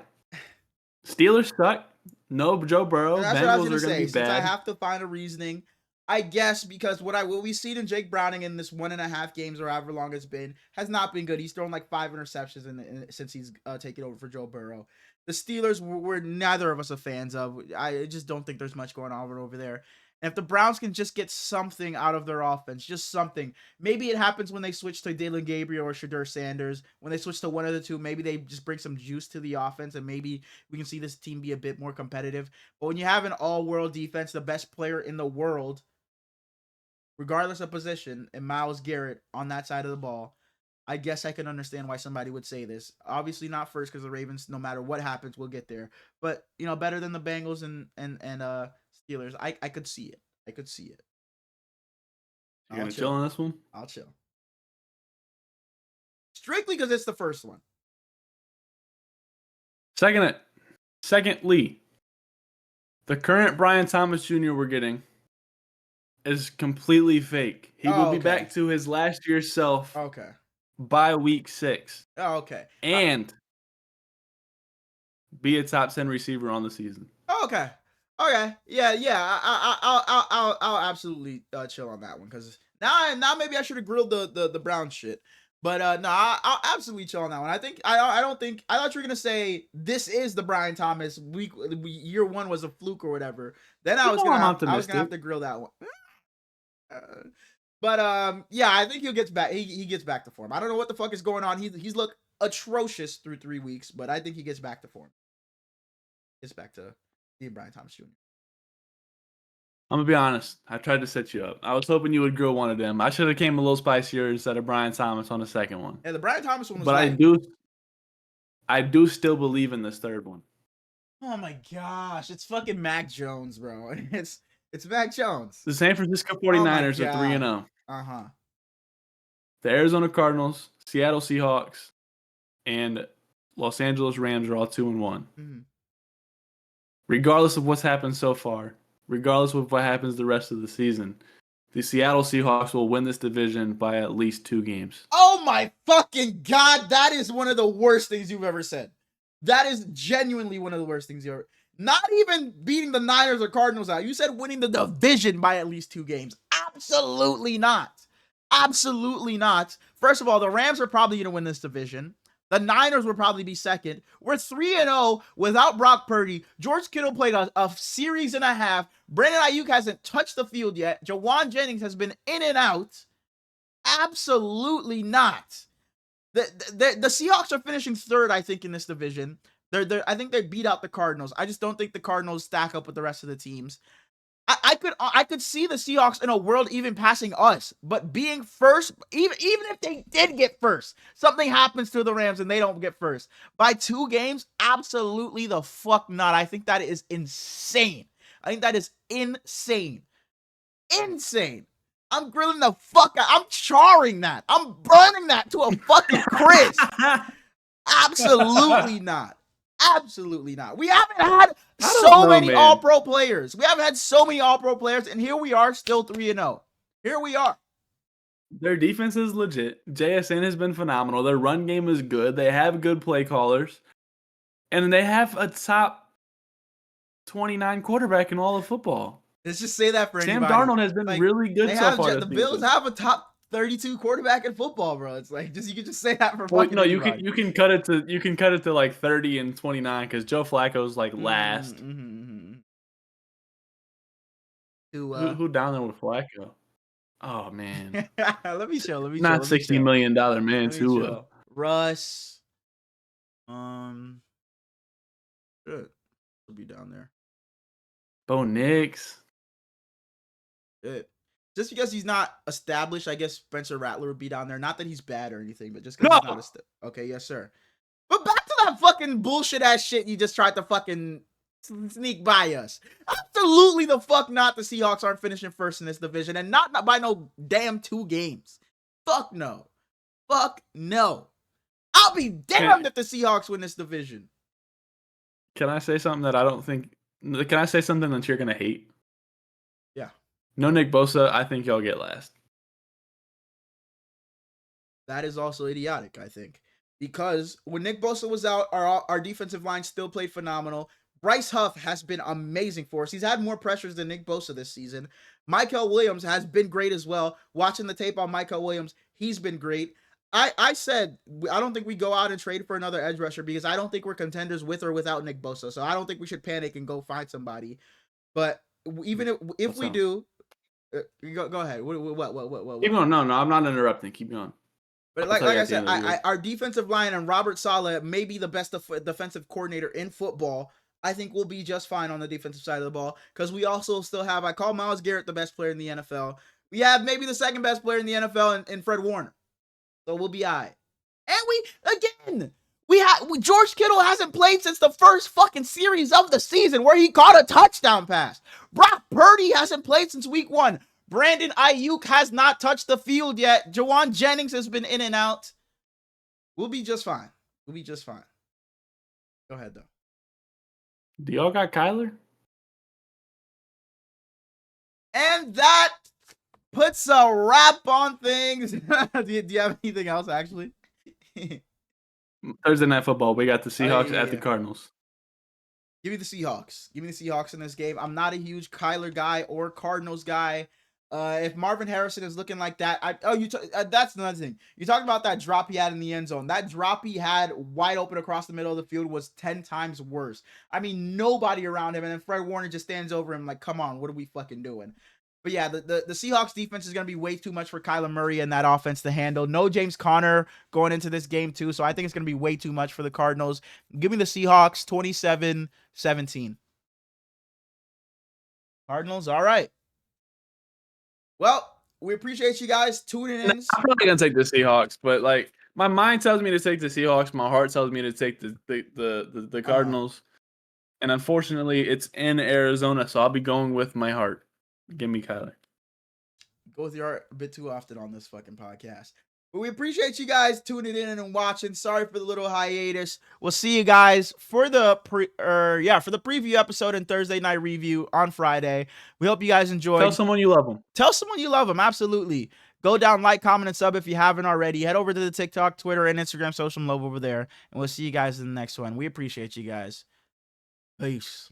Steelers suck. No Joe Burrow. That's what I was Bengals gonna are going to say. be Since I bad. have to find a reasoning, I guess because what we've seen in Jake Browning in this 1.5 games or however long it's been has not been good. He's thrown like 5 interceptions since he's taken over for Joe Burrow. The Steelers were neither of us are fans of. I just don't think there's much going on over there. And if the Browns can just get something out of their offense, just something. Maybe it happens when they switch to Dalen Gabriel or Shadur Sanders. When they switch to one of the two, maybe they just bring some juice to the offense and maybe we can see this team be a bit more competitive. But when you have an all-world defense, the best player in the world, regardless of position, and Myles Garrett on that side of the ball, I guess I can understand why somebody would say this. Obviously not first because the Ravens, no matter what happens, will get there. But better than the Bengals and Steelers. I could see it. I could see it. You gonna chill on this one? I'll chill. Strictly because it's the first one. Secondly, the current Brian Thomas Jr. we're getting is completely fake. He will be back to his last year self. Okay. By week 6. Oh, okay. And be a top 10 receiver on the season. Okay. Okay. Yeah. I'll absolutely chill on that one because now maybe I should have grilled the Brown shit. But no, I'll absolutely chill on that one. I thought you were gonna say this is the Brian Thomas year 1 was a fluke or whatever. Then I was gonna have to grill that one. But yeah, I think he gets back. He gets back to form. I don't know what the fuck is going on. He's looked atrocious through 3 weeks, but I think he gets back to form. Gets back to being Brian Thomas Jr. I'm gonna be honest. I tried to set you up. I was hoping you would grill one of them. I should have came a little spicier instead of Brian Thomas on the second one. Yeah, the Brian Thomas one was. But I do still believe in this third one. Oh my gosh, it's fucking Mac Jones, bro. It's Mac Jones. The San Francisco 49ers are 3-0. Uh-huh. The Arizona Cardinals, Seattle Seahawks, and Los Angeles Rams are all 2-1. Mm-hmm. Regardless of what's happened so far, regardless of what happens the rest of the season, the Seattle Seahawks will win this division by at least 2 games. Oh my fucking God, that is one of the worst things you've ever said. That is genuinely one of the worst things you ever. Not even beating the Niners or Cardinals out. You said winning the division by at least 2 games. Absolutely not. Absolutely not. First of all, the Rams are probably going to win this division. The Niners will probably be second. We're 3-0 without Brock Purdy. George Kittle played a series and a half. Brandon Ayuk hasn't touched the field yet. Jawan Jennings has been in and out. Absolutely not. The Seahawks are finishing third, I think, in this division. I think they beat out the Cardinals. I just don't think the Cardinals stack up with the rest of the teams. I could see the Seahawks in a world even passing us, but being first, even if they did get first, something happens to the Rams and they don't get first by 2 games. Absolutely the fuck not. I think that is insane. I think that is insane. Insane. I'm grilling the fuck out. I'm charring that. I'm burning that to a fucking crisp. Absolutely not. Absolutely not. We haven't had I don't so know, many man. all-pro players. We haven't had so many all-pro players, and here we are still 3-0. Here we are. Their defense is legit. JSN has been phenomenal. Their run game is good. They have good play callers. And they have a top 29 quarterback in all of football. Let's just say that for Sam anybody. Darnold has been really good so far. The Bills have a top 32 quarterback in football, bro. It's like you can just say that for Well, fucking no, anybody. you can cut it to like 30 and 29 because Joe Flacco's like last. Who down there with Flacco? Oh man, let me show. not $60 million man. Tua. Russ. Good. He'll be down there. Bo Nix. Good. Just because he's not established, I guess Spencer Rattler would be down there. Not that he's bad or anything, but just because he's not established. Okay, yes, sir. But back to that fucking bullshit ass shit you just tried to fucking sneak by us. Absolutely the fuck not. The Seahawks aren't finishing first in this division, and not by no damn 2 games. Fuck no. Fuck no. I'll be damned if the Seahawks win this division. Can I say something that I don't think? Can I say something that you're gonna hate? Yeah. No Nick Bosa. I think y'all get last. That is also idiotic, I think. Because when Nick Bosa was out, our defensive line still played phenomenal. Bryce Huff has been amazing for us. He's had more pressures than Nick Bosa this season. Michael Williams has been great as well. Watching the tape on Michael Williams, he's been great. I said I don't think we go out and trade for another edge rusher because I don't think we're contenders with or without Nick Bosa. So I don't think we should panic and go find somebody. But even if we do, go ahead. What? Keep going. No, I'm not interrupting. Keep going. But like I said, our defensive line and Robert Saleh may be the best defensive coordinator in football. I think we'll be just fine on the defensive side of the ball because we also still have, I call Myles Garrett the best player in the NFL. We have maybe the second best player in the NFL in Fred Warner. So we'll be all right. And George Kittle hasn't played since the first fucking series of the season where he caught a touchdown pass. Brock Purdy hasn't played since week 1. Brandon Ayuk has not touched the field yet. Jawan Jennings has been in and out. We'll be just fine. Go ahead, though. Do y'all got Kyler? And that puts a wrap on things. do you have anything else, actually? Thursday Night Football. We got the Seahawks at the Cardinals. Give me the Seahawks. Give me the Seahawks in this game. I'm not a huge Kyler guy or Cardinals guy. If Marvin Harrison is looking like that, that's another thing. You talked about that drop he had in the end zone. That drop he had wide open across the middle of the field was 10 times worse. I mean, nobody around him, and then Fred Warner just stands over him like, come on, what are we fucking doing? But yeah, the Seahawks defense is going to be way too much for Kyler Murray and that offense to handle. No James Conner going into this game too, so I think it's going to be way too much for the Cardinals. Give me the Seahawks 27-17. Cardinals, all right. Well, we appreciate you guys tuning in. I'm probably gonna take the Seahawks, but like my mind tells me to take the Seahawks, my heart tells me to take the Cardinals, and unfortunately, it's in Arizona, so I'll be going with my heart. Give me Kyler. Go with your heart a bit too often on this fucking podcast. But we appreciate you guys tuning in and watching. Sorry for the little hiatus. We'll see you guys for the preview episode and Thursday night review on Friday. We hope you guys enjoyed. Tell someone you love them. Tell someone you love them. Absolutely. Go down, like, comment, and sub if you haven't already. Head over to the TikTok, Twitter, and Instagram social love over there. And we'll see you guys in the next one. We appreciate you guys. Peace.